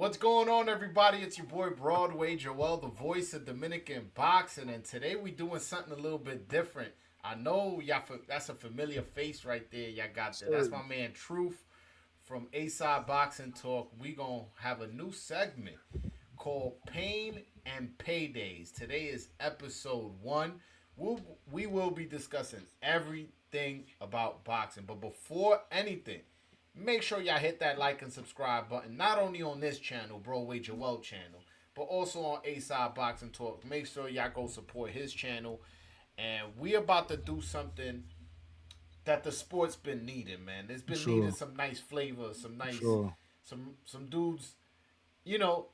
What's going on, everybody? It's your boy Broadway, Joel, the voice of Dominican boxing, and today we doing something a little bit different. I know y'all, that's a familiar face right there. Y'all got there. That's Sir. my man Truth from A Side Boxing Talk. We gonna have a new segment called Pain and Paydays. Today is episode one. We'll, we will be discussing everything about boxing, but before anything, make sure y'all hit that like and subscribe button. Not only on this channel, Broadway Joel channel, but also on A Side Boxing Talk. Make sure y'all go support his channel. And we about to do something that the sport's been needing, man. It's been needing Sure. some nice flavor, some nice, Sure. some dudes,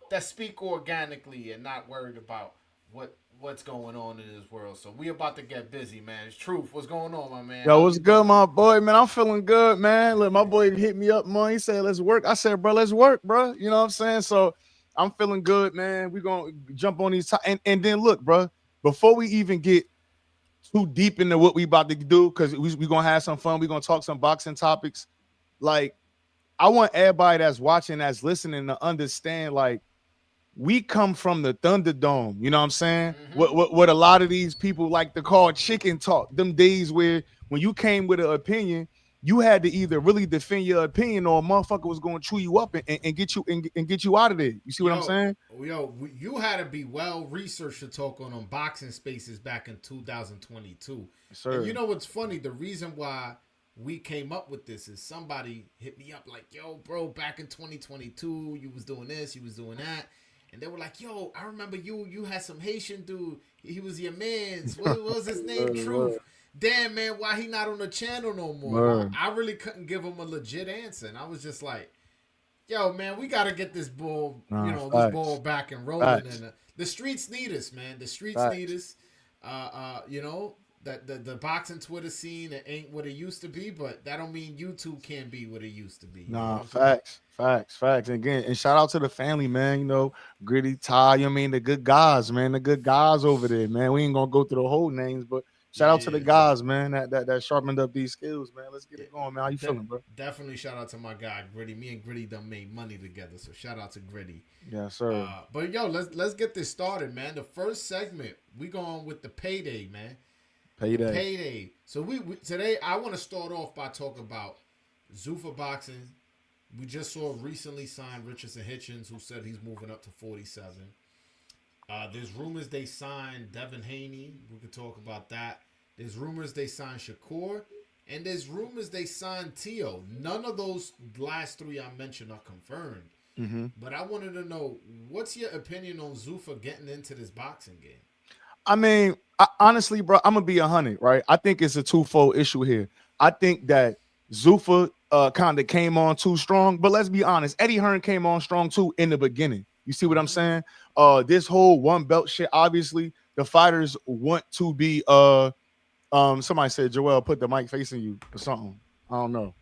that speak organically and not worried about what's going on in this world. So we about to get busy, man. It's truth. What's going on, my man? Yo, How what's you good, doing? my boy? Man, I'm feeling good, man. Look, my boy hit me up, man. He said, let's work. I said, bro, let's work, bro. You know what I'm saying? So I'm feeling good, man. We're going to jump on these. And then look, bro, before we even get too deep into what we about to do, because we going to have some fun. We're going to talk some boxing topics. Like, I want everybody that's watching, that's listening to understand, like, we come from the Thunderdome, you know what I'm saying? Mm-hmm. What a lot of these people like to call chicken talk. Them days where when you came with an opinion, you had to either really defend your opinion or a motherfucker was going to chew you up and get you and get you out of there. You see what I'm Yo, saying? you had to be well researched to talk on boxing spaces back in 2022. Yes, And sir. you know what's funny? The reason why we came up with this is somebody hit me up like, "Yo, bro, back in 2022, you was doing this, you was doing that." And they were like, "Yo, I remember you had some Haitian dude. He was your man's. What was his name? Word, Truth. word, Damn, man, why he not on the channel no more?" And word. I really couldn't give him a legit answer. And I was just like, yo, man, we gotta get this ball, Nah, this ball facts. back and rolling. Facts. And the streets need us, man. The streets need Facts. us. That the boxing Twitter scene, it ain't what it used to be, but that don't mean YouTube can't be what it used to be. You know what Nah, I'm saying? facts. And again, and shout out to the family, man. Gritty Ty, you know what I mean, the good guys, man. The good guys over there, man. We ain't gonna go through the whole names, but shout out to the Yeah, guys, man. That sharpened up these skills, man. Let's get yeah. it going, man. How you feeling, bro? Definitely shout out to my guy Gritty. Me and Gritty done made money together, so shout out to Gritty. Yeah, sir. But yo, let's get this started, man. The first segment we going with the payday, man. The Payday. payday. So we today I want to start off by talking about Zuffa boxing. We just saw recently signed Richardson Hitchens, who said he's moving up to 47. There's rumors they signed Devin Haney. We could talk about that. There's rumors they signed Shakur, and there's rumors they signed Tio. None of those last three I mentioned are confirmed. Hmm. But I wanted to know, what's your opinion on Zuffa getting into this boxing game? I mean, honestly, bro, I'm gonna be 100, right? I think it's a twofold issue here. I think that Zuffa kind of came on too strong, but let's be honest, Eddie Hearn came on strong too in the beginning. You see what I'm Mm-hmm. saying? This whole one belt shit, obviously, the fighters want to be somebody said Joel put the mic facing you or something. I don't know.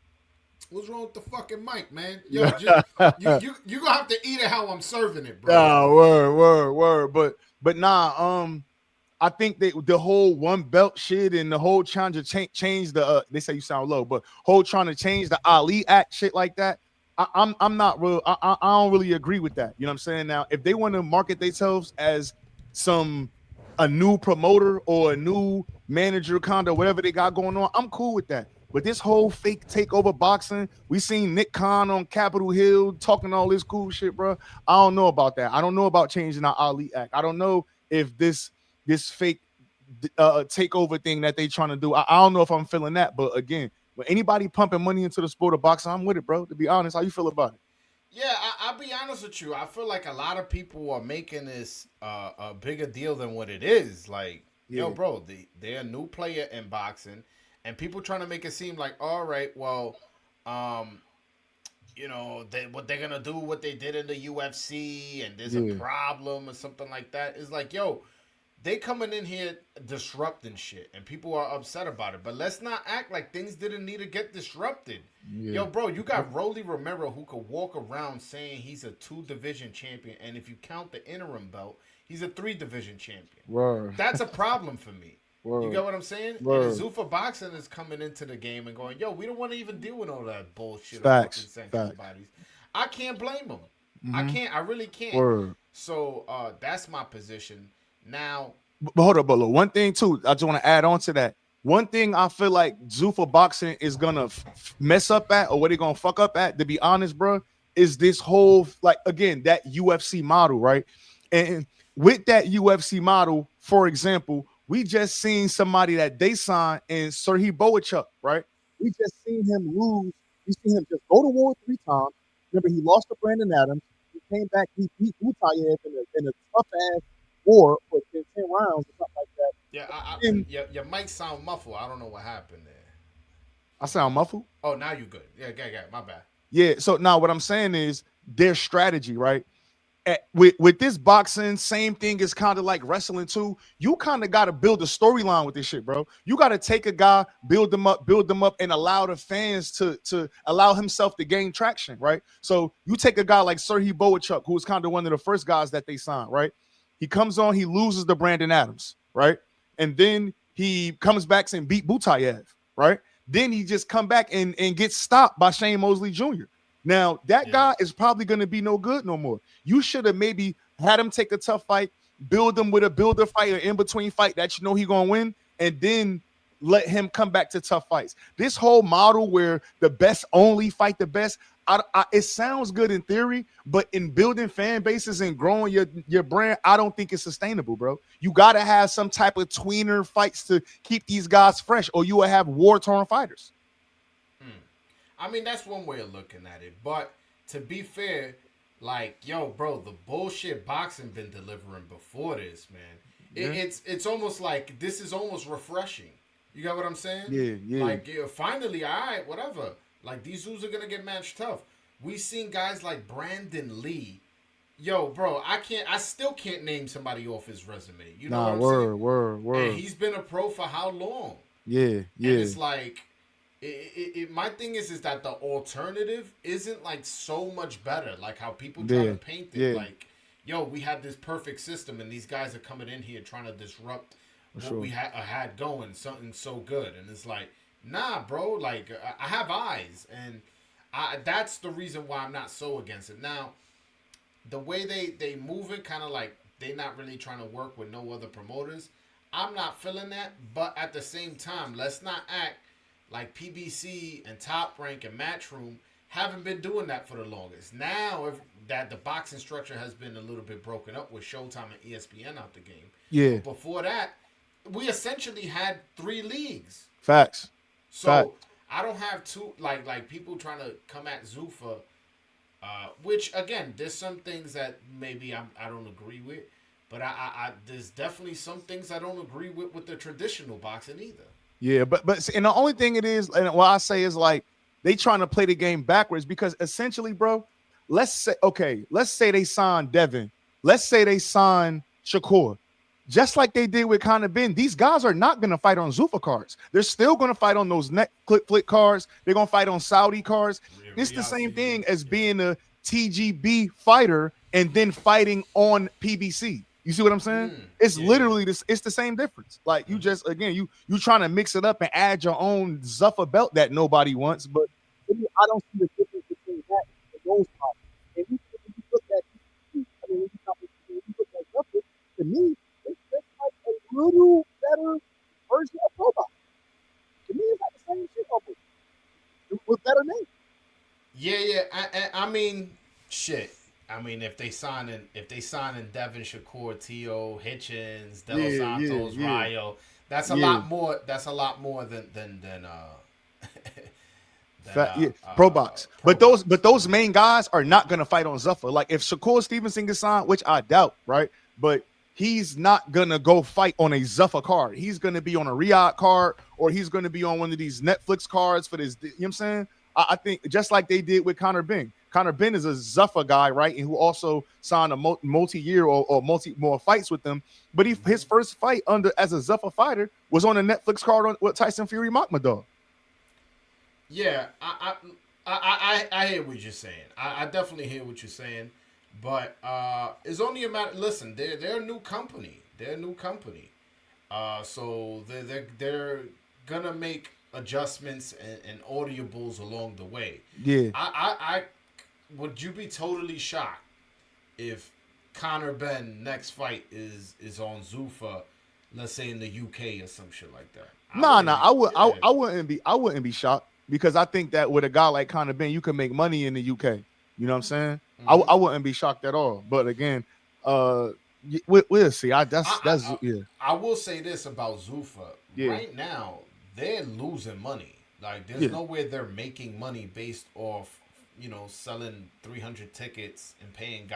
What's wrong with the fucking mic, man? Yo, Yeah. just you gonna have to eat it how I'm serving it, bro. Yeah, word. But nah, I think the whole one belt shit and the whole trying to change the they say you sound low, but whole trying to change the Ali Act shit like that. I'm not real. I don't really agree with that. You know what I'm saying? Now, if they want to market themselves as some a new promoter or a new manager, kind of whatever they got going on, I'm cool with that. But this whole fake takeover boxing, we seen Nick Khan on Capitol Hill talking all this cool shit, bro. I don't know about that. I don't know about changing the Ali Act. I don't know if this fake takeover thing that they trying to do. I don't know if I'm feeling that, but again, when anybody pumping money into the sport of boxing, I'm with it, bro. To be honest, how you feel about it? Yeah, I'll be honest with you. I feel like a lot of people are making this a bigger deal than what it is. Like, yo, Yeah, bro, they're a new player in boxing, and people trying to make it seem like, all right, well, um, what they're gonna do, what they did in the UFC, and there's a yeah, problem or something like that. Is like, yo, they coming in here disrupting shit, and people are upset about it. But let's not act like things didn't need to get disrupted. yeah. Yo, bro, you got Rolly Romero who could walk around saying he's a 2 division champion, and if you count the interim belt, he's a 3 division champion. Word, That's a problem for me. You word, get what I'm saying? And word. Zuffa Boxing is coming into the game and going, yo, we don't want to even deal with all that bullshit of fucking Facts, sanctioned facts. bodies. I can't blame them. I really can't. Word. So that's my position. Now, But hold up, Bolo. One thing too, I just want to add on to that. One thing I feel like Zuffa boxing is gonna mess up at, or what they gonna fuck up at, to be honest, bro, is this whole like again that UFC model, right? And with that UFC model, for example, we just seen somebody that they signed in Serhii Boachuk, right? We just seen him lose. We seen him just go to war 3 times. Remember, he lost to Brandon Adams. He came back. He beat Utayev in a tough ass war for 10 rounds or something like that. yeah, And your mic sound muffled. I don't know what happened there. I sound muffled. Oh, now you good. Yeah, my bad. Yeah. So now what I'm saying is their strategy, right? With this boxing, same thing is kind of like wrestling too. You kind of got to build a storyline with this shit, bro. You got to take a guy, build them up, and allow the fans to allow himself to gain traction, right? So you take a guy like Serhii Boachuk, who was kind of one of the first guys that they signed, right? He comes on, he loses to Brandon Adams, right? And then he comes back and beat Butayev, right? Then he just come back and gets stopped by Shane Mosley Jr. Now, that guy is probably going to be no good no more. You should have maybe had him take a tough fight, build him with a builder fight or in-between fight that you know he's going to win, and then let him come back to tough fights. This whole model where the best only fight the best, it sounds good in theory, but in building fan bases and growing your brand, I don't think it's sustainable, bro. You got to have some type of tweener fights to keep these guys fresh, or you will have war-torn fighters. I mean, that's one way of looking at it. But to be fair, like, yo, bro, the bullshit boxing been delivering before this, man. It's almost like this is almost refreshing. You got what I'm saying? Yeah. Like, finally, all right, whatever. Like, these dudes are gonna get matched tough. We seen guys like Brandon Lee. Yo, bro, I still can't name somebody off his resume. You know what I'm saying? Word. And he's been a pro for how long? Yeah. And it's like, my thing is that the alternative isn't like so much better. Like how people try to paint it. Like, yo, we had this perfect system, and these guys are coming in here trying to disrupt what we had going, something so good. And it's like, nah, bro. Like, I have eyes, and that's the reason why I'm not so against it. Now, the way they move it, kind of like they're not really trying to work with no other promoters. I'm not feeling that, but at the same time, let's not act like PBC and Top Rank and Matchroom haven't been doing that for the longest. Now, if that the boxing structure has been a little bit broken up with Showtime and ESPN out the game. Yeah. But before that, we essentially had 3 leagues. Facts. So I don't have two like people trying to come at Zuffa, which again, there's some things that maybe I don't agree with, but I there's definitely some things I don't agree with the traditional boxing either. Yeah, but and the only thing it is, and what I say is like they trying to play the game backwards because essentially, bro, let's say they signed Devin, let's say they signed Shakur, just like they did with Conor Ben. These guys are not going to fight on Zuffa cards. They're still going to fight on those net flick cards. They're going to fight on Saudi cards. It's the same thing as being a TGB fighter and then fighting on PBC. You see what I'm saying? It's literally this. It's the same difference. Like you just you trying to mix it up and add your own Zuffa belt that nobody wants. But I don't see the difference between that and those fights. And you look at, when you look at Zuffa, to me, it's just like a little better version of Pro Boxing. To me, it's like the same shit almost with better names. Yeah. I mean, shit. I mean, if they sign in Devin, Shakur, T.O., Hitchens, De Los Santos, Rayo, that's a lot more. That's a lot more than Pro Box. But those main guys are not gonna fight on Zuffa. Like if Shakur Stevenson gets signed, which I doubt, right? But he's not gonna go fight on a Zuffa card. He's gonna be on a Riyadh card, or he's gonna be on one of these Netflix cards for this. You know what I'm saying? I think just like they did with Conor Ben. Conor Ben is a Zuffa guy, right? And who also signed a multi-year or more fights with them. But his first fight as a Zuffa fighter was on a Netflix card with Tyson Fury Makhmudov. Yeah, I hear what you're saying. I definitely hear what you're saying. But it's only a matter. Listen, they're a new company. So they're gonna make adjustments and audibles along the way. Yeah. I would you be totally shocked if Conor Ben next fight is on Zuffa, let's say in the UK or some shit like that. Nah, I wouldn't be shocked because I think that with a guy like Conor Ben, you can make money in the UK. You know what I'm saying? Mm-hmm. I wouldn't be shocked at all. But again, we'll see. I will say this about Zuffa. Yeah. Right now, they're losing money. Like, there's Yeah. no way they're making money based off, selling 300 tickets and paying,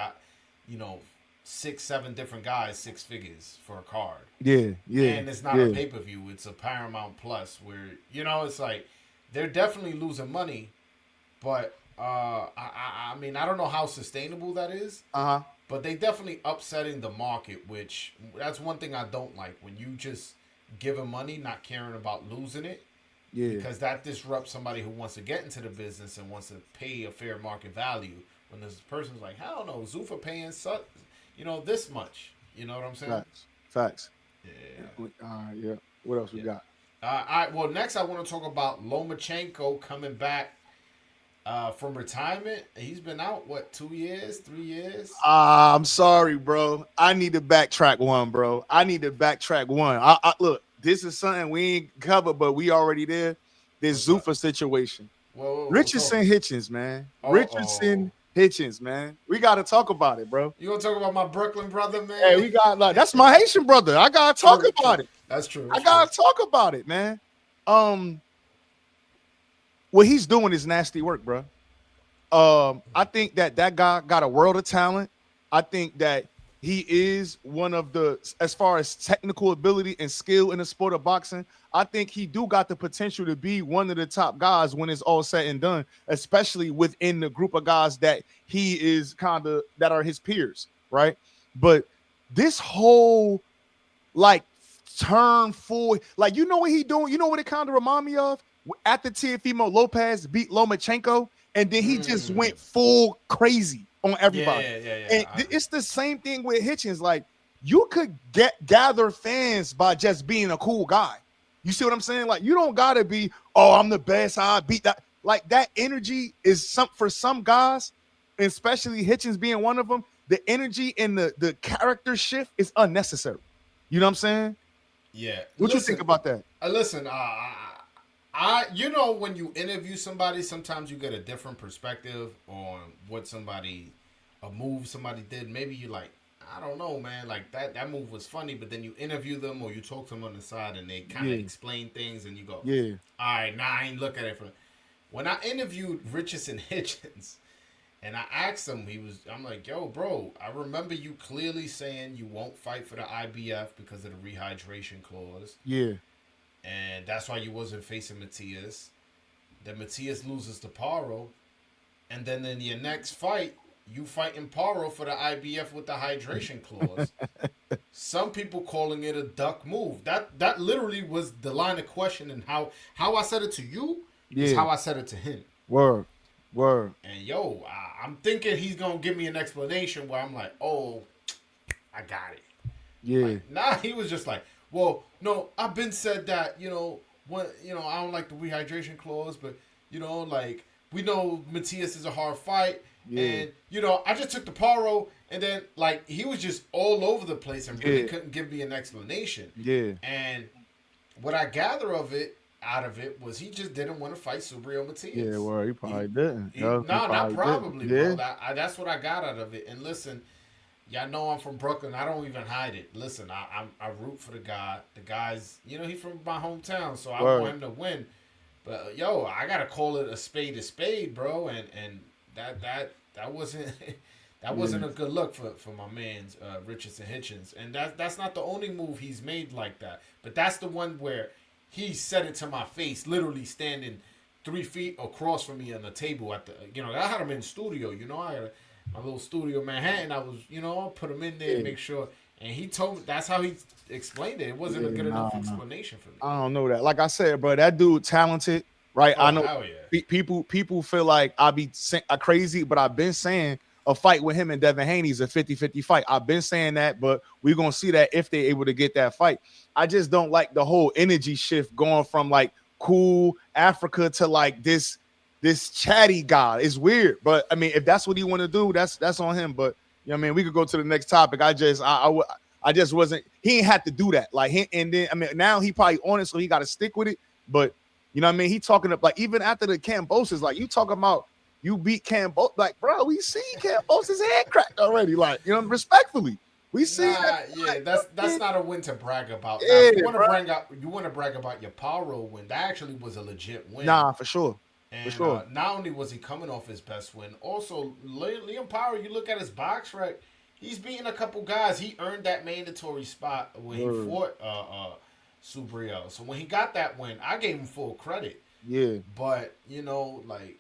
6, 7 different guys 6 figures for a card. Yeah. And it's not a pay-per-view. It's a Paramount Plus where, it's like they're definitely losing money. But, I mean, I don't know how sustainable that is. Uh-huh. But they definitely upsetting the market, which that's one thing I don't like. When you just give them money, not caring about losing it. Yeah. Because that disrupts somebody who wants to get into the business and wants to pay a fair market value. When this person's like, hell no, Zuffa paying this much. You know what I'm saying? Facts. Yeah. All right, yeah. What else we got? All right. Well, next I want to talk about Lomachenko coming back from retirement. He's been out, 2 years, 3 years? I'm sorry, bro. I need to backtrack one, bro. I look, this is something we ain't covered, but we already there. This Zuffa situation. Whoa, Richardson Hitchens, man. Richardson Hitchens, man. We got to talk about it, bro. You gonna talk about my Brooklyn brother, man? Hey, we got that's my Haitian brother. I gotta talk about it. That's true. I gotta talk about it, man. What he's doing is nasty work, bro. I think that guy got a world of talent. I think that he is one of the, as far as technical ability and skill in the sport of boxing, I think he do got the potential to be one of the top guys when it's all said and done, especially within the group of guys that he is that are his peers, right? But this whole turn forward, what he doing? You know what it kind of remind me of? After Teofimo Lopez beat Lomachenko, and then he just went full crazy on everybody. Yeah. And it's the same thing with Hitchens. Like, you could gather fans by just being a cool guy. You see what I'm saying? Like, you don't gotta be, I'm the best, I beat that. Like, that energy is for some guys, especially Hitchens being one of them, the energy and the character shift is unnecessary. You know what I'm saying? Yeah. What you think about that? Listen, when you interview somebody, sometimes you get a different perspective on what a move somebody did. Maybe you like, I don't know, man, like that move was funny, but then you interview them or you talk to them on the side and they kind of explain things and you go, all right, I ain't look at it from. When I interviewed Richardson Hitchens and I asked him, I'm like, yo, bro, I remember you clearly saying you won't fight for the IBF because of the rehydration clause. Yeah. And that's why you wasn't facing Matias. Then Matias loses to Paro. And then in your next fight, you fighting Paro for the IBF with the hydration clause. Some people calling it a duck move. That literally was the line of question, and how I said it to you is how I said it to him. Word. And I'm thinking he's gonna give me an explanation where I'm like, oh, I got it. Yeah. He was just like, well, no, I've been said that, I don't like the rehydration clause, but, we know Matias is a hard fight. Yeah. And, I just took the Paro, and then, he was just all over the place and really couldn't give me an explanation. Yeah. And what I gather out of it was he just didn't want to fight Subriel Matias. Yeah, well, he probably didn't. Not probably, bro. That's what I got out of it. And listen, y'all know I'm from Brooklyn. I don't even hide it. Listen, I root for the guy. The guy's, he's from my hometown, so I want him to win. But I gotta call it a spade, bro. And that wasn't wasn't a good look for my man's Richardson Hitchens. And that's not the only move he's made like that. But that's the one where he said it to my face, literally standing 3 feet across from me on the table at the. I had him in studio. I had my little studio in Manhattan. I was, I put him in there and make sure. And he told me that's how he explained it. It wasn't a good enough explanation for me. I don't know that. Like I said, bro, that dude talented, right? I know people feel like I be crazy, but I've been saying a fight with him and Devin Haney is a 50-50 fight. I've been saying that, but we're going to see that if they're able to get that fight. I just don't like the whole energy shift going from cool Africa to this chatty guy. It's weird, but I mean, if that's what he want to do, that's on him. But know what I mean? We could go to the next topic. I just wasn't. He ain't had to do that. Like, and then I mean, now he probably on it, so he got to stick with it. But you know what I mean? He talking up like even after the Cambosis, like you talking about you beat Cambosis, like bro, we see Cambosis head cracked already. Like you know, respectfully, we see that. Nah, yeah, that's not a win to brag about. Now, Yeah, if bro. you want to brag about your Paro win, that actually was a legit win. Nah, for sure, for And sure. not only was he coming off his best win, also Liam Power. You look at his box rec, he's beating a couple guys. He earned that mandatory spot when he fought Subriel. So when he got that win, I gave him full credit. Yeah, But you know, like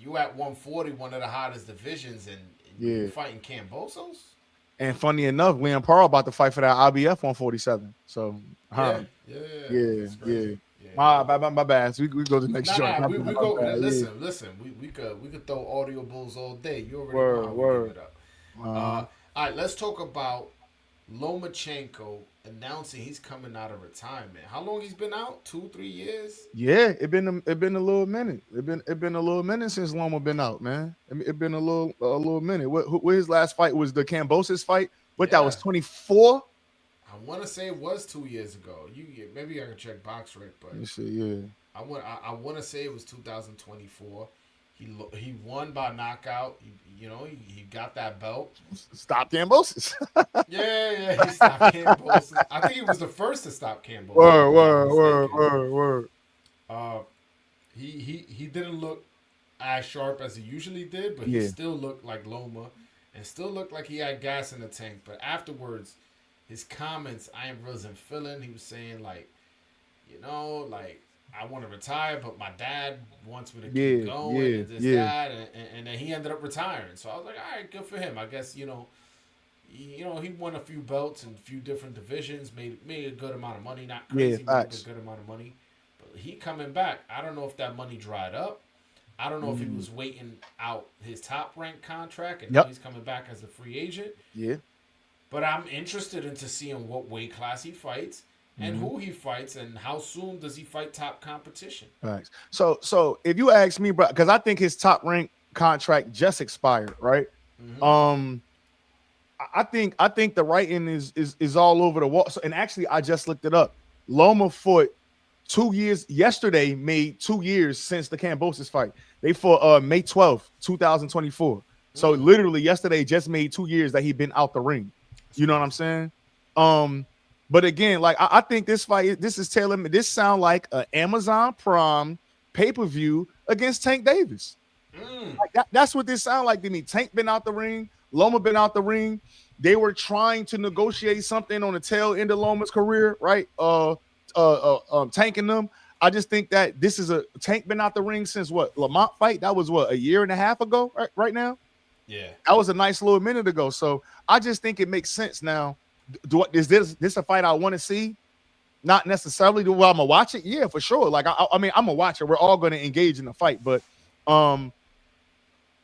you at 140, one of the hottest divisions, and you fighting Cambosos. and funny enough, Liam Pearl about to fight for that IBF 147. So, yeah. My bad. So we go to the next show. We go. Listen. We could throw audio bulls all day. You already know how we give it up. All right, let's talk about Lomachenko announcing he's coming out of retirement. How long he's been out? 2-3 years? Yeah, it been a little minute. It been a little minute since Loma been out, man. It been a little minute. What his last fight was the Cambosis fight. That was 24. I want to say it was 2 years ago. Maybe I can check box rate, but you see, yeah. I want to say it was 2024. He won by knockout. He got that belt. Stop Cambosis. yeah, he stopped Cambosis. I think he was the first to stop Cambosis. Word. He didn't look as sharp as he usually did, but he still looked like Loma and still looked like he had gas in the tank. But afterwards, his comments, I wasn't feeling. He was saying like, I want to retire, but my dad wants me to keep going and that, and then he ended up retiring. So I was like, all right, good for him. I guess he won a few belts in a few different divisions, made a good amount of money, not crazy, but a good amount of money. But he coming back, I don't know if that money dried up. I don't know if he was waiting out his top rank contract and now he's coming back as a free agent. Yeah. But I'm interested into seeing what weight class he fights. And who he fights, and how soon does he fight top competition? Right. So if you ask me, bro, because I think his top rank contract just expired, right? Mm-hmm. I think the writing is all over the wall. So, and actually, I just looked it up. Loma fought 2 years. Yesterday made 2 years since the Cambosis fight. They fought May 12th, 2024. Mm-hmm. So literally yesterday just made 2 years that he'd been out the ring. You know what I'm saying? But again, like I think this fight, this is telling me this sound like an Amazon Prime pay-per-view against Tank Davis. Like that's what this sound like to me. Tank been out the ring, Loma been out the ring. They were trying to negotiate something on the tail end of Loma's career, right? Tanking them. I just think that this is a Tank been out the ring since what Lamont fight? That was what, a year and a half ago, right now? Yeah, that was a nice little minute ago. So I just think it makes sense now. Is this a fight I want to see? Not necessarily. Do I'm gonna watch it? Yeah, for sure. Like I mean, I'm a watcher. We're all going to engage in the fight, but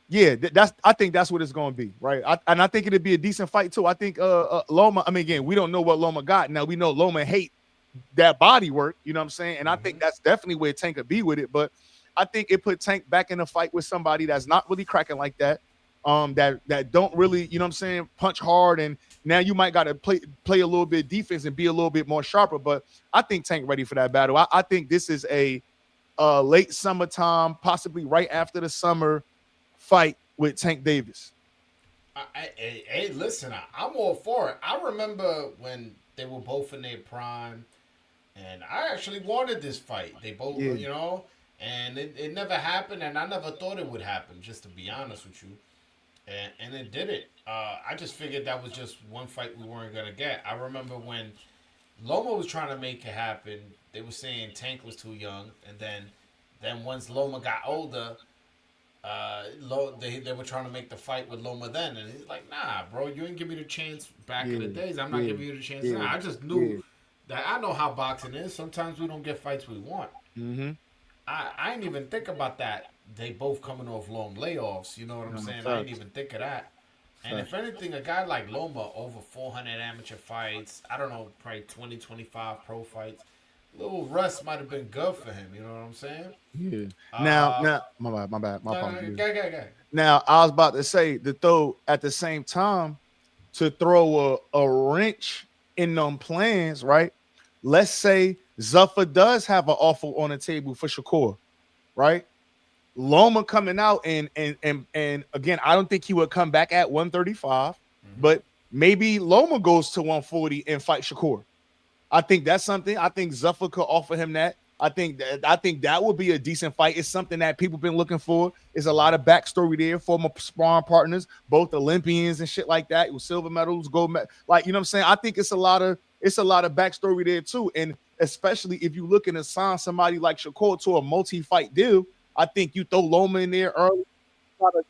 yeah, I think that's what it's going to be, right? I think it'd be a decent fight too. I think Loma. I mean, again, we don't know what Loma got. Now we know Loma hate that body work. You know what I'm saying? And I think that's definitely where Tank could be with it. But I think it put Tank back in a fight with somebody that's not really cracking like that. That don't really, you know what I'm saying, punch hard, and now you might got to play a little bit defense and be a little bit more sharper. But I think Tank ready for that battle. I think this is a late summertime, possibly right after the summer fight with Tank Davis. Hey, listen, I'm all for it. I remember when they were both in their prime, and I actually wanted this fight. They both, and it never happened, and I never thought it would happen, just to be honest with you. And it did it. I just figured that was just one fight we weren't going to get. I remember when Loma was trying to make it happen, they were saying Tank was too young. And then once Loma got older, they were trying to make the fight with Loma then. And he's like, nah, bro, you didn't give me the chance back in the days. I'm not giving you the chance now. I just knew that I know how boxing is. Sometimes we don't get fights we want. Mm-hmm. I didn't even think about that. They both coming off long layoffs. You know what I'm saying? I didn't even think of that. And if anything, a guy like Loma, over 400 amateur fights, I don't know, probably 20, 25 pro fights, a little rest might have been good for him. You know what I'm saying? Yeah. Now, my bad. My apologies. Go. Now, I was about to say to throw at the same time to throw a wrench in them plans, right? Let's say Zuffa does have an offer on the table for Shakur, right? Loma coming out and again, I don't think he would come back at 135, but maybe Loma goes to 140 and fight Shakur. I think that's something. I think Zuffa could offer him that. I think that would be a decent fight. It's something that people been looking for. There's a lot of backstory there. Former sparring partners, both Olympians and shit like that. With silver medals, gold medal. Like, you know what I'm saying? I think it's a lot of backstory there too. And especially if you looking to sign somebody like Shakur to a multi-fight deal, I think you throw Loma in there early. Try to-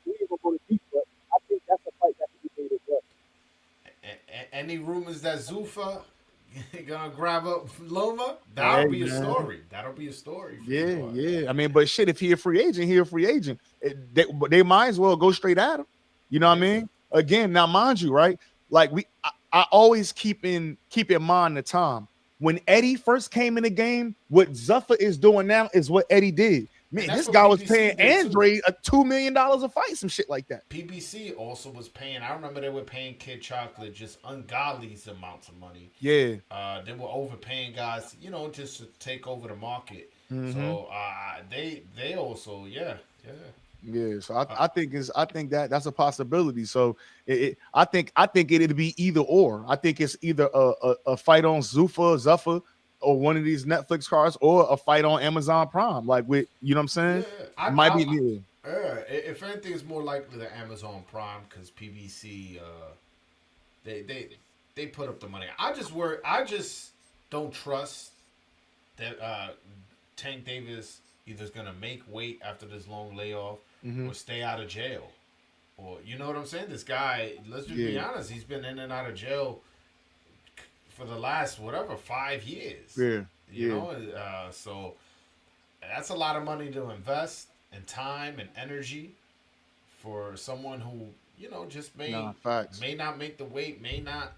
we ain't gonna go to deep, but I think that's a fight that could be made as well. Any rumors that Zuffa gonna grab up Loma? Hey, That'll be a man. story. That'll be a story for Yeah, sure. yeah. I mean, but shit, if he a free agent, he a free agent. They might as well go straight at him. You know what I Yeah. mean? Again, now mind you, right? Like I always keep in mind the time when Eddie first came in the game. What Zuffa is doing now is what Eddie did. And Man, that's this what guy was PBC paying did too. Andre a $2 million a fight, some shit like that. PBC also was paying. I remember they were paying Kid Chocolate just ungodly amounts of money. Yeah. They were overpaying guys, just to take over the market. Mhm. So they also, yeah. Yeah, so I think that's a possibility. So I think it'd be either or. I think it's either a fight on Zuffa, or one of these Netflix cards, or a fight on Amazon Prime. Like with you know what I'm Yeah, saying? It might be neither. if anything, it's more likely the Amazon Prime because PBC, they put up the money. I just don't trust that Tank Davis either is gonna make weight after this long layoff Mhm. or stay out of jail, or you know what I'm saying. This guy, let's just be Yeah, honest, he's been in and out of jail for the last whatever 5 years. yeah, You yeah. know, so that's a lot of money to invest and time and energy for someone who just Nah, may facts. may not make the weight, may not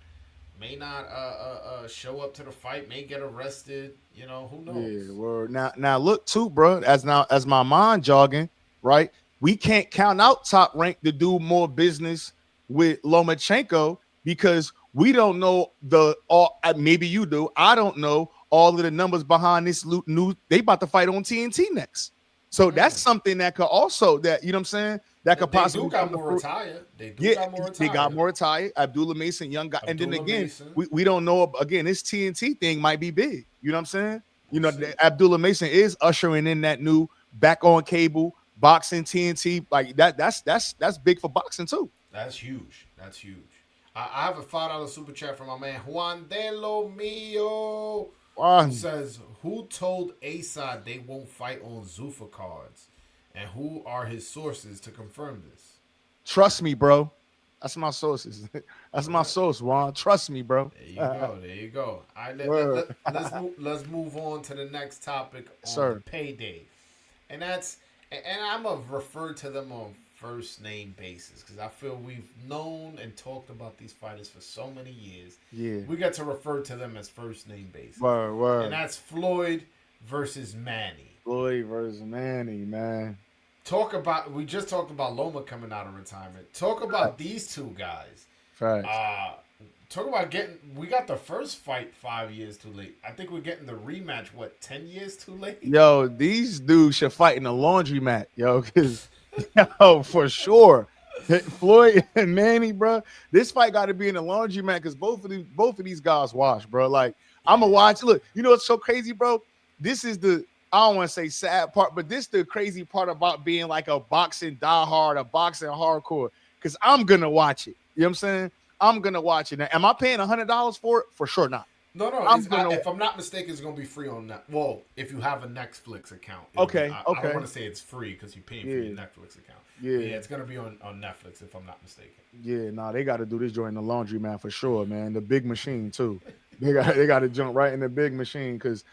show up to the fight, may get arrested. Who Yeah, knows? word. Now look too, bro. As my mind jogging, right? We can't count out Top Rank to do more business with Lomachenko because we don't know the all. Maybe you do. I don't know all of the numbers behind this new. They about to fight on TNT next, so that's something that could also that you know what I'm saying that could They do possibly come got to more fruit. retire. They do Yeah, got more they got retire. more Ty, Abdullah Mason, young guy. And then Abdullah again, Mason. we don't know. Again, this TNT thing might be big. You know what I'm saying? We'll see. Abdullah Mason is ushering in that new back on cable boxing TNT. Like that's big for boxing too. That's huge. That's huge. I have a $5 super chat from my man Juan De Lo Mio, who Wow. says, "Who told ASA they won't fight on Zuffa cards, and who are his sources to confirm this?" Trust me, bro. That's my sources. That's All my right. source, Juan. Trust me, bro. There you go. There you go. All right, Word. let's move on to the next topic on the Sir. payday, and I'm gonna refer to them on first name basis because I feel we've known and talked about these fighters for so many years. Yeah. We got to refer to them as first name basis, Word, and word. that's Floyd versus Manny. Floyd versus Manny, man. We just talked about Loma coming out of retirement. Talk about these two guys. Facts. Talk about we got the first fight 5 years too late. I think we're getting the rematch, 10 years too late? Yo, these dudes should fight in a laundromat, yo, because yo, for sure. Floyd and Manny, bro. This fight got to be in a laundromat because both of these guys wash, bro. Like, I'm gonna watch. Look, you know what's so crazy, bro? This is I don't want to say sad part, but this the crazy part about being like a boxing diehard, a boxing hardcore. Because I'm gonna watch it. You know what I'm saying? I'm gonna watch it. Now, am I paying $100 for it? For sure not. No. I'm gonna. If I'm not mistaken, it's gonna be free on that. Well, if you have a Netflix account, Okay, I don't okay. want to say it's free because you're paying for Yeah, your Netflix account. yeah. But yeah, it's gonna be on Netflix if I'm not mistaken. Yeah, nah, they got to do this joint in the laundry, man, for sure, man. The big machine too. They got to jump right in the big machine because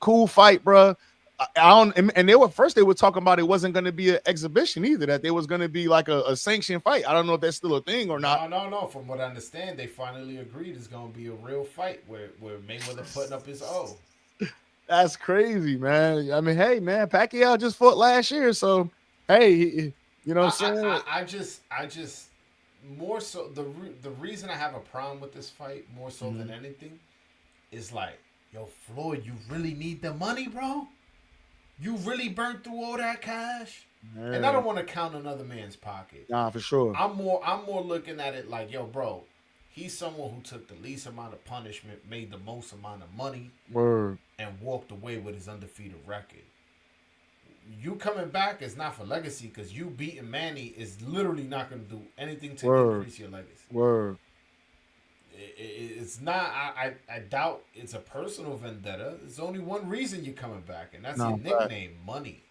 cool fight, bro. I don't, and they were talking about it wasn't going to be an exhibition either. That there was going to be like a sanctioned fight. I don't know if that's still a thing or not. No. From what I understand, they finally agreed it's gonna be a real fight where Mayweather putting up his O. That's crazy, man. I mean, hey, man, Pacquiao just fought last year, so hey, you know what I'm saying? I just more so the reason I have a problem with this fight more so than Mhm. anything is like, yo, Floyd, you really need the money, bro. You really burnt through all that cash, and I Yeah, don't want to count another man's pocket. nah, for sure. I'm more looking at it like, yo, bro, he's someone who took the least amount of punishment, made the most amount of money, Word, and walked away with his undefeated record. You coming back is not for legacy because you beating Manny is literally not going to do anything to word, increase your legacy. word. It's not. I doubt it's a personal vendetta. There's only one reason you're coming back, and that's your Nah, facts. nickname, money.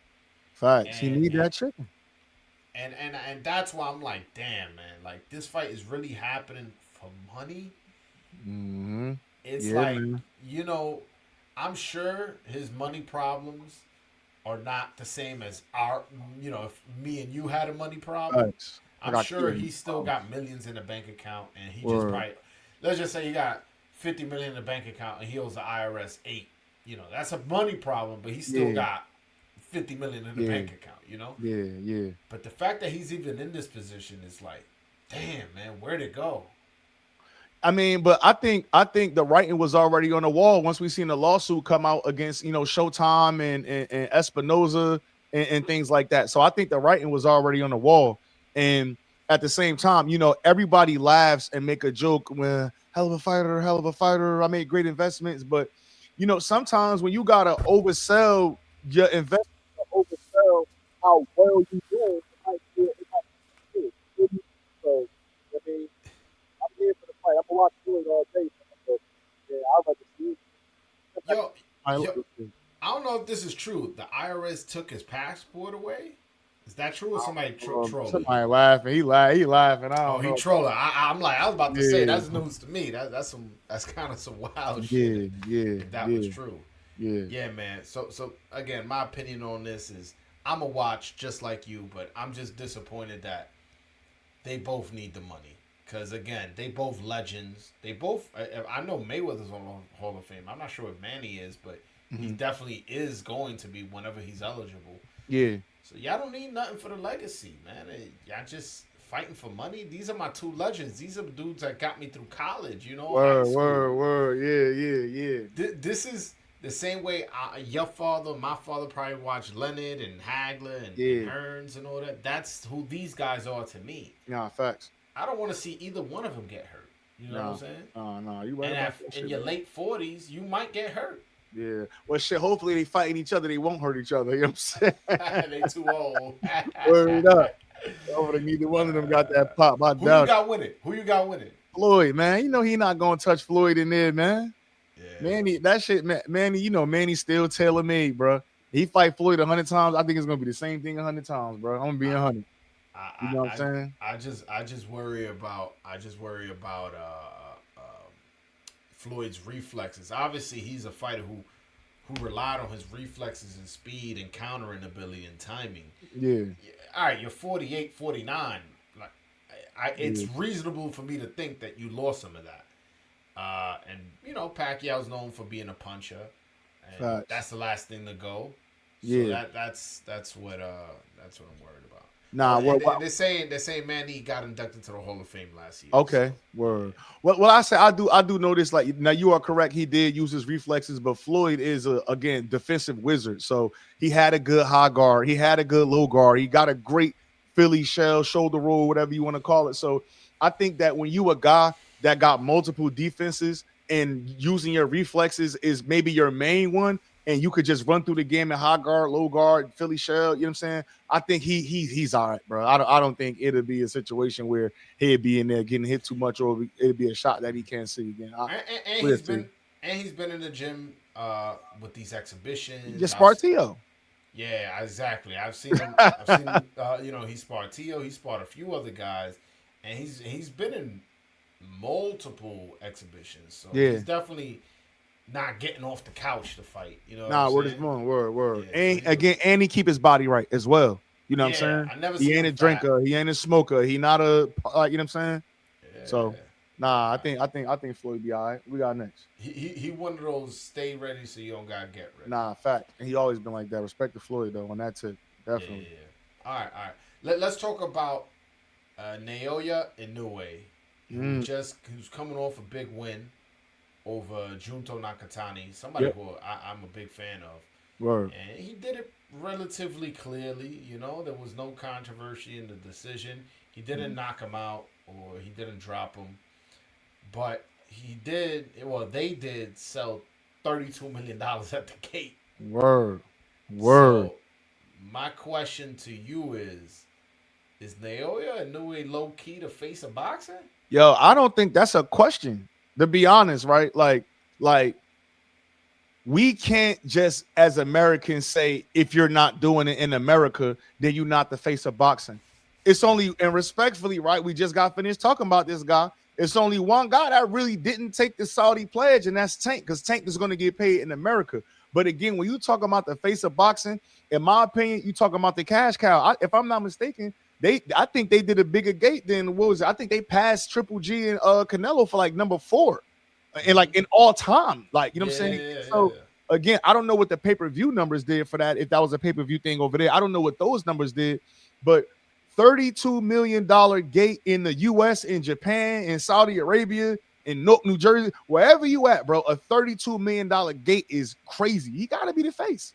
Facts. He And need and that chicken. and that's why I'm like, damn, man. Like this fight is really happening for money. Mm-hmm. It's Yeah, like, man. you know, I'm sure his money problems are not the same as our. If me and you had a money problem, Facts. I I'm got sure kids. he still got millions in the bank account, and he just Word. probably, let's just say he got 50 million in the bank account, and he owes the IRS 8. That's a money problem, but he still Yeah, got 50 million in the yeah, bank account. yeah, yeah. But the fact that he's even in this position is like, damn, man, where'd it go? I mean, but I think the writing was already on the wall once we seen the lawsuit come out against Showtime and Espinoza and things like that. So I think the writing was already on the wall. And at the same time, everybody laughs and make a joke when hell of a fighter. I made great investments, but sometimes when you gotta oversell your investment, or oversell how well you doing, it might be good. So I mean. I'm here for the fight. I'm gonna watch Floyd all day, man. But yeah, I'd like to see it. Yo, I yo, I don't know if this is true. The IRS took his passport away. Is that true or somebody trolling? somebody laughing. He laughing. I Oh, don't he know. trolling. I'm like, I was about to say Yeah, that's news to me. That's kind of some wild shit yeah, yeah, if that was yeah, true. yeah. Yeah, man. So again, my opinion on this is I'm a watch just like you, but I'm just disappointed that they both need the money. Because again, they both legends. They both. I know Mayweather's on the Hall of Fame. I'm not sure if Manny is, but he Hmm. definitely is going to be whenever he's eligible. Yeah. So y'all don't need nothing for the legacy, man. Y'all just fighting for money. These are my two legends. These are the dudes that got me through college. High school. Word. Yeah, yeah, This is the same way your father, my father probably watched Leonard and Hagler and yeah. Hearns and all that. That's who these guys are to me. Nah, facts. I don't want to see either one of them get hurt. You know what I'm Nah, saying? nah. You right And about that in shit, your man. late 40s, you might get hurt. Yeah. Well, shit. Hopefully they fighting each other. They won't hurt each other. You know what I'm saying? They too old. Word up. Hopefully neither one of them got that pop. I Who you doubt it. got winning? Who you got winning? Floyd, man. He not gonna touch Floyd in there, man. Yeah. Manny, that shit, man, Manny, Manny's still tailor made, bro. He fight Floyd 100 times. I think it's gonna be the same thing 100 times, bro. I'm gonna be I, 100. I, You I, know what I'm I, saying? I just worry about Floyd's reflexes. Obviously, he's a fighter who relied on his reflexes and speed and countering ability and timing. Yeah, All right, you're 48, 49. Like, it's yeah, reasonable for me to think that you lost some of that. And Pacquiao's known for being a puncher, and facts. that's the last thing to go. So Yeah, that's what I'm worried about. Oh, nah. and they're saying Manny got inducted to the Hall of Fame last year. Okay, So word. yeah, Well, I say I do notice like now you are correct. He did use his reflexes, but Floyd is a again defensive wizard. So he had a good high guard. He had a good low guard. He got a great Philly shell, shoulder roll, whatever you want to call it. So I think that when you a guy that got multiple defenses and using your reflexes is maybe your main one, and you could just run through the game in high guard, low guard, Philly shell. You know what I'm saying? I think he's all right, bro. I don't think it'll be a situation where he'd be in there getting hit too much, or it'd be a shot that he can't see again. and We'll he's see. been in the gym with these exhibitions. Just Spartio. Yeah, exactly. I've seen him. I've seen him. He sparred Tio. He sparred a few other guys, and he's been in multiple exhibitions. So Yeah. he's definitely not getting off the couch to fight. You know what Nah, I'm word is saying? wrong. Word. Yeah. So And again, and he keep his body right as well. You know what I'm yeah, saying? I never He seen ain't him a fat. drinker. He ain't a smoker. He not a you know what I'm saying? Yeah. So Nah, All right. I think Floyd be all right. We got next. He one of those stay ready so you don't gotta get ready. Nah, fact. And he always been like that. Respect to Floyd though on that tip. Yeah, yeah, Definitely. yeah. All right, all right. Let's talk about Naoya Inoue, Mm, who's coming off a big win over Junto Nakatani, somebody yep. who I'm a big fan of, Word. and he did it relatively clearly. You know, there was no controversy in the decision. He didn't Mm, knock him out or he didn't drop him, but he did. Well, they did sell $32 million at the gate. word. Word. So my question to you is Naoya Inoue low key the face of boxing? Yo, I don't think that's a question. To be honest, right? Like we can't just as Americans say if you're not doing it in America, then you're not the face of boxing. It's only and respectfully, right? We just got finished talking about this guy. It's only one guy that really didn't take the Saudi pledge, and that's Tank, because Tank is going to get paid in America. But again, when you talk about the face of boxing, in my opinion, you talking about the cash cow. If I'm not mistaken, I think they did a bigger gate than what was it? I think they passed Triple G and Canelo for like number 4 and like in all time. Like, you know what I'm Yeah, saying? yeah, So yeah. again, I don't know what the pay-per-view numbers did for that, if that was a pay-per-view thing over there. I don't know what those numbers did, but $32 million gate in the US, in Japan, in Saudi Arabia, in New Jersey, wherever you at, bro, a $32 million gate is crazy. He gotta be the face.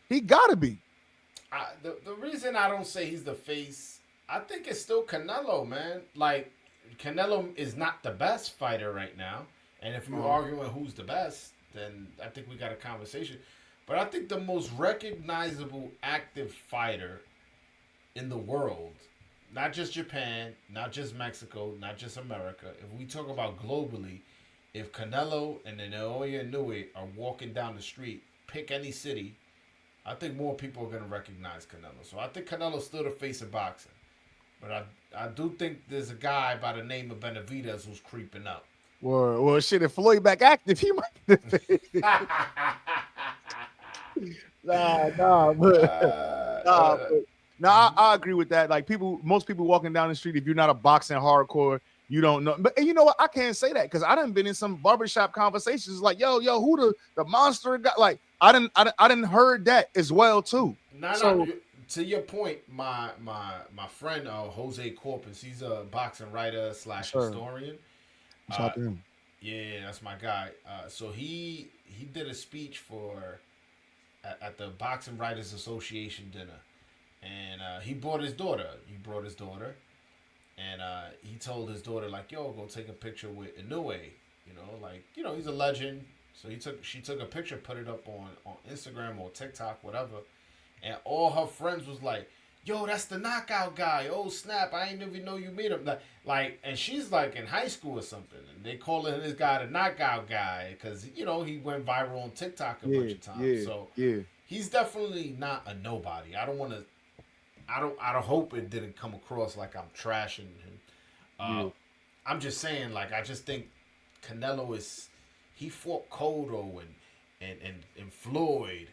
He gotta be. The reason I don't say he's the face, I think it's still Canelo, man. Like Canelo is not the best fighter right now, and if you're arguing who's the best, then I think we got a conversation. But I think the most recognizable active fighter in the world, not just Japan, not just Mexico, not just America. If we talk about globally, if Canelo and Naoya Inoue are walking down the street, pick any city, I think more people are going to recognize Canelo. So I think Canelo's still the face of boxing. But I do think there's a guy by the name of Benavidez who's creeping up. Well, shit, if Floyd back active, he might be the face. Nah, but no, I agree with that. Like most people walking down the street, if you're not a boxing hardcore, you don't know. But you know what? I can't say that because I done been in some barbershop conversations like, yo, who the monster guy? Like I didn't heard that as well too. No. So To your point, my friend Jose Corpus, he's a boxing writer slash sure, historian. shout Uh, out to him. yeah, that's my guy. So he did a speech at the Boxing Writers Association dinner, and he brought his daughter. And he told his daughter like, "Yo, go take a picture with Inoue." He's a legend. So she took a picture, put it up on Instagram or TikTok, whatever, and all her friends was like, "Yo, that's the knockout guy. Oh snap! I ain't even know you meet him." And she's like in high school or something, and they calling this guy the knockout guy because he went viral on TikTok a bunch of times. So Yeah. he's definitely not a nobody. I don't want to. I don't hope it didn't come across like I'm trashing him. Uh, Yeah. I'm just saying, like, I just think Canelo he fought Cotto and Floyd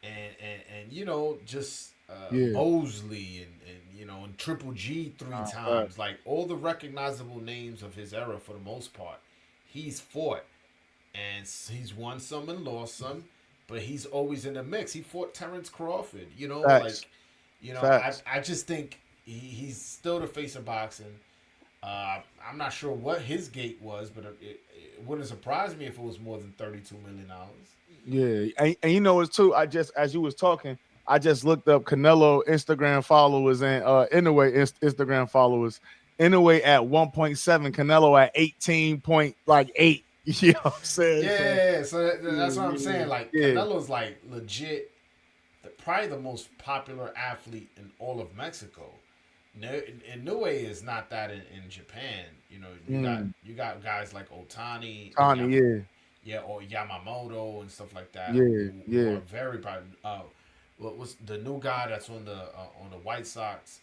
and just Yeah. Mosley and Triple G three Right. times, like all the recognizable names of his era for the most part, he's fought and he's won some and lost some, but he's always in the mix. He fought Terrence Crawford, Facts. Facts. I just think he's still the face of boxing. I'm not sure what his gate was, but it wouldn't surprise me if it was more than $32 million. Yeah, and it's too. I just as you was talking, I just looked up Canelo Instagram followers and Inoue Instagram followers. Inoue at 1.7, Canelo at 18.8. You know what I'm saying? Yeah, so Yeah, that's what I'm saying. Like yeah, Canelo's like legit, probably the most popular athlete in all of Mexico. Inoue is not that in Japan. You got guys like Otani, Tony, or Yamamoto and stuff like that who yeah, are very popular. What was the new guy that's on the White Sox?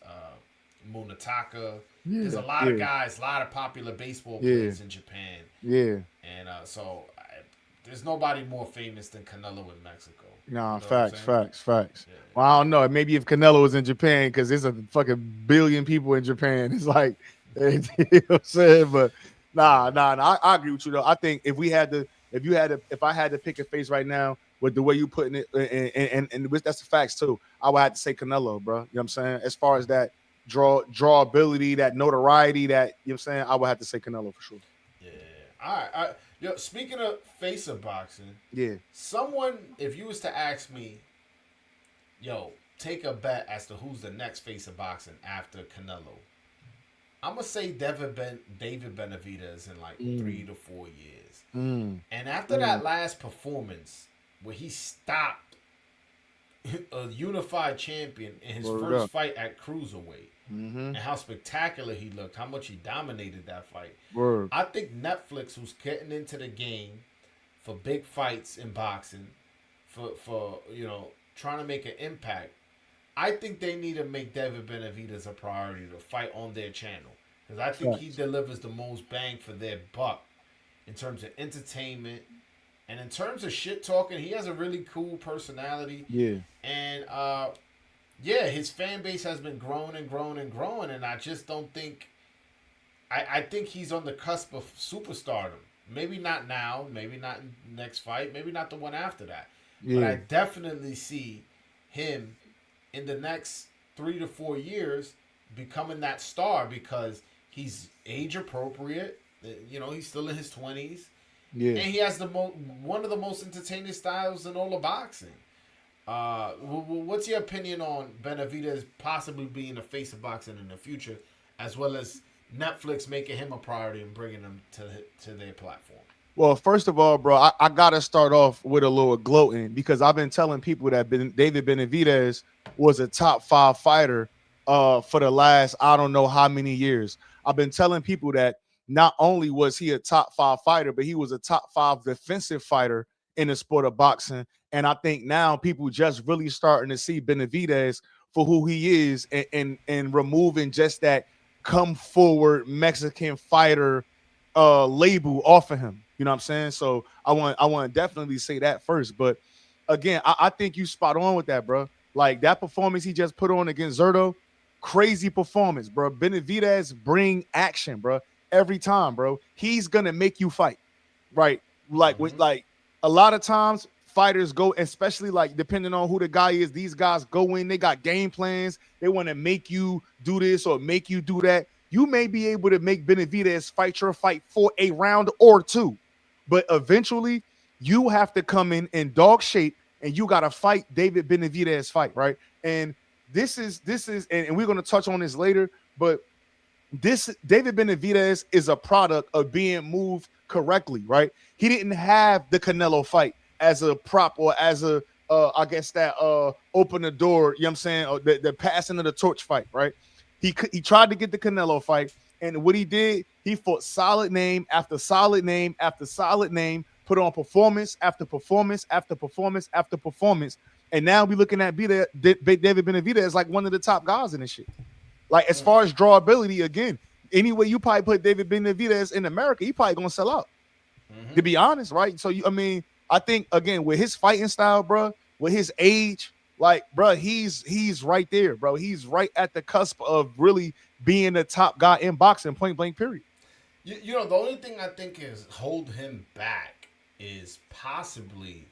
Munataka. There's a lot of guys, a lot of popular baseball players in Japan, yeah. and there's nobody more famous than Canelo in Mexico. Nah, You know what I'm facts. saying? Well, I don't know. Maybe if Canelo was in Japan, because there's a fucking billion people in Japan. It's like, you know what I'm saying? But Nah. I agree with you though. I think if I had to pick a face right now with the way you putting it, and that's the facts too, I would have to say Canelo, bro. You know what I'm saying? As far as that drawability, that notoriety, that you know what I'm saying, I would have to say Canelo for sure. Yeah. All right. Yo, speaking of face of boxing, Yeah. someone, if you was to ask me, yo, take a bet as to who's the next face of boxing after Canelo, I'm gonna say David Benavidez in like 3 to 4 years. And after that last performance where he stopped a unified champion in his Word first up. fight at cruiserweight, and how spectacular he looked, how much he dominated that fight. Word. I think Netflix, who's getting into the game for big fights in boxing, for trying to make an impact, I think they need to make David Benavidez a priority to fight on their channel, because I think he delivers the most bang for their buck in terms of entertainment and in terms of shit talking. He has a really cool personality. Yeah. And yeah, his fan base has been growing and growing and growing, and I just don't think. I think he's on the cusp of superstardom. Maybe not now, maybe not in the next fight, maybe not the one after that. Yeah. But I definitely see him in the next 3 to 4 years becoming that star, because he's age appropriate. He's still in his 20s. Yeah. And he has one of the most entertaining styles in all of boxing. What's your opinion on Benavidez possibly being the face of boxing in the future, as well as Netflix making him a priority and bringing him to their platform? Well, first of all, bro, I gotta start off with a little gloating, because I've been telling people that David Benavidez was a top 5 fighter for the last I don't know how many years. I've been telling people that not only was he a top 5 fighter, but he was a top 5 defensive fighter in the sport of boxing. And I think now people just really starting to see Benavidez for who he is, and removing just that come forward Mexican fighter label off of him. You know what I'm saying? So I want to definitely say that first. But again, I think you spot on with that, bro. Like that performance he just put on against Zurdo, crazy performance, bro. Benavidez bring action, bro. Every time, bro. He's gonna make you fight, right? Like like a lot of times fighters go, especially like depending on who the guy is, these guys go in, they got game plans, they want to make you do this or make you do that. You may be able to make Benavidez fight your fight for a round or two, but eventually you have to come in dog shape, and you got to fight David Benavidez fight, right? And this is and we're going to touch on this later, but this David Benavidez is a product of being moved correctly, right? He didn't have the Canelo fight as a prop or as a I guess that open the door, you know what I'm saying, or the passing of the torch fight, right? He tried to get the Canelo fight, and what he did, he fought solid name after solid name after solid name, put on performance after performance after performance after performance, and now we're looking at David Benavidez as like one of the top guys in this shit. Like as far as drawability, again, anyway you probably put David Benavidez in America, he probably gonna sell out. To be honest, right? So I think again with his fighting style, bro, with his age, like, bro, he's right there, bro. He's right at the cusp of really being the top guy in boxing, point blank, period. The only thing I think is hold him back is possibly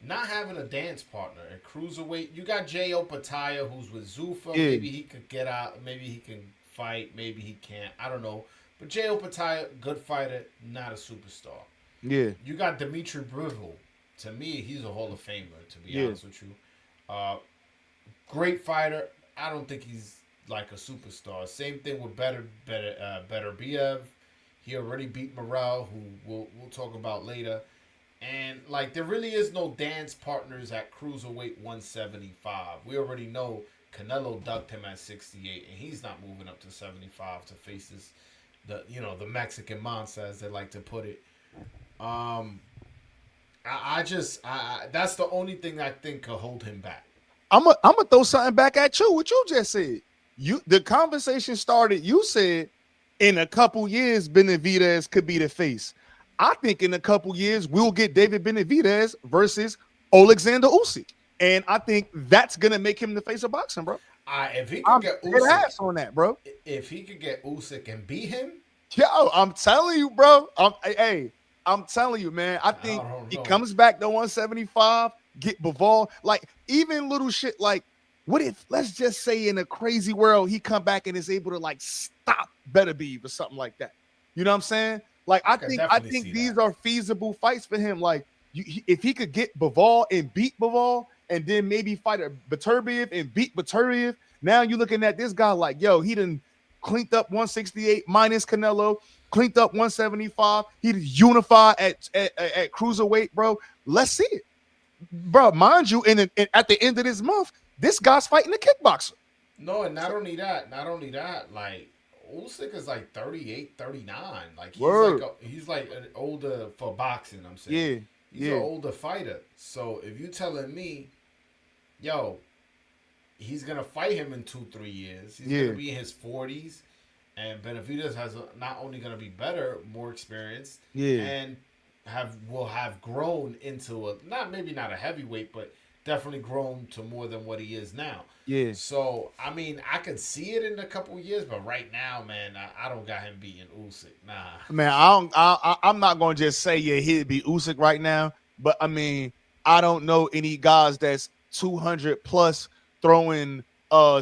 not having a dance partner at cruiserweight. You got J.O. Pataya, who's with Zuffa. Yeah. Maybe he could get out. Maybe he can fight. Maybe he can't. I don't know. But J.O. Pataya, good fighter, not a superstar. Yeah. You got Dimitri Bivol. To me, he's a Hall of Famer, to be honest with you. Great fighter. I don't think he's like a superstar. Same thing with Benavidez. He already beat Morell, who we'll talk about later. And like there really is no dance partners at cruiserweight 175. We already know Canelo ducked him at 68, and he's not moving up to 75 to face the Mexican monster, as they like to put it. That's the only thing I think could hold him back. I'm gonna throw something back at you. What you just said. The conversation started. You said in a couple years Benavidez could be the face. I think in a couple years we'll get David Benavidez versus Alexander Usyk, and I think that's gonna make him the face of boxing, bro. If he could get Usyk on that, bro. If he could get Usyk and beat him, Yo, I'm telling you, bro. I'm telling you, man. I I think don't he know. comes back to 175, get Bivol. Like, even little shit like, what if, let's just say in a crazy world, he come back and is able to like stop Benavidez or something like that. You know what I'm saying? Like, I I could think I definitely think see these that. are feasible fights for him. Like, if he could get Bivol and beat Bivol, and then maybe fight a Beterbiev and beat Beterbiev, now you're looking at this guy like, yo, he done cleaned up 168 minus Canelo, cleaned up 175. He unified at cruiserweight, bro. Let's see it, bro. Mind you, at the end of this month, this guy's fighting a kickboxer. No, and not So, only that, like Usyk is like 38, 39. Like word, he's like an older for boxing, I'm saying. yeah, He's an yeah, older fighter. So if you telling me, yo, he's gonna fight him in 2, 3 years, he's gonna yeah, be in his 40s, and Benavidez not only gonna be better, more experienced, yeah, and will have grown into a not a heavyweight, but definitely grown to more than what he is now. yeah. So I mean, I could see it in a couple years, but right now, man, I don't got him beating Usyk. Nah. Man, I don't. I'm not gonna just say yeah he'd be Usyk right now, but I mean I don't know any guys that's 200 plus throwing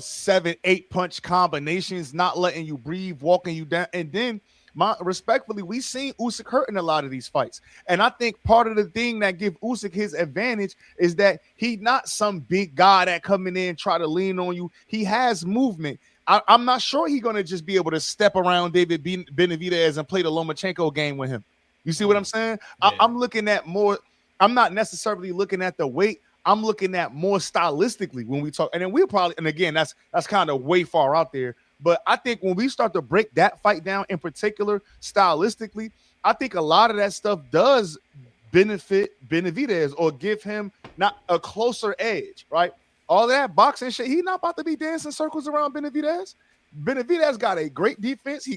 7, 8 punch combinations, not letting you breathe, walking you down, and then my respectfully, we seen Usyk hurt in a lot of these fights, and I think part of the thing that give Usyk his advantage is that he not some big guy that coming in try to lean on you. He has movement. I'm not sure he's gonna just be able to step around David Benavidez and play the Lomachenko game with him. You see what I'm saying? Yeah. I'm looking at more. I'm not necessarily looking at the weight. I'm looking at more stylistically when we talk, and then we'll probably, and again, that's kind of way far out there. But I think when we start to break that fight down in particular, stylistically, I think a lot of that stuff does benefit Benavidez or give him not a closer edge, right? All that boxing shit, he not about to be dancing circles around Benavidez. Benavidez got a great defense.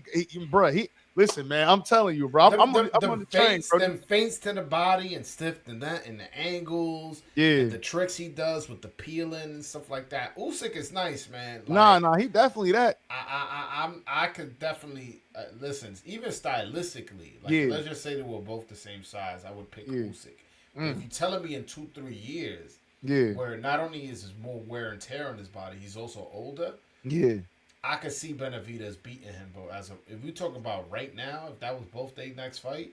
Bro, listen, man. I'm telling you, bro. I'm on the train, bro. Them feints to the body and stiff and that and the angles and Yeah, the tricks he does with the peeling and stuff like that. Usyk is nice, man. nah, Like nah. He definitely that. I could definitely listen. Even stylistically, like Yeah, let's just say they were both the same size, I would pick yeah, Usyk. But if you're telling me in 2, 3 years, yeah, where not only is there more wear and tear on his body, he's also older. yeah. I could see Benavidez beating him, but if we talk about right now, if that was both their next fight,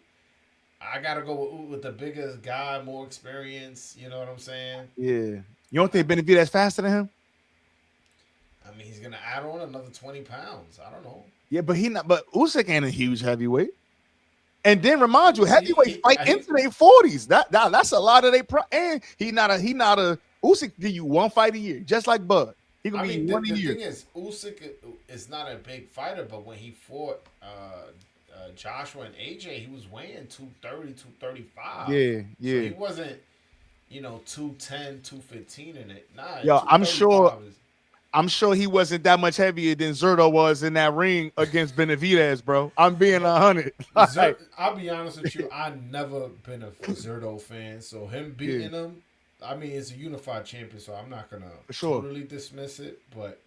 I gotta go with the biggest guy, more experience. You know what I'm saying? Yeah. You don't think Benavidez faster than him? I mean, he's gonna add on another 20 pounds. I don't know. Yeah, but he not. But Usyk ain't a huge heavyweight. And then remind you, heavyweight fight into their 40s. That's a lot of and he not a Usyk give you one fight a year, just like Bud. He gonna I give you mean, one a the year. thing is, Usyk is not a big fighter, but when he fought Joshua and AJ, he was weighing 230, 235. Yeah, So he yeah. wasn't, 210, 215 in it. Nah, Yo, I'm sure 235 is. I'm sure he wasn't that much heavier than Zerto was in that ring against Benavidez, bro. I'm being But 100. Like, I'll be honest with you, I've never been a Zerto fan. So him yeah, beating him, I mean, it's a unified champion, so I'm not gonna for sure. totally dismiss it. But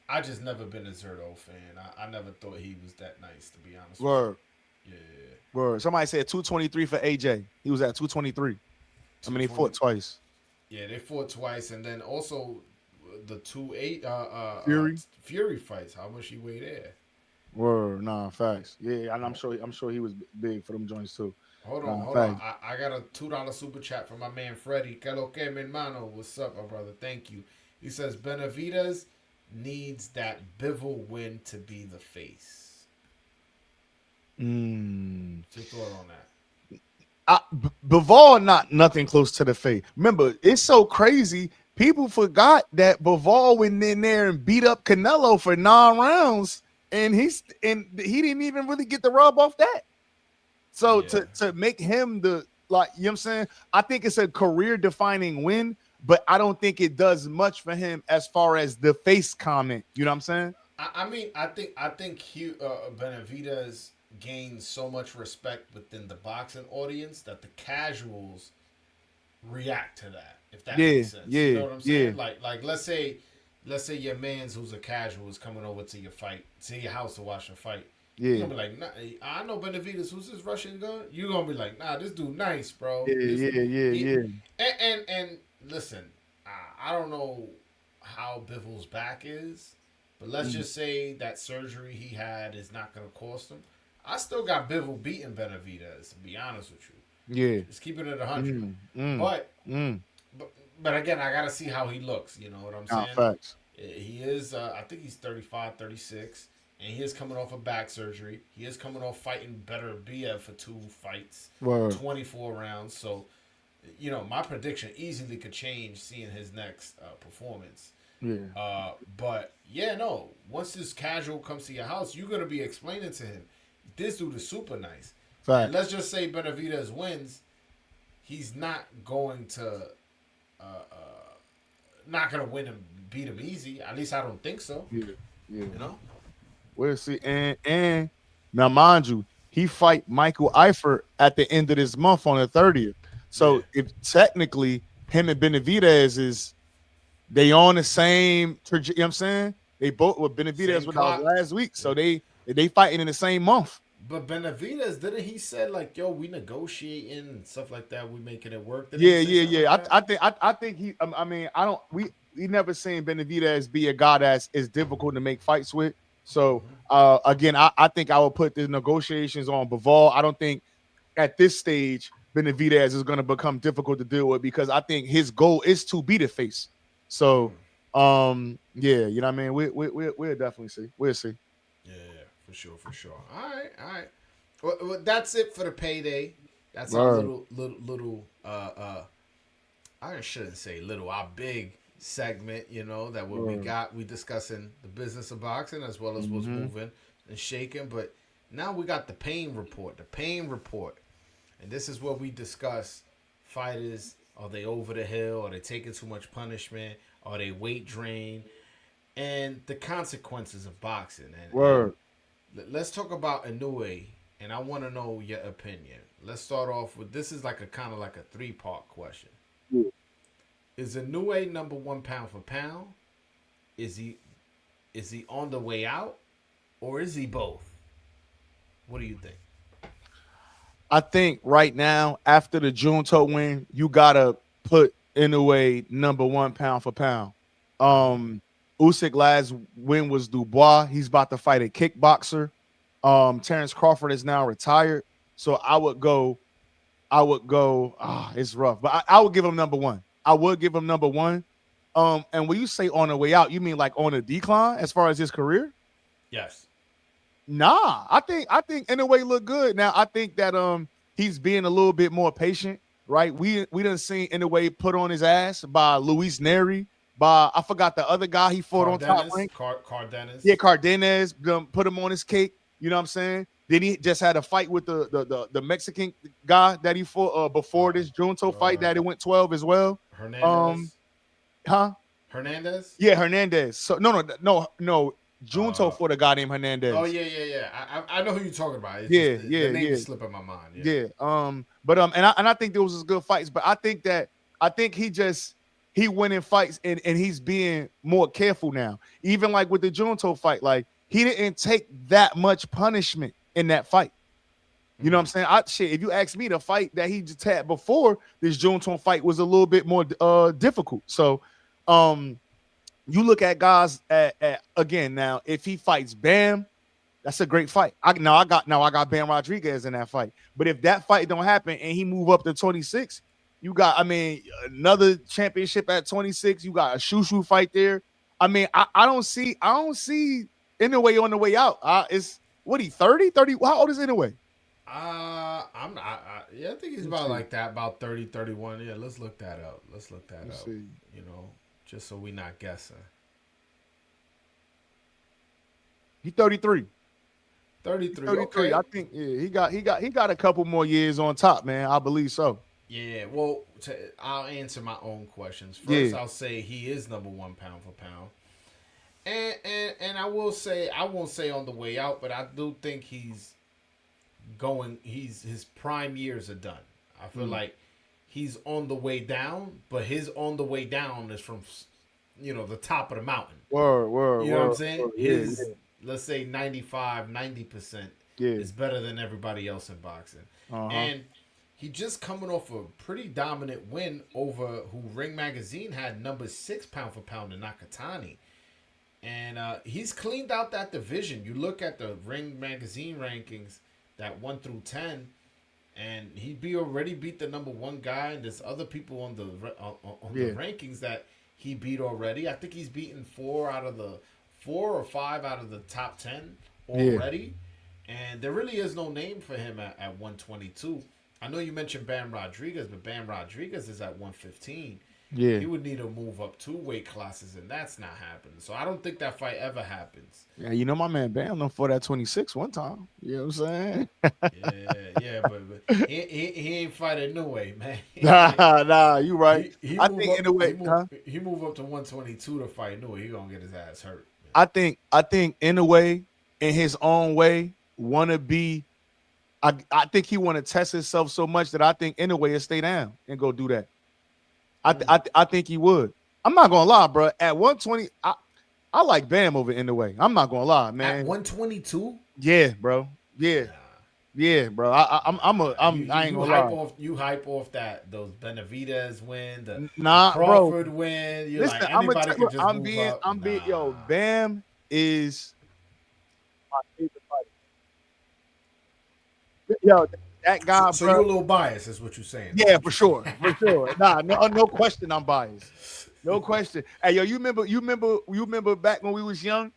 I just never been a Zerto fan. I never thought he was that nice, to be honest with Word, you. Yeah, word. Somebody said 223 for AJ. He was at 223. I mean, he fought 220. twice. Yeah, they fought twice, and then also the 2-8 Fury. Fury fights. How much he weighed there? Word, nah, facts. Yeah, and I'm sure he was big for them joints too. Hold on, Nah, hold on. facts. I got a $2 super chat from my man Freddie. Que lo que, mi hermano? What's up, my brother? Thank you. He says Benavidez needs that Bivol win to be the face. Mm. What's your thought on that? Bivol not nothing close to the fate. Remember, it's so crazy. People forgot that Bivol went in there and beat up Canelo for 9 rounds, and he didn't even really get the rub off that. So Yeah. to make him the like, you know what I'm saying? I think it's a career defining win, but I don't think it does much for him as far as the face comment. You know what I'm saying? I mean, I think Benavidez gained so much respect within the boxing audience that the casuals react to that. If that Yeah, makes sense, yeah, you know what I'm yeah, saying? Like let's say your man's who's a casual is coming over to your fight, to your house to watch a fight. You're Yeah. gonna be like, nah, I know Benavidez. Who's this Russian gun? You're gonna be like, nah, this dude nice, bro. Yeah, This yeah, yeah, he yeah. and listen, I don't know how Bivol's back is, but let's Mm, just say that surgery he had is not gonna cost him. I still got Bivol beating Benavidez. To be honest with you, yeah. just keeping it 100. Mm, mm, But mm. but but again, I gotta see how he looks. You know what I'm Nah, saying? facts. He is, I think he's 35, 36, and he is coming off a back surgery. He is coming off fighting better BF for 2 fights, Word. 24 rounds. So, my prediction easily could change seeing his next performance. Yeah. But yeah, no. Once this casual comes to your house, you're gonna be explaining to him, this dude is super nice. And Facts. let's just say Benavidez wins, he's uh, uh, not gonna win him, beat him easy. At least I don't think so. Yeah. Yeah. You know. We'll see. And now, mind you, he fight Michael Eifert at the end of this month on the 30th. Yeah. So if technically him and Benavidez is they on the same you know what I'm saying? They both with Benavidez Same when I was clock. last week. So Yeah. they fighting in the same month. But Benavidez, didn't he said like, yo, we negotiating and stuff like that, we making it work? Didn't he Yeah, say yeah, something like yeah. that? I think he. I mean, I don't. We never seen Benavidez be a guy that's is difficult to make fights with. So Mm-hmm. again, I think I would put the negotiations on Bivol. I don't think at this stage Benavidez is going to become difficult to deal with because I think his goal is to be the face. So yeah, you know what I mean. We'll definitely see. We'll see. Yeah, for sure, for sure. All right, all right. Well, that's it for the payday. That's our Word. little I shouldn't say little, our big segment, that what we Word. got, we discussing the business of boxing as well as what's Mm-hmm. moving and shaking. But now we got the pain report. The pain report. And this is where we discuss fighters. Are they over the hill? Are they taking too much punishment? Are they weight drain? And the consequences of boxing. And Word. let's talk about Inoue. And I want to know your opinion. Let's start off with, this is like a kind of like a 3-part question. Yeah. Is Inoue number one pound for pound? Is he on the way out, or is he both? What do you think? I think right now, after the Junto win, you gotta put Inoue number one pound for pound. Usyk last win was Dubois. He's about to fight a kickboxer. Terrence Crawford is now retired. So I would go, it's rough, but I would give him number one. I would give him number one. And when you say on the way out, you mean like on a decline as far as his career? Yes. Nah, I think in a way look good. Now I think that he's being a little bit more patient, right? We done seen in a way put on his ass by Luis Neri, by I forgot the other guy he fought on top Cardenas. rank. Yeah, Cardenas. Cardenas put him on his cake. You know what I'm saying? Then he just had a fight with the Mexican guy that he fought before this Junto fight that it went 12 as well. Um, Hernandez. huh? Hernandez. Yeah, Hernandez. So no. Junto Uh, for the guy named oh Hernandez. yeah, yeah, yeah. I know who you're talking about. It's just Yeah, the yeah, name yeah. is slipping my mind. Yeah. Yeah. But and I think those was good fights, but I think he winning fights and he's being more careful now. Even like with the Junto fight, like he didn't take that much punishment in that fight. You know what I'm saying? If you ask me, the fight that he just had before this Junto fight was a little bit more difficult. So you look at guys at again now, if he fights Bam, that's a great fight. I got Bam Rodriguez in that fight. But if that fight don't happen and he move up to 26, you got another championship at 26. You got a shoo fight there. I don't see Inoue on the way out. It's what he 30? 30. How old is Inoue? I'm not. Yeah, I think he's Let's about see. like that, about 30, 31. Yeah, let's look that up. Let's look that Let's up. see. Just so we not guessing. He 33. 33. 33. Okay. I think he got a couple more years on top, man. I believe so. Yeah. Well, I'll answer my own questions Yeah. first. I'll say he is number one pound for pound, and I will say I won't say on the way out, but I do think he's going. His prime years are done. I feel like he's on the way down, but his on the way down is from the top of the mountain. Word. You know what I'm saying? Yeah, His let's say 95, 90% Yeah. is better than everybody else in boxing. Uh-huh. And he just coming off a pretty dominant win over who Ring Magazine had number 6 pound for pound in Nakatani. And he's cleaned out that division. You look at the Ring Magazine rankings, that 1 through 10, and already beat the number 1 guy. And there's other people on the Yeah. rankings that he beat already. I think he's beaten 4 or 5 out of the top 10 Yeah. already. And there really is no name for him at 122. I know you mentioned Bam Rodriguez, but Bam Rodriguez is at 115. Yeah. He would need to move up 2 weight classes, and that's not happening. So I don't think that fight ever happens. Yeah, you know my man Bam done fought at 26 one time. You know what I'm saying? Yeah, but he ain't fighting no way, man. Nah, you right. He I move think in up a way, huh? he move up to 122 to fight no way. He gonna get his ass hurt. I think in a way, in his own way, wanna be. I think he want to test himself so much that I think in a way he'll stay down and go do that. I think he would. I'm not gonna lie, bro. At 120, I like Bam over in the way. I'm not gonna lie, man. At 122? Yeah, bro. Yeah. Yeah, bro. I ain't gonna lie. You hype off those Benavidez win, the Nah, Crawford bro. win. You're Listen, like anybody could just move up. I'm being, yo, Bam is my favorite fighter. Yo, that guy, so bro. you're a little biased, is what you're saying. Yeah, for sure. Nah, no question. I'm biased. No question. Hey, yo, you remember back when we was young,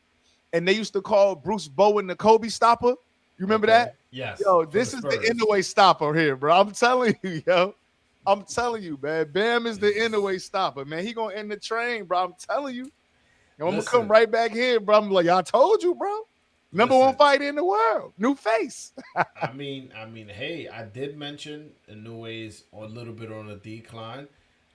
and they used to call Bruce Bowen the Kobe stopper. You remember that? Yes. Yo, this is the in-the-way stopper here, bro. I'm telling you, yo. I'm telling you, man. Bam is the in-the-way stopper, man. He gonna end the train, bro. I'm telling you. I'm gonna come right back here, bro. I'm like, I told you, bro. Number 1 fight in the world, new face. I mean, hey, I did mention Inouye's a little bit on a decline.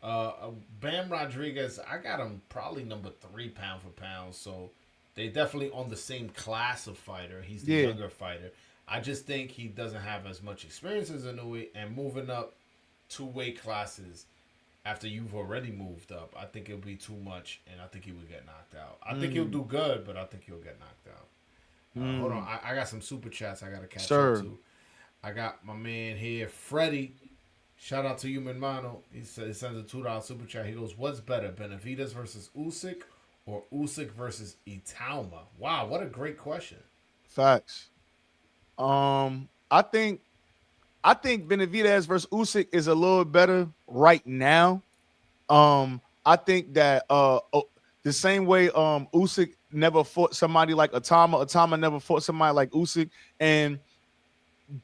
Bam Rodriguez, I got him probably number 3 pound for pound, so they definitely on the same class of fighter. He's the younger fighter. I just think he doesn't have as much experience as Inoue, and moving up 2 weight classes after you've already moved up, I think it'll be too much, and I think he would get knocked out. I think he'll do good, but I think he'll get knocked out. Hold on, I got some super chats I gotta catch up to. I got my man here, Freddie. Shout out to you, Mano. He sends a $2 super chat. He goes, "What's better, Benavidez versus Usyk or Usyk versus Itauma?" Wow, what a great question. Facts. I think Benavidez versus Usyk is a little better right now. I think that the same way Usyk never fought somebody like Itauma never fought somebody like Usyk, and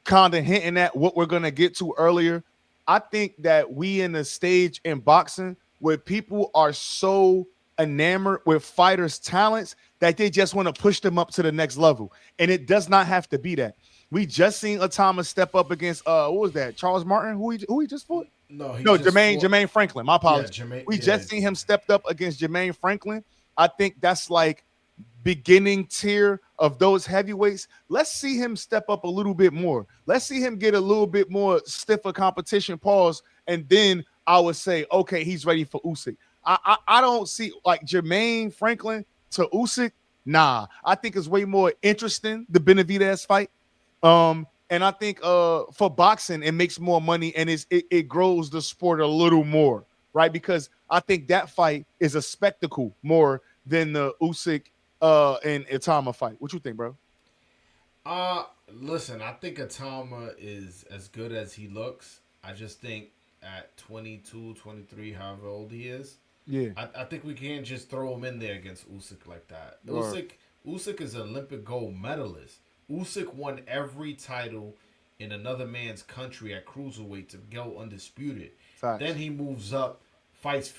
kind of hinting at what we're gonna get to earlier. I think that we in a stage in boxing where people are so enamored with fighters' talents that they just want to push them up to the next level, and it does not have to be that. We just seen Itauma step up against what was that? Charles Martin, who he just fought? No, Jermaine Franklin. My apologies. Yeah, we just seen him stepped up against Jermaine Franklin. I think that's like beginning tier of those heavyweights. Let's see him step up a little bit more. Let's see him get a little bit more stiffer competition pause, and then I would say, okay, he's ready for Usyk. I don't see like Jermaine Franklin to Usyk. Nah, I think it's way more interesting, the Benavidez fight. And I think for boxing, it makes more money, and it grows the sport a little more, right? Because I think that fight is a spectacle more than the Usyk and Itauma fight. What you think, bro? Listen, I think Itauma is as good as he looks. I just think at 22, 23, however old he is, yeah, I think we can't just throw him in there against Usyk like that. Usyk is an Olympic gold medalist. Usyk won every title in another man's country at cruiserweight to go undisputed. Facts. Then he moves up, fights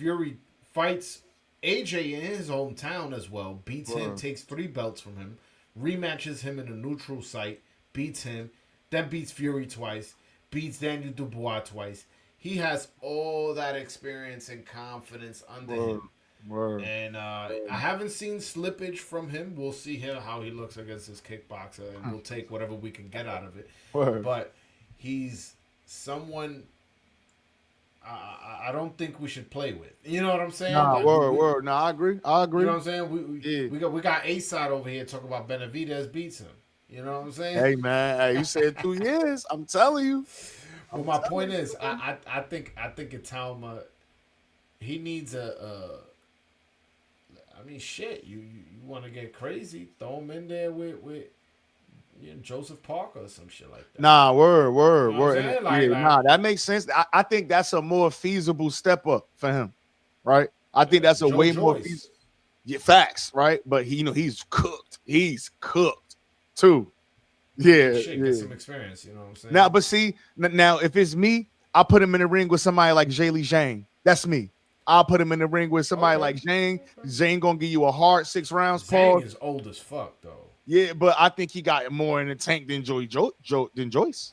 AJ in his hometown as well, beats him, takes 3 belts from him, rematches him in a neutral site, beats him, then beats Fury twice, beats Daniel Dubois twice. He has all that experience and confidence under him. And I haven't seen slippage from him. We'll see how he looks against his kickboxer, and we'll take whatever we can get out of it. But he's someone I don't think we should play with. You know what I'm saying? Nah, word. Nah, I agree. You know what I'm saying? Yeah. We got A side over here talking about Benavidez beats him. You know what I'm saying? Hey man, hey, you said 2 years. I'm telling you. But my point is, I think Italma he needs I mean, shit. You want to get crazy? Throw him in there with Joseph Parker or some shit like that. Nah, You know what I'm word. saying? Yeah, nah, that makes sense. I think that's a more feasible step up for him, right? I think that's a Joe way more feasible. Joyce. Yeah, facts, right? But he's cooked. He's cooked too. Yeah, Shit, get some experience. You know what I'm saying? Now, but see, now if it's me, I'll put him in the ring with somebody like Jaylee Zhang. That's me. I'll put him in the ring with somebody like Zhang. Zhang gonna give you a hard 6 rounds. Zhang is old as fuck though. Yeah, but I think he got more in the tank than than Joyce.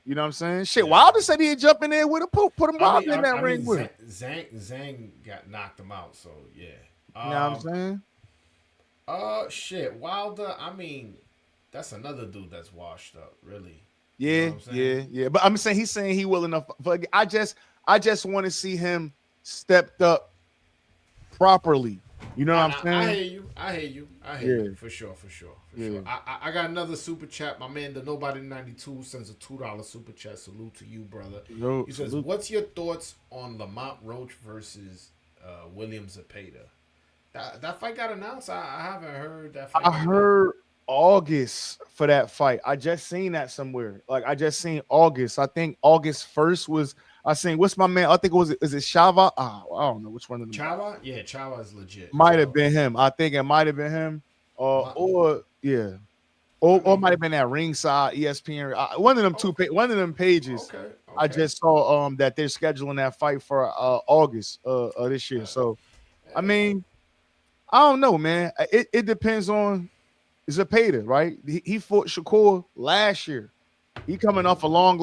You know what I'm saying? Shit, Wilder said he'd jump in there with a put him Wilder in that ring with him. Zhang got knocked him out, so yeah. You know what I'm saying? Shit, Wilder. I mean, that's another dude that's washed up, really. Yeah, you know yeah. But I'm saying he's saying he will enough. But I just want to see him stepped up properly. You know what I'm saying? I hear you. For sure. I got another super chat. My man, the Nobody 92 sends a $2 super chat. Salute to you, brother. He says, "What's your thoughts on Lamont Roach versus William Zepeda?" That fight got announced. I haven't heard that fight. I heard August for that fight. I just seen that somewhere. Like I just seen August. I think August 1st was. I seen what's my man? I think is it Shava? I don't know which one of them. Chava? Yeah, Chava is legit. Might have been him. I think it might have been him. Or might have been that ringside ESPN. One of them one of them pages. Okay. I just saw that they're scheduling that fight for August this year. So I mean, I don't know, man. It depends on Zepeda, right? He fought Shakur last year. He coming off a long.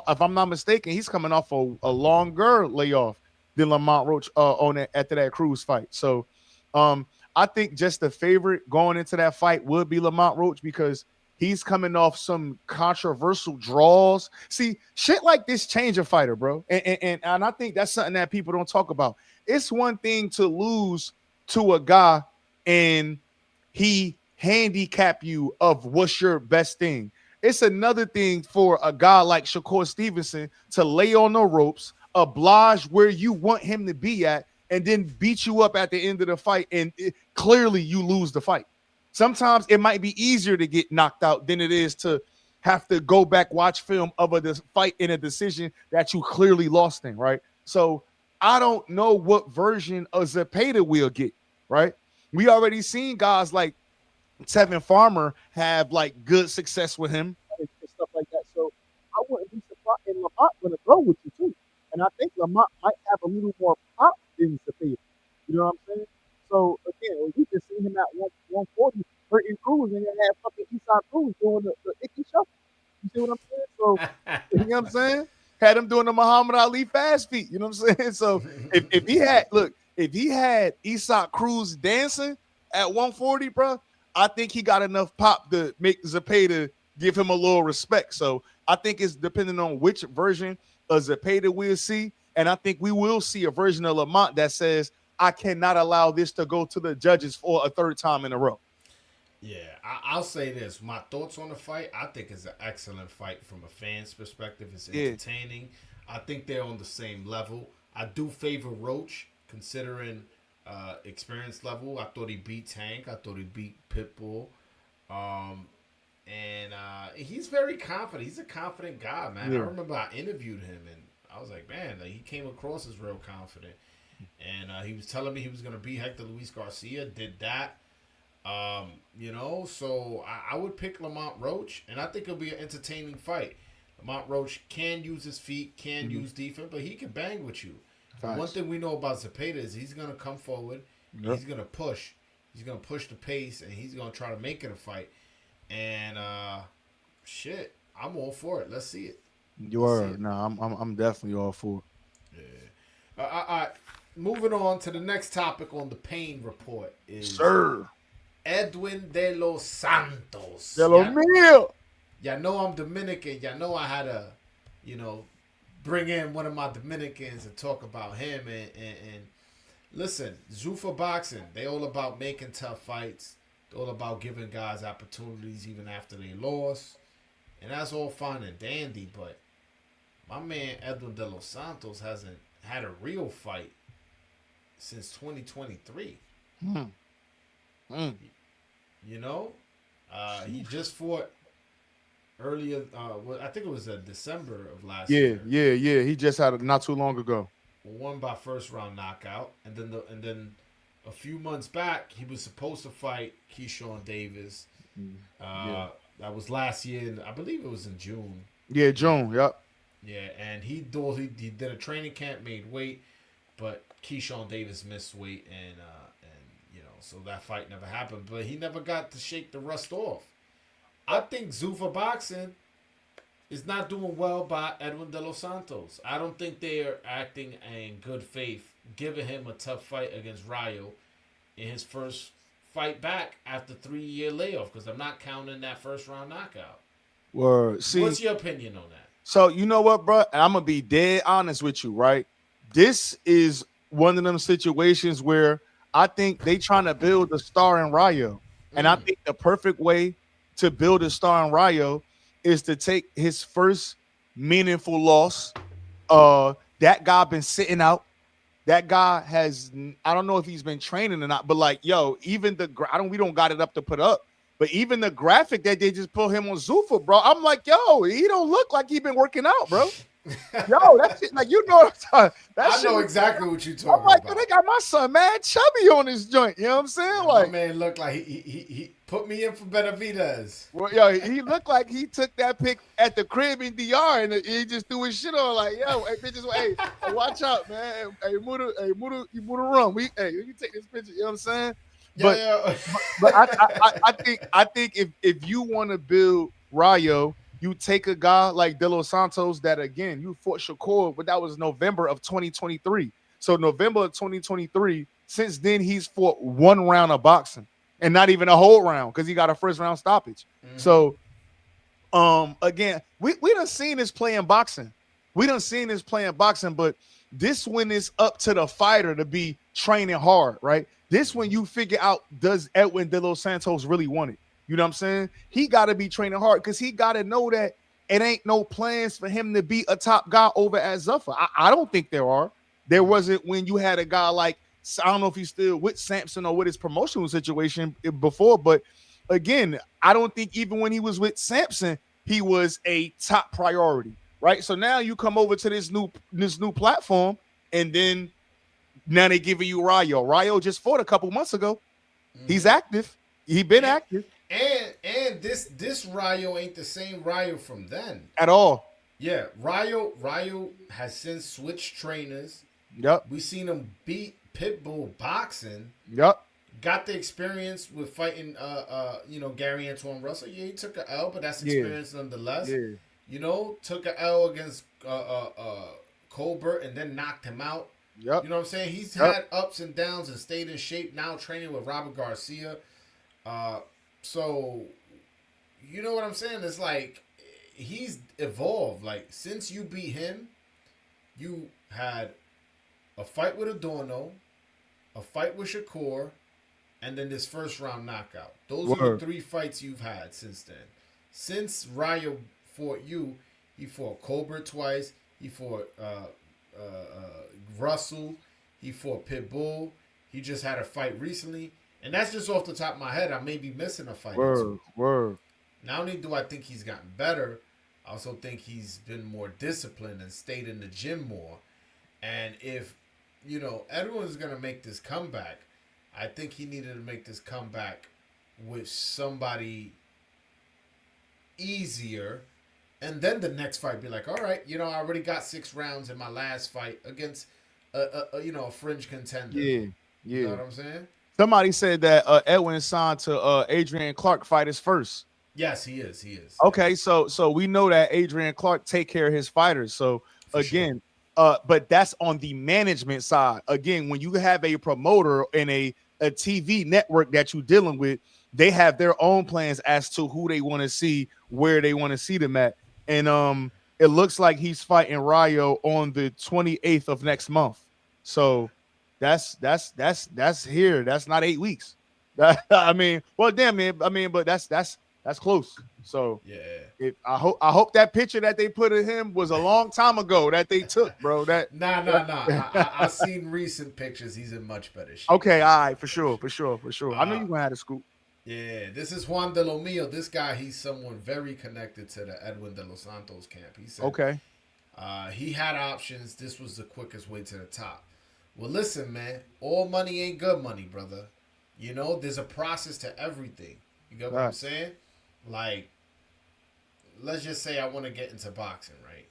If I'm not mistaken, he's coming off a longer layoff than Lamont Roach after that Cruz fight. So, I think just the favorite going into that fight would be Lamont Roach because he's coming off some controversial draws. See, shit like this change a fighter, bro. And I think that's something that people don't talk about. It's one thing to lose to a guy and he handicap you of what's your best thing. It's another thing for a guy like Shakur Stevenson to lay on the ropes, oblige where you want him to be at, and then beat you up at the end of the fight, and clearly you lose the fight. Sometimes it might be easier to get knocked out than it is to have to go back, watch film of a fight in a decision that you clearly lost in, right? So I don't know what version of Zepeda we'll get, right? We already seen guys like Tevin Farmer have like good success with him and stuff like that. So I wouldn't be surprised. And Lamont going to throw with you too. And I think Lamont might have a little more pop than Zepeda. You know what I'm saying? So again, we just seen him at 140 hurting Cruz and then had fucking Eastside Cruz doing the icky shuffle. You see what I'm saying? So you know what I'm saying? Had him doing the Muhammad Ali fast feet. You know what I'm saying? So if he had Eastside Cruz dancing at 140, bro. I think he got enough pop to make Zepeda give him a little respect. So I think it's depending on which version of Zepeda we'll see. And I think we will see a version of Lamont that says, I cannot allow this to go to the judges for a third time in a row. Yeah, I'll say this. My thoughts on the fight, I think it's an excellent fight from a fan's perspective. It's entertaining. Yeah. I think they're on the same level. I do favor Roach, considering experience level. I thought he beat Tank. I thought he beat Pitbull. And he's very confident. He's a confident guy, man. Yeah. I remember I interviewed him, and I was like, man, he came across as real confident. And he was telling me he was going to beat Hector Luis Garcia. Did that. So I would pick Lamont Roach, and I think it'll be an entertaining fight. Lamont Roach can use his feet, can use defense, but he can bang with you. One thing we know about Zepeda is he's going to come forward. Yep. He's going to push. He's going to push the pace, and he's going to try to make it a fight. And shit, I'm all for it. Let's see it. You are. No, I'm definitely all for it. Yeah. All right. Moving on to the next topic on the Pain Report is Edwin de los Santos. Y'all know I'm Dominican. Y'all know I had to, bring in one of my Dominicans and talk about him. And listen, Zuffa boxing, they all about making tough fights. They're all about giving guys opportunities even after they lost. And that's all fine and dandy, but my man Edwin de los Santos hasn't had a real fight since 2023. Hmm. Mm. You know, he just fought earlier. I think it was December of last Yeah, year. yeah, yeah. He just had it not too long ago. Won by first round knockout, and then a few months back he was supposed to fight Keyshawn Davis. Yeah, That was last year. I believe it was in June. yeah, June. Yep. Yeah, and he did a training camp, made weight, but Keyshawn Davis missed weight, and so that fight never happened. But he never got to shake the rust off. I think Zuffa boxing is not doing well by Edwin de los Santos. I don't think they are acting in good faith, giving him a tough fight against Rayo in his first fight back after 3-year layoff. Because I'm not counting that first round knockout. Word. See, what's your opinion on that? so you know what, bro? I'm gonna be dead honest with you, right? This is one of them situations where I think they trying to build a star in Rayo, and I think the perfect way to build a star in Rayo is to take his first meaningful loss. That guy been sitting out. That guy has, I don't know if he's been training or not, but like, yo, even we don't got it up to put up, but even the graphic that they just put him on Zuffa, bro, I'm like, yo, he don't look like he been working out, bro. Yo, that shit, like, you know what I'm talking. I know exactly what you're talking I'm like, about. they got my son mad chubby on this joint. You know what I'm saying? Like, my man looked like he put me in for Benavidez. Well, yo, he looked like he took that pic at the crib in DR and he just threw his shit on. Like, yo, hey, bitches, hey, watch out, man. Hey, Muda, you Muda run. Let me take this picture. You know what I'm saying? Yeah. But I think if you want to build Rayo, you take a guy like De Los Santos that, again, you fought Shakur, but that was November of 2023. So November of 2023, since then he's fought one round of boxing. And not even a whole round because he got a first round stoppage. Mm-hmm. So, again, we done seen this playing boxing. But this one is up to the fighter to be training hard, right? This one you figure out, does Edwin de los Santos really want it? You know what I'm saying? He got to be training hard because he got to know that it ain't no plans for him to be a top guy over at Zuffa. I don't think there are. There wasn't when you had a guy like, I don't know if he's still with Sampson or with his promotional situation before, but again, I don't think even when he was with Sampson, he was a top priority, right? So now you come over to this new platform, and then now they giving you Rayo. Rayo just fought a couple months ago. Mm-hmm. He's active. He been active. And this Rayo ain't the same Rayo from then at all. Yeah, Rayo has since switched trainers. Yep. We seen him beat Pitbull boxing. Yep. Got the experience with fighting Gary Antoine Russell. Yeah, he took an L, but that's experience nonetheless. Yeah. You know, took an L against Colbert and then knocked him out. Yep. You know what I'm saying? He's had ups and downs and stayed in shape. Now training with Robert Garcia. So you know what I'm saying? It's like he's evolved. Like, since you beat him, you had a fight with Adorno, a fight with Shakur, and then this first round knockout. Those are the 3 fights you've had since then. Since Rayo fought you, he fought Colbert twice. He fought Russell. He fought Pitbull. He just had a fight recently. And that's just off the top of my head. I may be missing a fight. Word. Not only do I think he's gotten better, I also think he's been more disciplined and stayed in the gym more. And if, Edwin's going to make this comeback, I think he needed to make this comeback with somebody easier. And then the next fight be like, all right, I already got 6 rounds in my last fight against a fringe contender. Yeah. You know what I'm saying? Somebody said that Edwin signed to Adrian Clark fighters first. Yes, he is. Okay, so we know that Adrian Clark take care of his fighters. So again, but that's on the management side. Again, when you have a promoter and a TV network that you're dealing with, they have their own plans as to who they want to see, where they want to see them at. And it looks like he's fighting Rayo on the 28th of next month. So that's here. That's not 8 weeks. I mean, well, damn man. I mean, but that's close. So Yeah. I hope that picture that they put of him was a long time ago that they took, bro. Nah. I seen recent pictures. He's in much better shape. Okay, He's in all much right, for better sure, shape. for sure, for sure. I know Uh, you're gonna have a scoop. yeah, this is Juan de lo Mio. This guy, he's someone very connected to the Edwin de los Santos camp. He said Okay, he had options. This was the quickest way to the top. Well, listen, man. All money ain't good money, brother. You know, there's a process to everything. You get what I'm right. saying? Like, let's just say I want to get into boxing, right?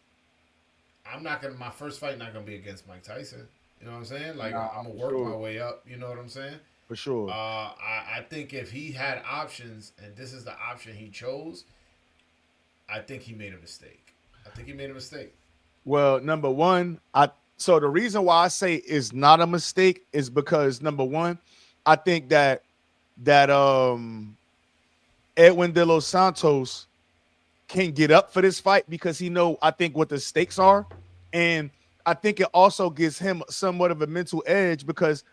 I'm not gonna. My first fight not gonna be against Mike Tyson. You know what I'm saying? Like, Nah, I'm gonna for work my sure, way up. You know what I'm saying? for sure. I think if he had options and this is the option he chose, I think he made a mistake. I think he made a mistake. Well, number one, so the reason why I say is not a mistake is because number one, I think that Edwin de los Santos can get up for this fight because he know I think what the stakes are, and I think it also gives him somewhat of a mental edge because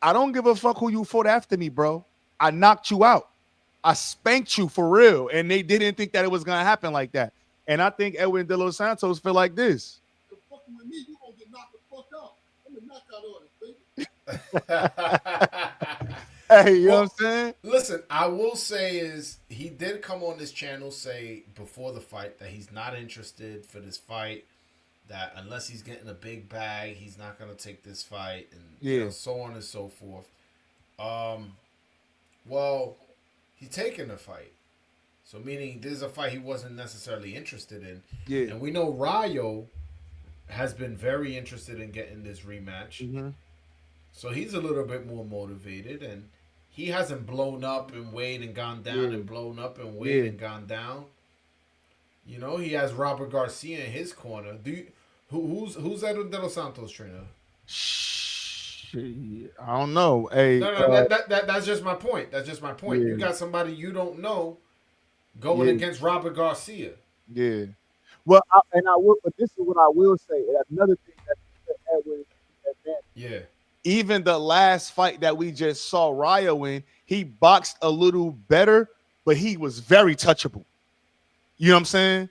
I don't give a fuck who you fought after me, bro. I knocked you out. I spanked you for real, and they didn't think that it was gonna happen like that. And I think Edwin de los Santos feel like this. You're fucking with me, you gonna get knocked the fuck out. I'm a knockout artist, Hey, you know what I'm Well, saying? listen, I will say is he did come on this channel say before the fight that he's not interested for this fight. That unless he's getting a big bag, he's not gonna take this fight, and Yeah, so on and so forth. Um, well, he's taking the fight, so meaning this is a fight he wasn't necessarily interested in, yeah. and we know Rayo has been very interested in getting this rematch, Mm-hmm. so he's a little bit more motivated, and he hasn't blown up and weighed and gone down Yeah, and blown up and weighed yeah. and gone down. You know, he has Robert Garcia in his corner. Who's Edwin de los Santos trainer? Shit, I don't know. Hey, No, that's just my point. That's just my point. You yeah, got somebody you don't know going yeah, against Robert Garcia. yeah. Well, and I will, but this is what I will say. That's another thing that Edwin advanced. Yeah. Even the last fight that we just saw Ryo in, he boxed a little better, but he was very touchable. You know what I'm saying?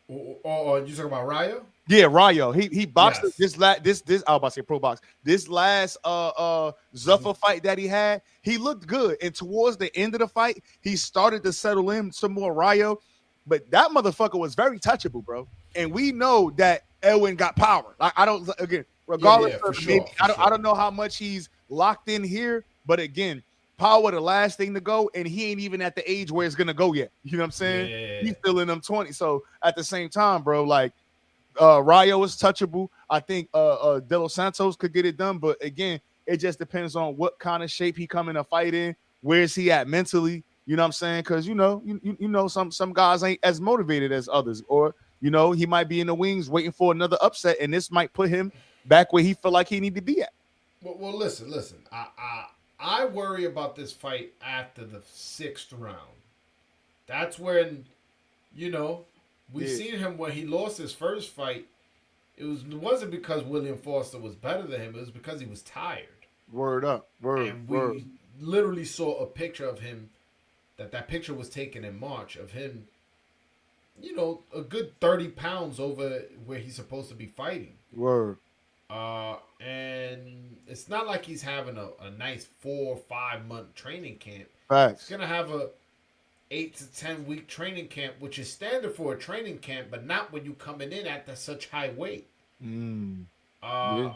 Or you talking about Raya? Yeah, Ryo. He boxed Yes. this I was about to say pro box. This last Zuffa fight that he had, he looked good. And towards the end of the fight, he started to settle in some more Ryo. But that motherfucker was very touchable, bro. And we know that Edwin got power. Like I don't again, regardless For of sure. maybe For sure. I don't know how much he's locked in here, but again, power the last thing to go, and he ain't even at the age where it's gonna go yet. You know what I'm saying? Yeah. He's still in them 20. So at the same time, bro, like Ryo is touchable. I think De Los Santos could get it done, but again, it just depends on what kind of shape he come in a fight in. Where is he at mentally? You know what I'm saying? Because you know some guys ain't as motivated as others, or he might be in the wings waiting for another upset, and this might put him back where he feel like he need to be at. Well, listen. I worry about this fight after the 6th round. That's when, we Yeah. seen him when he lost his first fight. It wasn't because William Foster was better than him. It was because he was tired. Word up, And we literally saw a picture of him. That picture was taken in March of him. A good 30 pounds over where he's supposed to be fighting. word. And it's not like he's having a nice 4 or 5 month training camp. Facts. He's gonna have a 8 to 10 week training camp, which is standard for a training camp, but not when you coming in at such high weight. Yeah.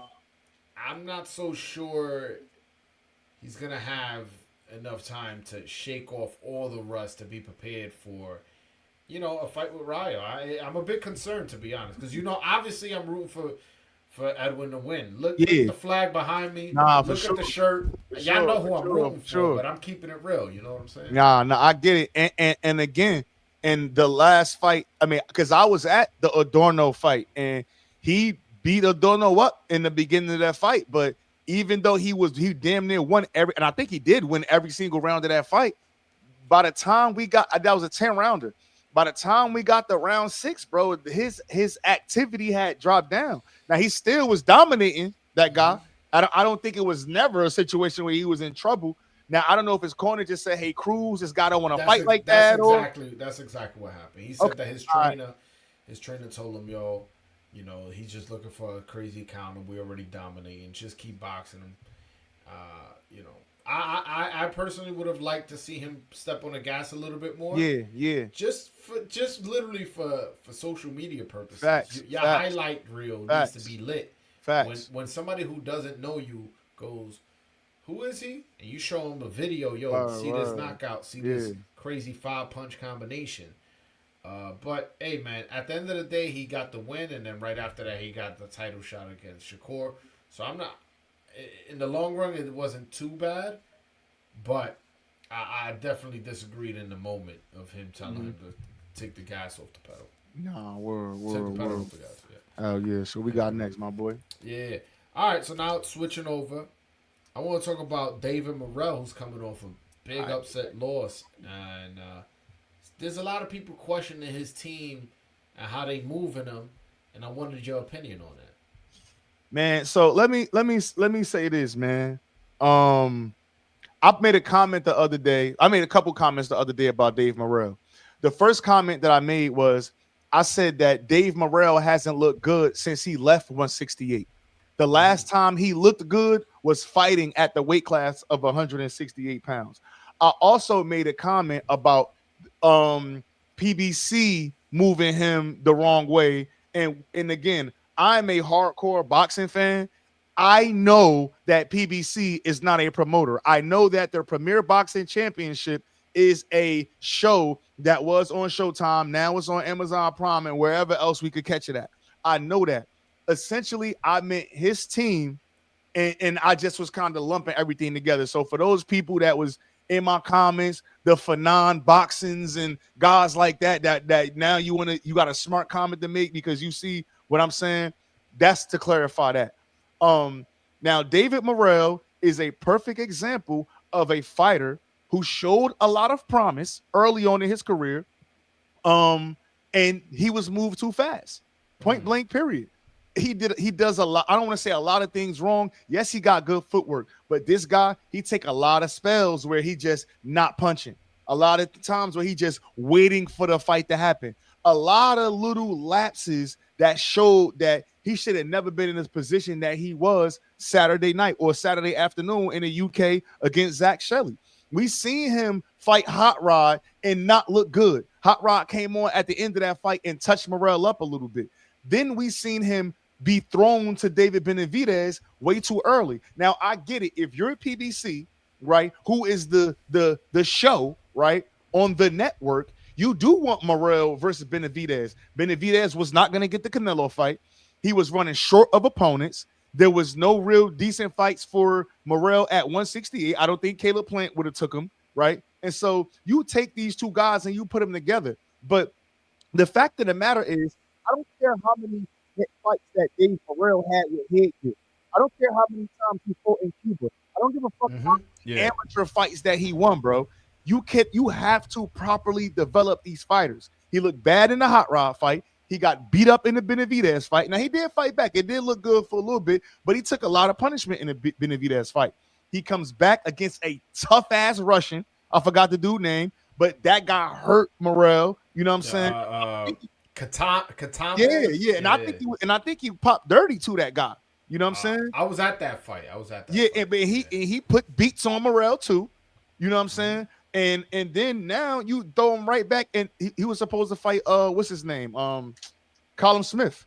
I'm not so sure he's gonna have enough time to shake off all the rust to be prepared for, a fight with Ryo. I'm a bit concerned, to be honest, because obviously I'm rooting for Edwin to win. Look Yeah. at the flag behind me. Nah, for Look sure. at the shirt. For Y'all sure, know who for I'm sure, rooting for for, sure. but I'm keeping it real. You know what I'm saying? Nah, I get it. And again, in the last fight, I mean, because I was at the Adorno fight, and he beat Adorno up in the beginning of that fight. But even though he damn near won and I think he did win every single round of that fight. By the time we got that was a 10 rounder. By the time we got to round 6, bro, his activity had dropped down. Now he still was dominating that guy. I don't think it was never a situation where he was in trouble. Now I don't know if his corner just said, "Hey, Cruz, this guy don't want to fight like that," or that's exactly what happened. He okay, said that all right, his trainer told him, "Yo, he's just looking for a crazy counter. We already dominating. Just keep boxing him." You know, I personally would have liked to see him step on the gas a little bit more. yeah, Just literally for social media purposes. Your facts, highlight reel facts, needs to be lit. facts. When somebody who doesn't know you goes, "Who is he?" and you show him a video, yo, see this knockout, see this crazy 5-punch combination. But hey, man, at the end of the day, he got the win, and then right after that, he got the title shot against Shakur. So I'm not. In the long run, it wasn't too bad, but I definitely disagreed in the moment of him telling him to take the gas off the pedal. Nah, word. Off the gas. Yeah. Oh yeah. So we got next, my boy. Yeah. All right. So now switching over, I want to talk about David Morell, who's coming off a big upset loss, and there's a lot of people questioning his team and how they moving him, and I wanted your opinion on that. Man, so let me say this, man. I made a comment the other day. I made a couple comments the other day about Dave Morell. The first comment that I made was I said that Dave Morell hasn't looked good since he left 168. The last time he looked good was fighting at the weight class of 168 pounds. I also made a comment about PBC moving him the wrong way. And again, I'm a hardcore boxing fan. I know that PBC is not a promoter. I know that their Premier Boxing Championship is a show that was on Showtime. Now it's on Amazon Prime and wherever else we could catch it at. I know that. Essentially, I meant his team, and I just was kind of lumping everything together. So for those people that was in my comments, the Fanon boxings and guys like that now you got a smart comment to make because you see what I'm saying. That's to clarify that. Now David Morell is a perfect example of a fighter who showed a lot of promise early on in his career. And he was moved too fast. Point blank, period. He does a lot. I don't want to say a lot of things wrong. Yes, he got good footwork, but this guy, he take a lot of spells where he just not punching. A lot of times where he just waiting for the fight to happen. A lot of little lapses that showed that he should have never been in this position that he was Saturday night or Saturday afternoon in the UK against Zach Shelley. We seen him fight Hot Rod and not look good. Hot Rod came on at the end of that fight and touched Morell up a little bit. Then we seen him be thrown to David Benavidez way too early. Now, I get it. If you're a PBC, right, who is the show, right, on the network, you do want Morell versus Benavidez. Benavidez was not going to get the Canelo fight. He was running short of opponents. There was no real decent fights for Morell at 168. I don't think Caleb Plant would have took him, right? And so you take these two guys and you put them together. But the fact of the matter is, I don't care how many fights that Dave Morell had with Headgear. I don't care how many times he fought in Cuba. I don't give a fuck about amateur fights that he won, bro. You have to properly develop these fighters. He looked bad in the Hot Rod fight. He got beat up in the Benavidez fight. Now, he did fight back. It did look good for a little bit, but he took a lot of punishment in the Benavidez fight. He comes back against a tough-ass Russian. I forgot the dude's name, but that guy hurt Morell. You know what I'm saying? Katan. Yeah. And I think he popped dirty to that guy. You know what I'm saying? I was at that fight. But he put beats on Morell too. You know what I'm saying? And then now you throw him right back, and he was supposed to fight what's his name? Colin Smith.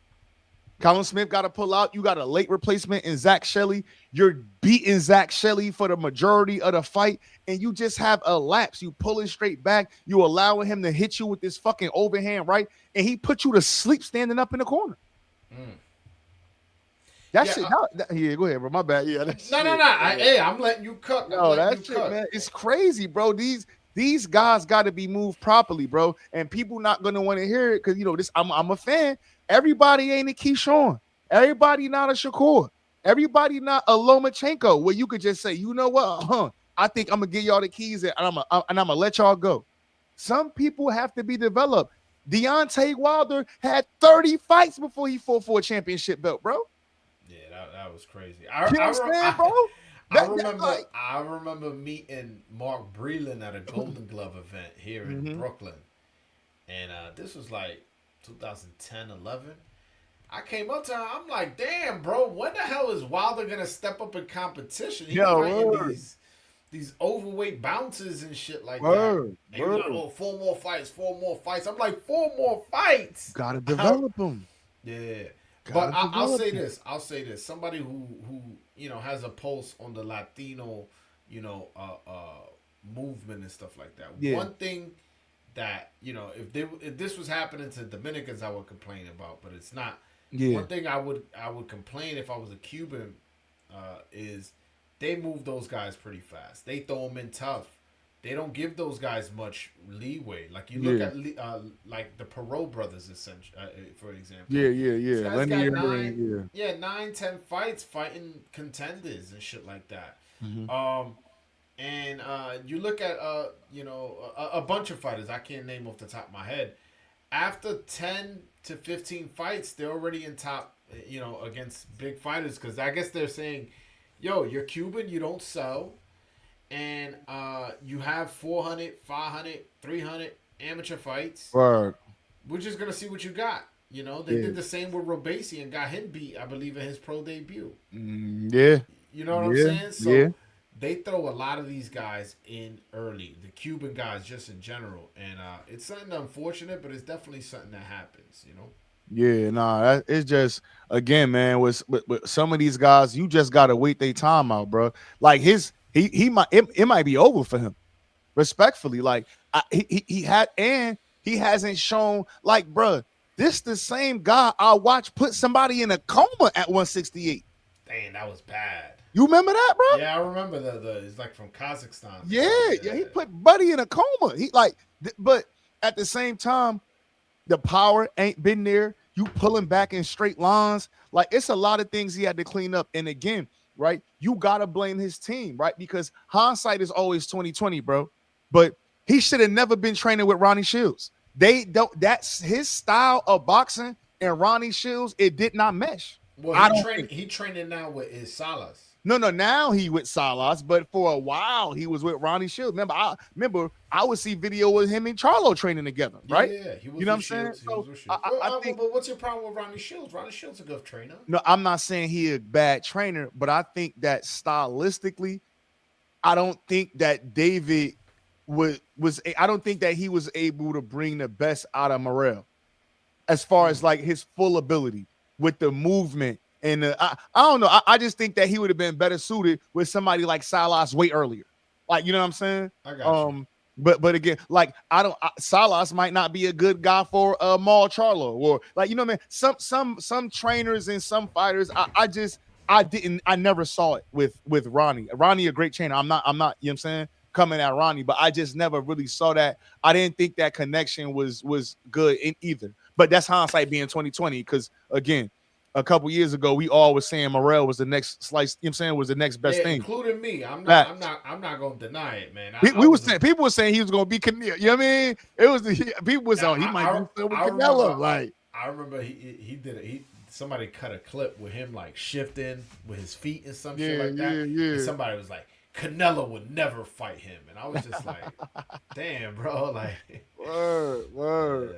Colin Smith got to pull out. You got a late replacement in Zach Shelley. You're beating Zach Shelley for the majority of the fight, and you just have a lapse. You pulling straight back. You allowing him to hit you with this fucking overhand right, and he put you to sleep standing up in the corner. That shit. Go ahead, bro. My bad. Yeah. No. I'm letting you cook. No, that shit, man. It's crazy, bro. These guys got to be moved properly, bro. And people not gonna want to hear it because this. I'm a fan. Everybody ain't a Keyshawn. Everybody not a Shakur. Everybody not a Lomachenko. Where you could just say, you know what? I think I'm gonna give y'all the keys and I'm gonna let y'all go. Some people have to be developed. Deontay Wilder had 30 fights before he fought for a championship belt, bro. Yeah, that was crazy. You know what I'm saying, bro? Like, I remember meeting Mark Breland at a Golden Glove event here in Brooklyn, and this was like 2010, 11. I came up to him. I'm like, damn, bro, when the hell is Wilder gonna step up in competition? He's fighting these overweight bouncers and shit like that. And he was like, oh, 4 more fights, 4 more fights. I'm like, 4 more fights. Gotta develop them. Yeah. But I'll say this. Somebody who has a pulse on the Latino, movement and stuff like that. Yeah. One thing that, if this was happening to Dominicans, I would complain about, but it's not. Yeah. One thing I would complain if I was a Cuban is they move those guys pretty fast. They throw them in tough. They don't give those guys much leeway. Like you look at like the Perot brothers, for example. Yeah. Lenny got 9, 10 fights fighting contenders and shit like that. Mm-hmm. And you look at a bunch of fighters I can't name off the top of my head. After 10 to 15 fights, they're already in top, against big fighters because I guess they're saying, yo, you're Cuban, you don't sell. And you have 400, 500, 300 amateur fights. Right. We're just going to see what you got. They did the same with Robesi and got him beat, I believe, in his pro debut. Yeah. You know what I'm saying? So they throw a lot of these guys in early, the Cuban guys just in general. And it's something unfortunate, but it's definitely something that happens, Yeah, nah, it's just, again, man, with some of these guys, you just got to wait their time out, bro. Like he might, it might be over for him, respectfully. Like he hasn't shown, like, bro, this the same guy I watched put somebody in a coma at 168. Dang, that was bad. You remember that, bro? Yeah, I remember it's like from Kazakhstan. Yeah, he put Buddy in a coma. But at the same time, the power ain't been there. You pulling back in straight lines. Like, it's a lot of things he had to clean up. And again, right, you got to blame his team, right? Because hindsight is always 20/20, bro. But he should have never been training with Ronnie Shields. That's his style of boxing, and Ronnie Shields, it did not mesh. Well, he training now with Salas. No, now he with Salas, but for a while he was with Ronnie Shields. Remember, I would see video with him and Charlo training together, right? Yeah, he was. You know what I'm saying? So I think, but what's your problem with Ronnie Shields? Ronnie Shields is a good trainer. No, I'm not saying he a bad trainer, but I think that stylistically, I don't think that David I don't think that he was able to bring the best out of Morell as far as like his full ability with the movement. And I don't know. I just think that he would have been better suited with somebody like Salas way earlier. Like, you know what I'm saying? I got you. But again, like Salas might not be a good guy for Maul Charlo, or like, you know what I mean? Some trainers and some fighters. I never saw it with Ronnie. Ronnie, a great trainer. I'm not, you know what I'm saying, coming at Ronnie, but I just never really saw that. I didn't think that connection was good in either. But that's hindsight being 20/20, because again, a couple years ago, we all was saying Morell was the next slice, you know what I'm saying, was the next best thing. Including me. I'm not gonna deny it, man. People were saying he was gonna be Canelo. You know what I mean? It was people was on he might do something with Canelo. Like, I remember he did it. Somebody cut a clip with him like shifting with his feet and some shit like that. Yeah. And somebody was like, Canelo would never fight him. And I was just like, damn, bro. Like, word.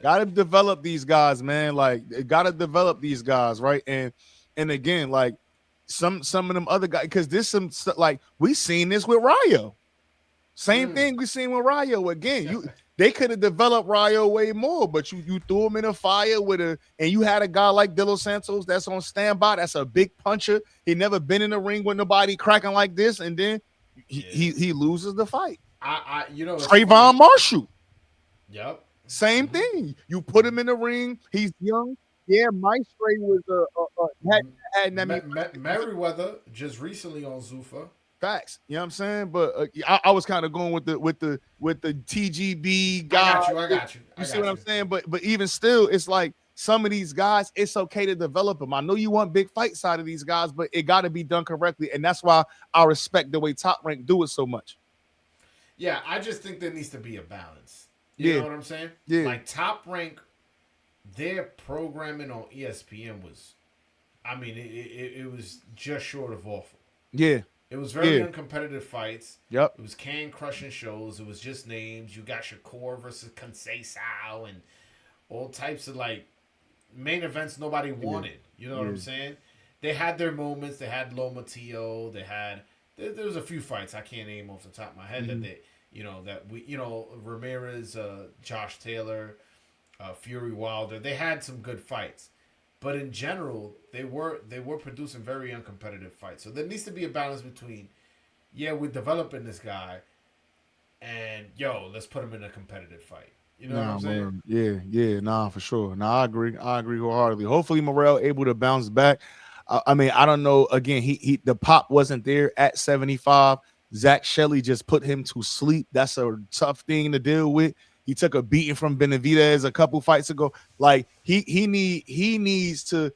Gotta develop these guys, man. Like, gotta develop these guys, right? And again, like some of them other guys, because there's some like we seen this with Rayo. Same thing we seen with Rayo again. They could have developed Rayo way more, but you threw him in a fire and you had a guy like De Los Santos that's on standby. That's a big puncher. He never been in the ring with nobody cracking like this, and then he loses the fight. Trayvon Marshall. Yep. Same thing. You put him in the ring. He's young. Yeah, Maestro was Merriweather just recently on Zuffa. Facts. You know what I'm saying? But I was kind of going with the TGB guy. I got you. You see what I'm saying? But even still, it's like some of these guys, it's okay to develop them. I know you want big fight side of these guys, but it got to be done correctly, and that's why I respect the way Top Rank do it so much. Yeah, I just think there needs to be a balance. You Yeah. know what I'm saying? Yeah. Like Top Rank, their programming on ESPN was, I mean, it was just short of awful. Yeah. It was very Yeah. uncompetitive fights. Yep. It was can crushing shows. It was just names. You got Shakur versus Conceição and all types of like main events nobody wanted. You know what I'm saying? They had their moments. They had Lomachenko. They had there was a few fights I can't name off the top of my head that they that we Ramirez, Josh Taylor, Fury Wilder. They had some good fights. But in general, they were producing very uncompetitive fights. So there needs to be a balance between, yeah, we're developing this guy, and let's put him in a competitive fight. You know what I'm saying? Yeah, nah, for sure. Nah, I agree wholeheartedly. Hopefully, Morell able to bounce back. I mean, I don't know. Again, he the pop wasn't there at 75. Zach Shelley just put him to sleep. That's a tough thing to deal with. He took a beating from Benavidez a couple fights ago. Like he needs to.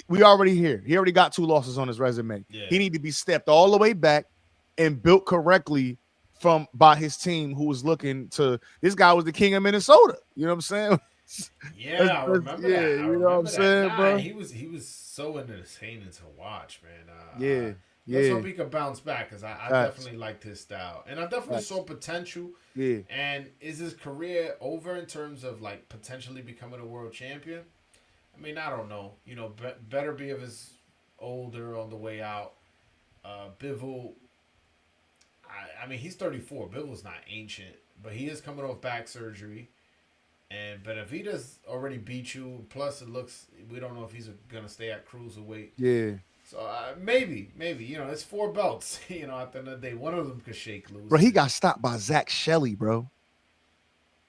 We already here. He already got 2 losses on his resume. Yeah. He need to be stepped all the way back and built correctly by his team, who was looking to. This guy was the king of Minnesota. You know what I'm saying? Yeah, I remember that. You know what I'm saying, bro? He was so entertaining to watch, man. Yeah. Let's hope he can bounce back, because I definitely liked his style, and I definitely saw potential. Yeah. And is his career over in terms of like potentially becoming a world champion? I mean, I don't know. Better be if it's older on the way out. Bivol. I mean, he's 34. Bivol's not ancient, but he is coming off back surgery. And Benavidez already beat you. Plus, we don't know if he's gonna stay at cruiserweight. Yeah. So maybe, it's 4 belts. At the end of the day, one of them could shake loose. Bro, he got stopped by Zach Shelley, bro.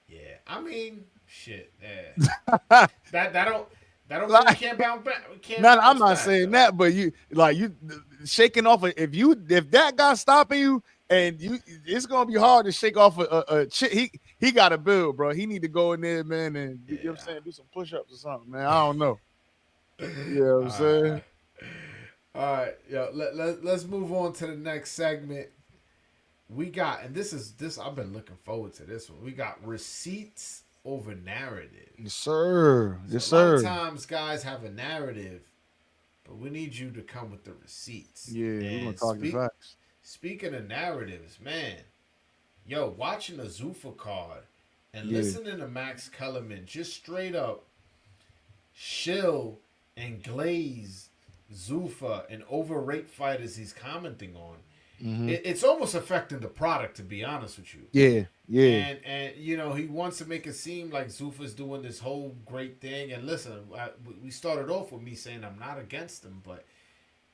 Yeah, I mean, shit. Yeah. that don't mean we can't bounce back. I'm not saying that, but you shaking off. If that guy stopping you, and it's gonna be hard to shake off a he got to build, bro. He need to go in there, man, and you know what I'm saying, do some push-ups or something, man. I don't know. You know what I'm saying? All right, let's move on to the next segment. We got, and this I've been looking forward to this one. We got receipts over narrative. Yes, sir. A lot of times guys have a narrative, but we need you to come with the receipts. Yeah, we're gonna talk the facts. Speaking of narratives, man, watching a Zuffa card and listening to Max Kellerman just straight up shill and glaze Zuffa and overrate fighters he's commenting on. It's almost affecting the product, to be honest with you. Yeah. And he wants to make it seem like Zuffa's doing this whole great thing. And listen, we started off with me saying I'm not against them, but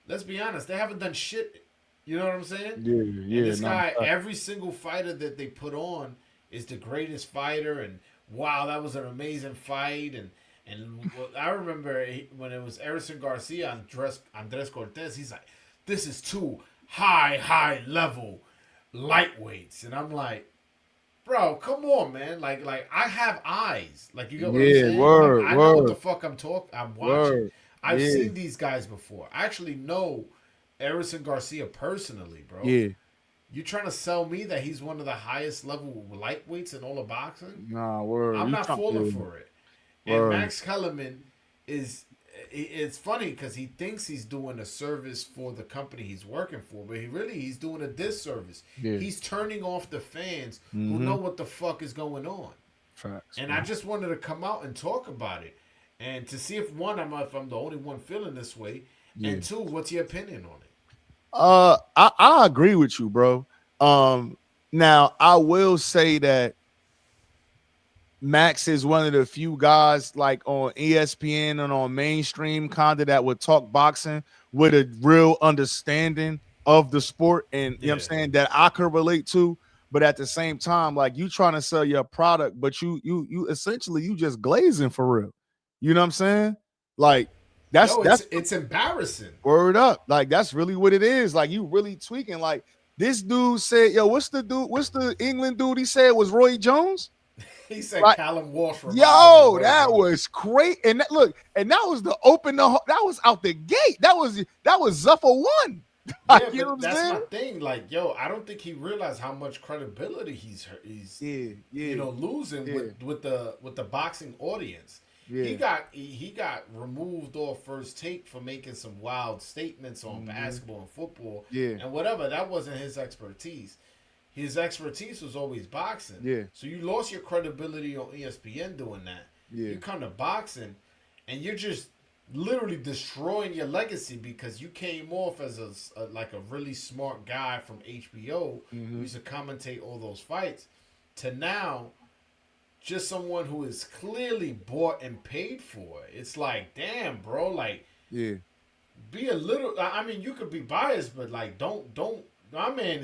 let's be honest, they haven't done shit. You know what I'm saying? Yeah. And this guy, every single fighter that they put on is the greatest fighter, and wow, that was an amazing fight. And I remember when it was Edwin Garcia and Andres Cortez, he's like, this is 2 high level lightweights, and I'm like, bro, come on, man. Like I have eyes. Like, you get what I'm saying? Word, I know what the fuck I'm watching. Word. I've seen these guys before. I actually know Edwin Garcia personally, bro. Yeah. You trying to sell me that he's one of the highest level lightweights in all of boxing? Nah, word. I'm not falling for it. And Max Kellerman it's funny because he thinks he's doing a service for the company he's working for, but he's doing a disservice. Yeah. He's turning off the fans who know what the fuck is going on. Facts. And I just wanted to come out and talk about it, and to see if I'm the only one feeling this way, and 2, what's your opinion on it? I agree with you, bro. Now I will say that Max is one of the few guys like on ESPN and on mainstream kind of that would talk boxing with a real understanding of the sport, and you know what I'm saying, that I could relate to. But at the same time, like, you trying to sell your product, but you essentially you just glazing for real. You know what I'm saying? Like, it's embarrassing. Word up. Like, that's really what it is. Like, you really tweaking. Like, this dude said, what's the England dude he said was Roy Jones? He said Callum Walsh. Yo, that was great. And that was the open. That was out the gate. That was Zuffa 1. Like, Yeah, you know but what I'm that's my saying? thing. Like, yo, I don't think he realized how much credibility he's Yeah, you yeah, know losing yeah, with the boxing audience. yeah. He got removed off First Take for making some wild statements on Hmm. basketball and football Yeah, and whatever. That wasn't his expertise. His expertise was always boxing. yeah, So you lost your credibility on ESPN doing that. yeah. You come to boxing, and you're just literally destroying your legacy because you came off as like a really smart guy from HBO who Hmm. used to commentate all those fights to now just someone who is clearly bought and paid for. It's like, damn, bro, like Yeah. be a little. I mean, you could be biased, but like, don't. My man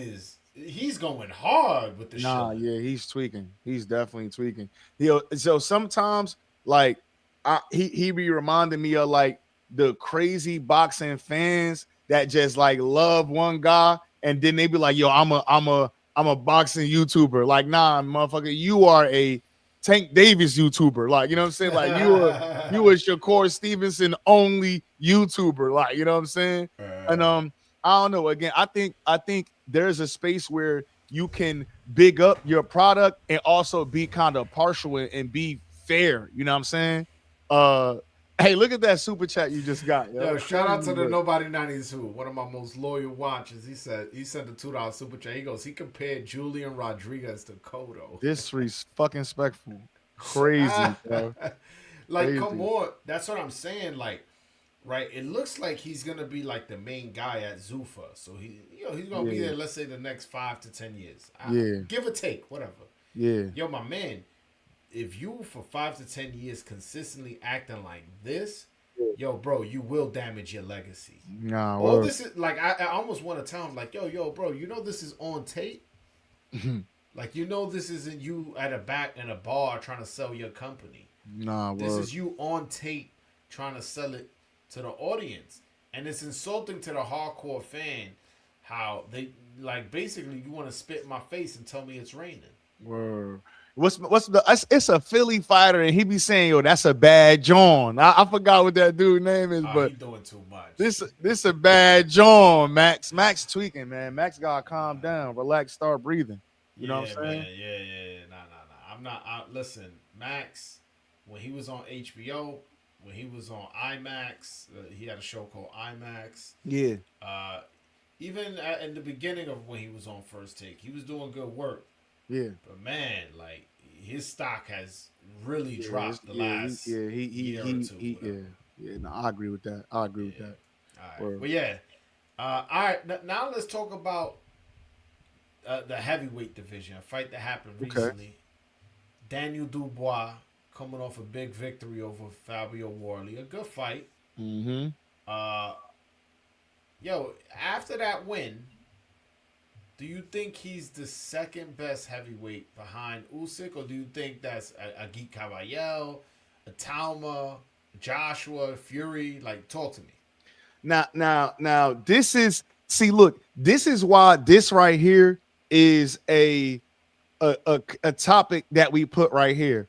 he's going hard with the Nah, shilling. yeah, he's tweaking. He's definitely tweaking. So sometimes like he be reminding me of like the crazy boxing fans that just like love one guy and then they be like, yo, I'm a boxing YouTuber. Like, nah, motherfucker, you are a Tank Davis YouTuber. Like, you know what I'm saying? Like you a Shakur Stevenson only YouTuber. Like, you know what I'm saying? And I don't know. Again, I think there's a space where you can big up your product and also be kind of partial and be fair. You know what I'm saying? Uh, hey, look at that super chat you just got, yo. Yo, shout out Crazy to the work. Nobody 90s who, one of my most loyal watchers. He sent a $2 super chat. He goes, he compared Julian Rodriguez to Cotto. Fucking respectful. Crazy, bro. Like, come Crazy. on. That's what I'm saying. Like, right? It looks like he's gonna be like the main guy at Zuffa. So he's gonna be Yeah, there. Let's say the next 5 to 10 years, yeah, give or take, whatever. yeah. Yo, my man, if you for 5 to 10 years consistently acting like this, yo, bro, you will damage your legacy. Nah, All word. this is like I almost want to tell him like, yo, bro, you know this is on tape. Like you know this isn't you at a back in a bar trying to sell your company. Nah, This word. is you on tape trying to sell it to the audience, and it's insulting to the hardcore fan how they like basically you want to spit in my face and tell me it's raining. Word. What's the it's a Philly fighter and he be saying, yo, that's a bad John. I forgot what that dude name is, He but doing too much. this a bad John, Max. Max tweaking, man. Max gotta calm down, relax, start breathing. You know what Yeah, I'm saying? man. Yeah. Nah. I'm not. Listen, Max, when he was on HBO, when he was on IMAX, he had a show called IMAX. Yeah, Uh, even in the beginning of when he was on First Take, he was doing good work. yeah, But man, like his stock has really yeah, dropped the last year or two, yeah, whatever. yeah. No, I agree with that. I agree with Yeah. that. All right. Word. Well, yeah. All right. Now let's talk about the heavyweight division, a fight that happened Okay. recently. Daniel Dubois coming off a big victory over Fabio Worley. A good fight. Mm-hmm. Uh, yo, after that win, do you think he's the second best heavyweight behind Usyk, or do you think that's a Geek Caballero, a Talma, Joshua, Fury? Like, talk to me. Now, this is look, this is why this right here is a topic that we put right here.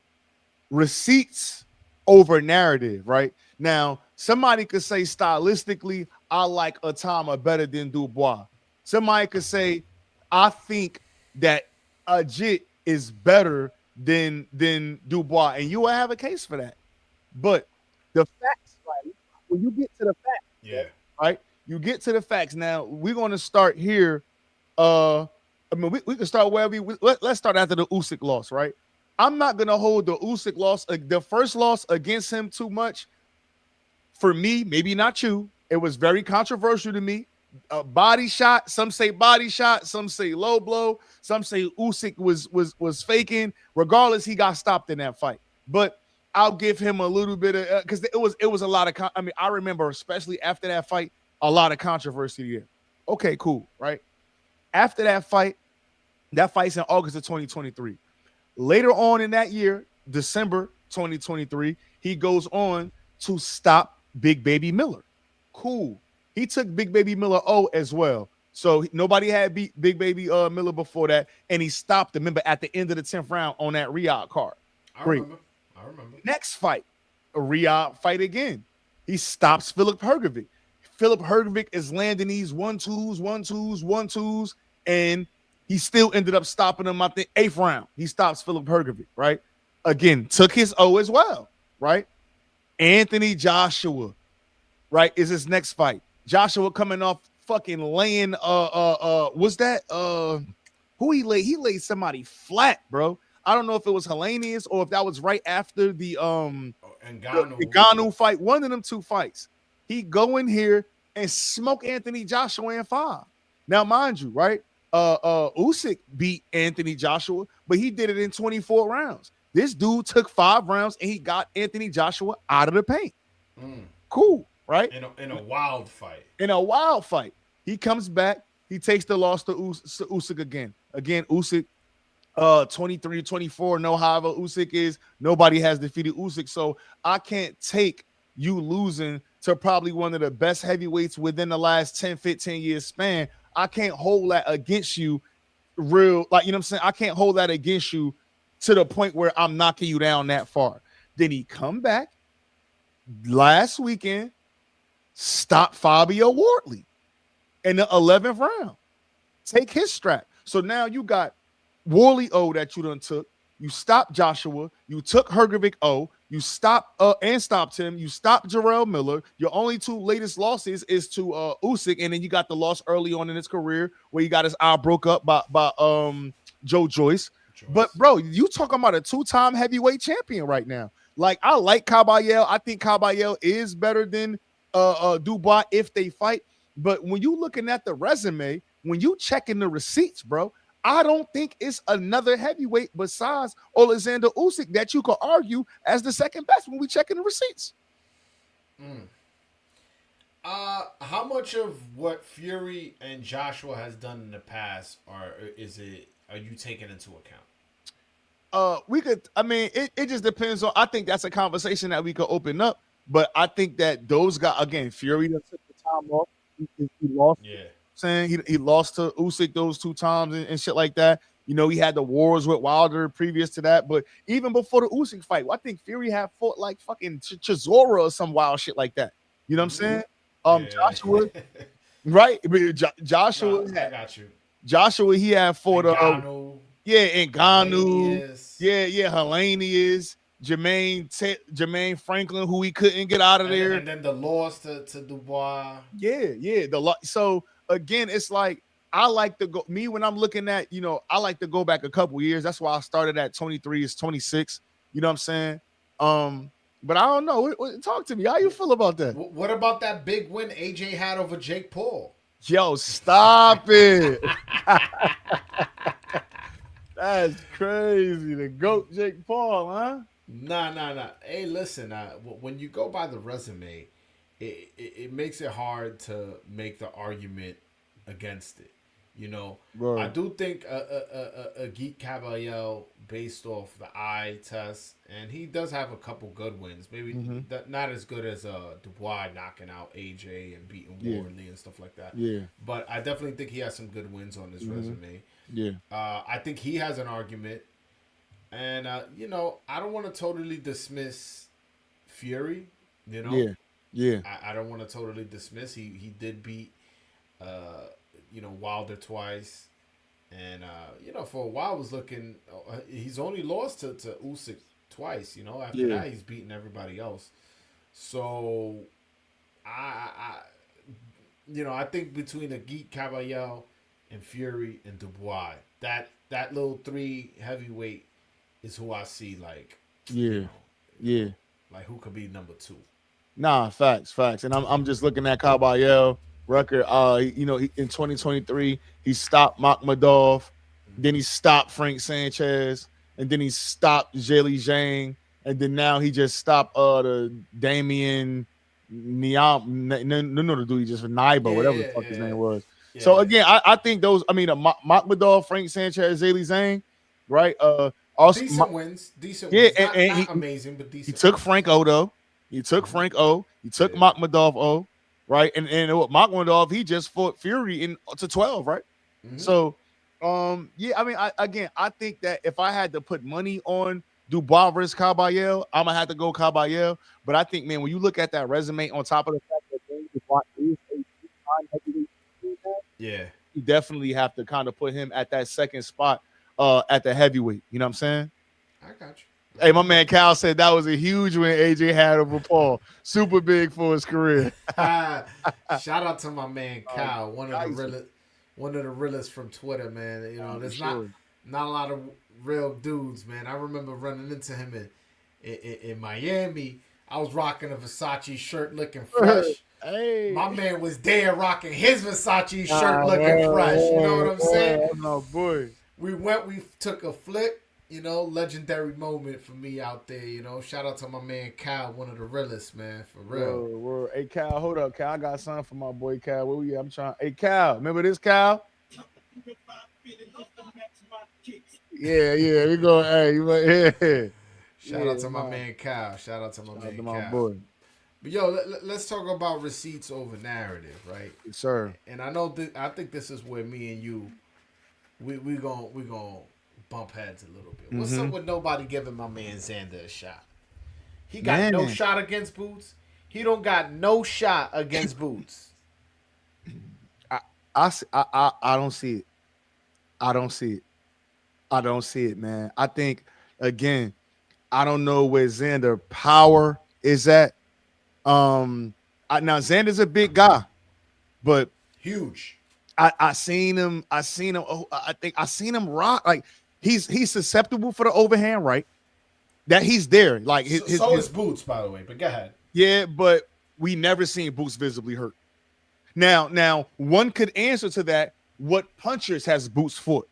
Receipts over narrative, right? Now, somebody could say stylistically, I like Atama better than Dubois. Somebody could say, I think that Ajit is better than Dubois, and you will have a case for that. But the facts, right? When you get to the facts, Yeah. right? You get to the facts. Now we're going to start here. I mean, we can start where let's start after the Usyk loss, right? I'm not gonna hold the Usyk loss, the first loss against him too much. For me, maybe not you. It was very controversial to me. Body shot. Some say body shot. Some say low blow. Some say Usyk was faking. Regardless, he got stopped in that fight. But I'll give him a little bit of because it was a lot of. I mean, I remember especially after that fight, a lot of controversy there. Okay, cool, right? After that fight's in August of 2023. Later on in that year, December 2023, he goes on to stop Big Baby Miller. Cool. He took Big Baby Miller O as well. So nobody had beat Big Baby Miller before that, and he stopped him. Remember, at the end of the 10th round on that Riyadh card. I Great. remember. I remember. Next fight, a Riyadh fight again. He stops Philip Hergovic. Philip Hergovic is landing these 1-2s, 1-2s, 1-2s, and he still ended up stopping him. I think 8th round, he stops Philip Hergovic, right? Again, took his O as well, right? Anthony Joshua, right, is his next fight. Joshua coming off fucking laying what's that? Who he laid? He laid somebody flat, bro. I don't know if it was Hellenius or if that was right after the Ngannou fight. One of them two fights. He go in here and smoke Anthony Joshua in 5. Now, mind you, right? Usyk beat Anthony Joshua, but he did it in 24 rounds. This dude took 5 rounds and he got Anthony Joshua out of the paint. Cool, right? In a wild fight. In a wild fight. He comes back. He takes the loss to Usyk again. Again, Usyk 23-24. No, however Usyk is, nobody has defeated Usyk. So I can't take you losing to probably one of the best heavyweights within the last 10, 15 years span. I can't hold that against you real, like, you know what I'm saying? I can't hold that against you to the point where I'm knocking you down that far. Then he come back last weekend, stop Fabio Wardley in the 11th round. Take his strap. So now you got Wardley O that you done took. You stopped Joshua. You took Hergovic O. You stopped and stopped him. You stopped Jarrell Miller. Your only 2 latest losses is to Usyk, and then you got the loss early on in his career where he got his eye broke up by Joe Joyce. But bro, you talking about a 2-time heavyweight champion right now. Like, I like Caballero. I think Caballero is better than Dubois if they fight. But when you looking at the resume, when you checking the receipts, bro, I don't think it's another heavyweight besides Alexander Usyk that you could argue as the second best when we checking the receipts. How much of what Fury and Joshua has done in the past are you taking into account? We could, I mean, it just depends on, I think that's a conversation that we could open up, but I think that those guys, again, Fury that took the time off, he lost. Yeah. Saying he lost to Usyk those 2 times and shit like that. You know, he had the wars with Wilder previous to that, but even before the Usyk fight, I think Fury had fought like fucking Chisora or some wild shit like that. You know what I'm saying? Joshua, right? Joshua, I got you. Joshua, he had fought Ngannou. Ngannou, Hellenius, Jermaine Franklin, who he couldn't get out of there, and then the loss to Dubois. So again, it's like, I like to go, me when I'm looking at, you know, I like to go back a couple years. That's why I started at 23, it's 26. You know what I'm saying? But I don't know. Talk to me. How you feel about that? What about that big win AJ had over Jake Paul? Yo, stop it. That's crazy. The GOAT Jake Paul, huh? Nah. Hey, listen, when you go by the resume, it makes it hard to make the argument against it. You know, right. I do think a Geek Caballero based off the eye test, and he does have a couple good wins. Maybe not as good as Dubois knocking out AJ and beating Wardley and stuff like that. Yeah. But I definitely think he has some good wins on his resume. Yeah. I think he has an argument. And, you know, I don't want to totally dismiss Fury, you know? Yeah. I don't want to totally dismiss. He did beat, you know, Wilder twice. And, you know, for a while was looking, he's only lost to Usyk twice, you know? After that, he's beaten everybody else. So, you know, I think between the Geek Caballero and Fury and Dubois, that little 3 heavyweight is who I see, like, you know, like who could be number 2. Nah, facts. And I'm just looking at Caballero record. You know, in 2023, he stopped Makhmudov, then he stopped Frank Sanchez, and then he stopped Zhilei Zhang, and then now he just stopped the Damian Niam. No, the dude just Naiba, whatever the fuck his name was. Yeah. So again, I think those. I mean, Makhmudov, Frank Sanchez, Zhilei Zhang, right? Also, decent wins. Not he, amazing, but decent. He took Frank O, though. He took Frank O. He took Makhmudov O, right? And Makhmudov, he just fought Fury to 12, right? So, I mean, I think that if I had to put money on Dubois versus Caballero, I'm gonna have to go Caballero. But I think, man, when you look at that resume, on top of the fact that Dubois is a Yeah, You definitely have to kind of put him at that second spot at the heavyweight. You know what I'm saying? I got you. Hey, my man Cal said that was a huge win AJ had over Paul. Super big for his career. Shout out to my man Um, Kyle, nice, one of the realest from Twitter, man. You know, for there's sure. not a lot of real dudes, man. I remember running into him in Miami. I was rocking a Versace shirt, looking fresh. Hey. My man was there rocking his Versace shirt, Ah, looking fresh. You know what I'm saying? that's my boy. We took a flip. You know, legendary moment for me out there. You know, shout out to my man Kyle, one of the realest, man, for real. Word. Hey, Cal, hold up, Cal. I got something for my boy Cal. Where we at? I'm trying. Hey, Cal, remember this, Cal? Yeah. We go. Hey, yeah. Shout out Yeah, to my nah. man Kyle. Shout out to my Shout out man to my Kyle. boy. But yo, let's talk about receipts over narrative, right? Yes, sir. And I think this is where me and you we gonna bump heads a little bit. What's up with nobody giving my man Xander a shot? He got no Man. shot against Boots. He don't got no shot against Boots. I don't see it. I don't see it. I don't see it, man. I think again, I don't know where Xander power is at. Now Xander's a big guy, but Huge. I seen him. I seen him. Oh, I think I seen him rock. Like he's susceptible for the overhand, right? That he's there. Like So is Boots, by the way. But go ahead. yeah, but we never seen Boots visibly hurt. Now one could answer to that. What punchers has Boots fought?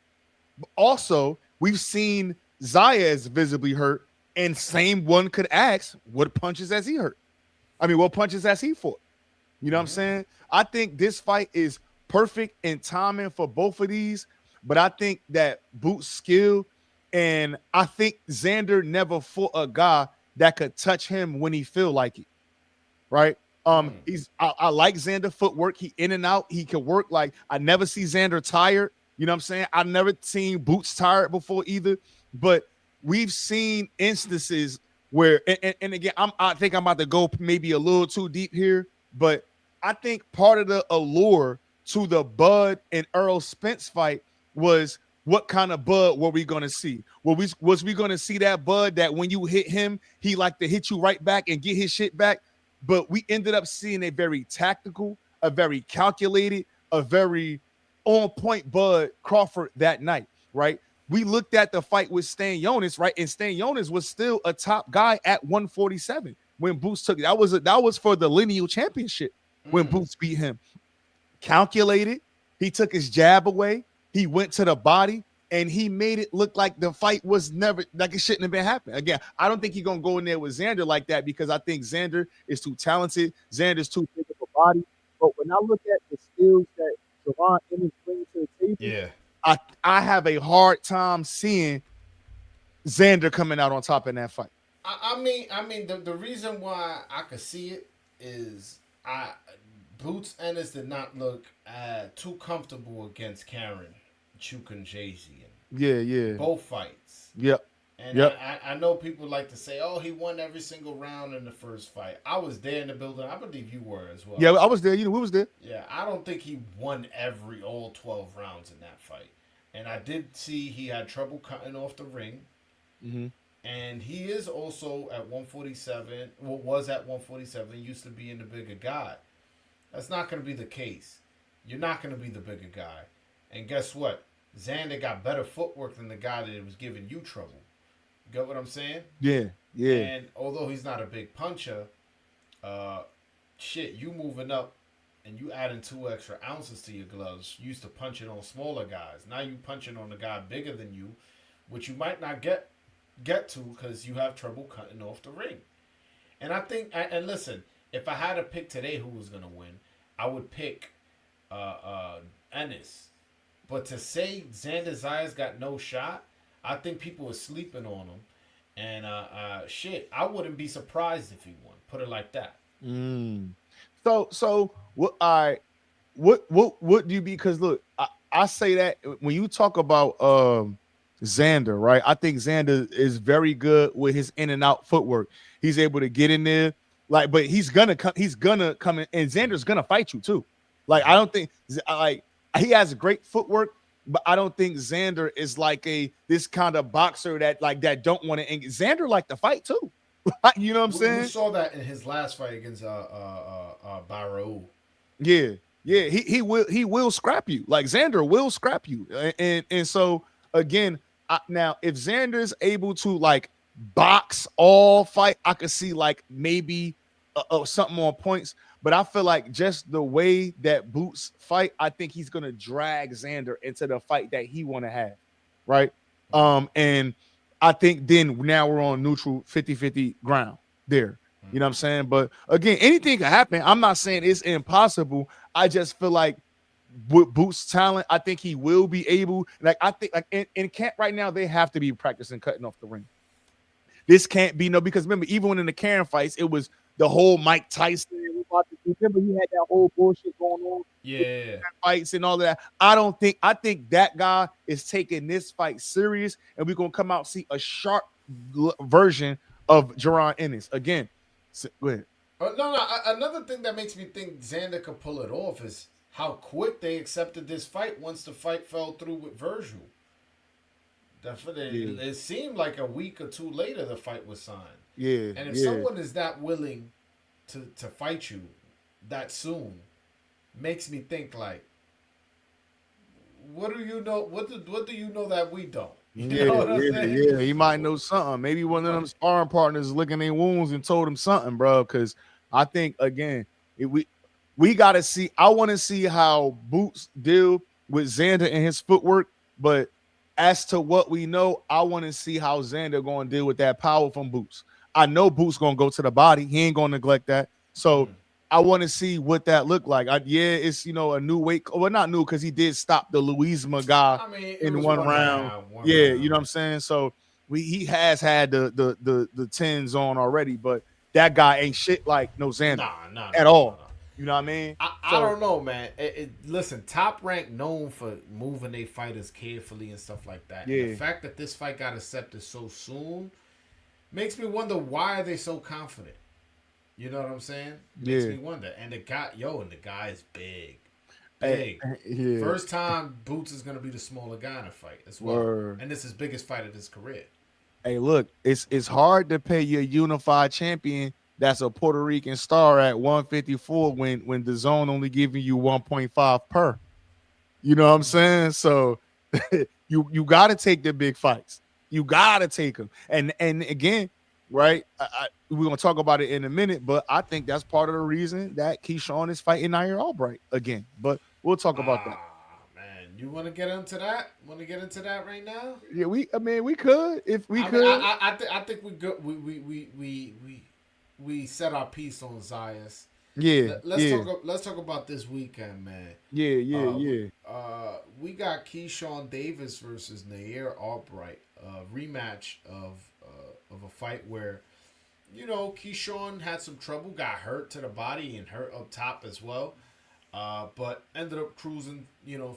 Also, we've seen Zayas visibly hurt, and same one could ask, what punches has he hurt? I mean, what punches has he fought? You know what I'm saying? I think this fight is perfect in timing for both of these, but I think that Boots' skill, and I think Xander never fought a guy that could touch him when he feel like it, right? I like Xander footwork. He in and out. He can work. Like I never see Xander tired. You know what I'm saying? I've never seen Boots tired before either. But we've seen instances where, and again, I think I'm about to go maybe a little too deep here, but I think part of the allure to the Bud and Earl Spence fight was what kind of Bud were we going to see? Was we going to see that Bud that when you hit him, he like to hit you right back and get his shit back? But we ended up seeing a very tactical, a very calculated, a very on point Bud Crawford that night, right? We looked at the fight with Stan Jonas, right? And Stan Jonas was still a top guy at 147 when Boots took it. That was for the lineal championship when Boots beat him. Calculated, he took his jab away, he went to the body, and he made it look like the fight was never, like it shouldn't have been happening. Again, I don't think he's gonna go in there with Xander like that because I think Xander is too talented. Xander's too big of a body. But when I look at the skills that Javon Emmons brings to the table, Yeah. I have a hard time seeing Xander coming out on top in that fight. I mean, the reason why I could see it is Boots Ennis did not look too comfortable against Karen, Chuk, and Jay-Z. Yeah. Both fights. Yep. And I know people like to say, oh, he won every single round in the first fight. I was there in the building. I believe you were as well. Yeah, I was there. You know, we was there. Yeah, I don't think he won all 12 rounds in that fight. And I did see he had trouble cutting off the ring. Mm-hmm. And he is also at 147, well, was at 147, used to be in the bigger guy. That's not going to be the case. You're not going to be the bigger guy. And guess what? Xander got better footwork than the guy that was giving you trouble. You get what I'm saying? Yeah. And although he's not a big puncher, you moving up and you adding 2 extra ounces to your gloves. You used to punching on smaller guys. Now you punching on a guy bigger than you, which you might not get to because you have trouble cutting off the ring. And I think, and listen, if I had to pick today who was going to win, I would pick Ennis. But to say Xander Zayas got no shot, I think people are sleeping on him. And I wouldn't be surprised if he won. Put it like that. So what do you be? Because look, I say that when you talk about Xander, right? I think Xander is very good with his in and out footwork. He's able to get in there, like, but he's gonna come in, and Xander's gonna fight you too. Like, I don't think he has great footwork, but I don't think Xander is like this kind of boxer that don't want to. Xander like to fight too. You know what I'm We saying? saw that in his last fight against Barrow. Yeah, Yeah. yeah. He will scrap you. Like Xander will scrap you. And so again, now if Xander is able to like box all fight, I could see like maybe something on points. But I feel like just the way that Boots fight, I think he's gonna drag Xander into the fight that he want to have, right? And I think then now we're on neutral 50-50 ground there. You know what I'm saying? But again, anything can happen. I'm not saying it's impossible. I just feel like with Boots' talent, I think he will be able. Like I think, like in camp right now, they have to be practicing cutting off the ring. This can't be because remember, even when in the Karen fights, it was the whole Mike Tyson. Remember, he had that whole bullshit going on. Yeah. Fights and all that. I think that guy is taking this fight serious, and we're gonna come out and see a sharp version of Jaron Ennis again. So, go ahead. No. Another thing that makes me think Xander could pull it off is how quick they accepted this fight once the fight fell through with Virgil. Definitely, it seemed like a week or two later the fight was signed. Yeah, And if someone is that willing to fight you that soon, makes me think like, what do you know? What do you know that we don't? You know what I'm saying? Yeah. He might know something. Maybe one of them sparring partners licking their wounds and told him something, bro. Because I think again, we got to see. I want to see how Boots deal with Xander and his footwork. But as to what we know, I want to see how Xander going to deal with that power from Boots. I know Boots going to go to the body. He ain't going to neglect that. So I want to see what that look like. It's a new weight. Well, not new because he did stop the Louisma guy in one round. You know what I'm saying. So he has had the tens on already, but that guy ain't shit like no Xander at all. You know what I mean? I don't know, man. Listen, Top Rank known for moving their fighters carefully and stuff like that. Yeah. And the fact that this fight got accepted so soon makes me wonder why are they so confident. You know what I'm saying? Makes me wonder. And the guy is big. Big. Yeah. First time Boots is gonna be the smaller guy in a fight as well. Word. And this is his biggest fight of his career. Hey, look, it's hard to pay your unified champion that's a Puerto Rican star at 154 when the zone only giving you 1.5 per. You know what I'm saying? So you got to take the big fights. You got to take them. And again, right? We're gonna talk about it in a minute, but I think that's part of the reason that Keyshawn is fighting Nair Albright again. But we'll talk about that. Man, you want to get into that? Want to get into that right now? Yeah, we could if we could. I think we go. We set our piece on Zayas. Yeah. Let's talk about this weekend, man. Yeah. We got Keyshawn Davis versus Nair Albright, rematch of a fight where, Keyshawn had some trouble, got hurt to the body and hurt up top as well, but ended up cruising,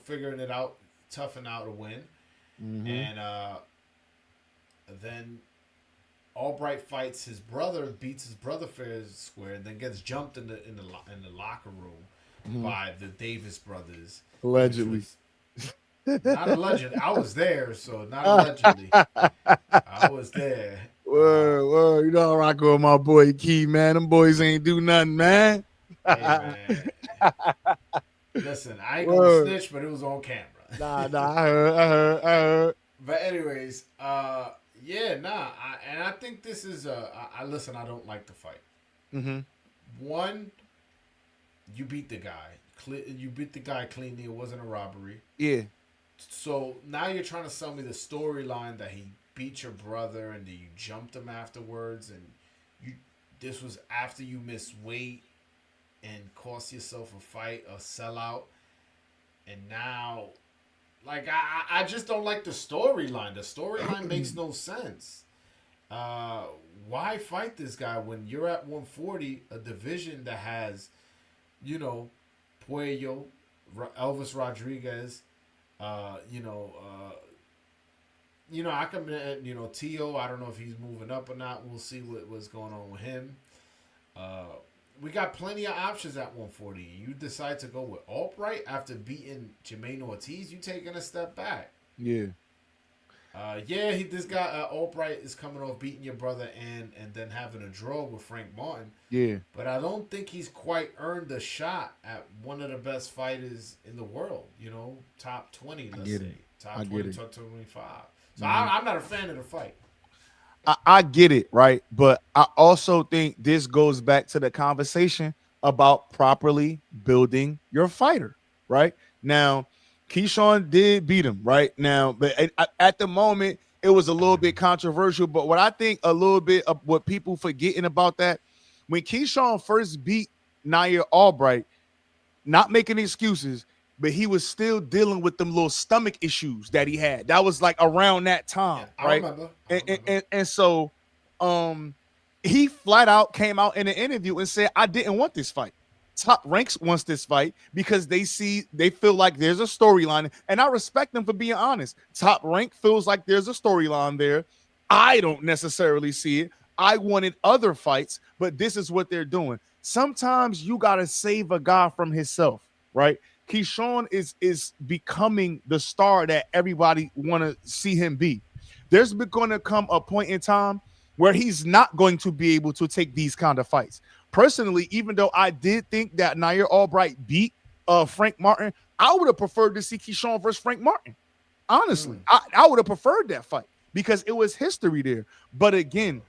figuring it out, toughing out a win, and then Albright fights his brother, beats his brother fair and square, and then gets jumped in the locker room by the Davis brothers. Allegedly. Not alleged. I was there, so not allegedly. I was there. Word. You know, I rock with my boy Key, man. Them boys ain't do nothing, man. Hey, man. Listen, I ain't gonna snitch, but it was on camera. Nah. I heard. But anyways, I think this is listen, I don't like the fight. One, you beat the guy. You beat the guy cleanly. It wasn't a robbery. Yeah. So now you're trying to sell me the storyline that he beat your brother and then you jumped him afterwards, and this was after you missed weight and cost yourself a fight, a sellout, and now, like, I just don't like the storyline. The storyline makes no sense. Why fight this guy when you're at 140, a division that has, Puello, Elvis Rodriguez, I come in, T.O., I don't know if he's moving up or not. We'll see what's going on with him. we got plenty of options at 140. You decide to go with Albright after beating Jermaine Ortiz. You taking a step back. Yeah, Yeah, this guy Albright is coming off beating your brother and then having a draw with Frank Martin. yeah, But I don't think he's quite earned a shot at one of the best fighters in the world. You know, top 20, let's say. Top 20, top 25. So I'm not a fan of the fight. I get it, right? But I also think this goes back to the conversation about properly building your fighter, right? Now, Keyshawn did beat him, right? Now, but at the moment, it was a little bit controversial. But what I think a little bit of what people forgetting about that, when Keyshawn first beat Nair Albright, not making excuses, but he was still dealing with them little stomach issues that he had. That was like around that time, Yeah, right? And so he flat out came out in an interview and said, I didn't want this fight. Top Ranks wants this fight because they feel like there's a storyline. And I respect them for being honest. Top Rank feels like there's a storyline there. I don't necessarily see it. I wanted other fights, but this is what they're doing. Sometimes you got to save a guy from himself, right? Keyshawn is becoming the star that everybody want to see him be. There's going to come a point in time where he's not going to be able to take these kind of fights. Personally, even though I did think that Nair Albright beat Frank Martin, I would have preferred to see Keyshawn versus Frank Martin. Honestly, I would have preferred that fight because it was history there. But again,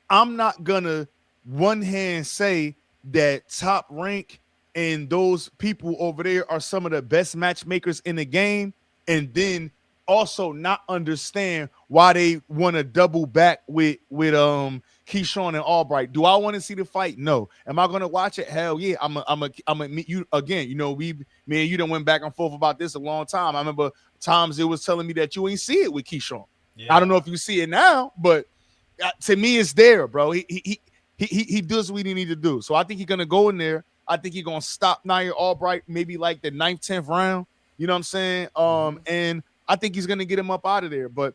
I'm not going to one hand say that Top Rank and those people over there are some of the best matchmakers in the game, and then also not understand why they want to double back with Keyshawn and Albright. Do I want to see the fight? No. Am I going to watch it? Hell yeah. I'm a meet you again. You know, me and you done went back and forth about this a long time. I remember times it was telling me that you ain't see it with Keyshawn. Yeah. I don't know if you see it now, but to me, it's there, bro. He does what he need to do. So I think he's gonna go in there. I think he's gonna stop Nair Albright maybe like the 9th, 10th round. You know what I'm saying? And I think he's gonna get him up out of there. But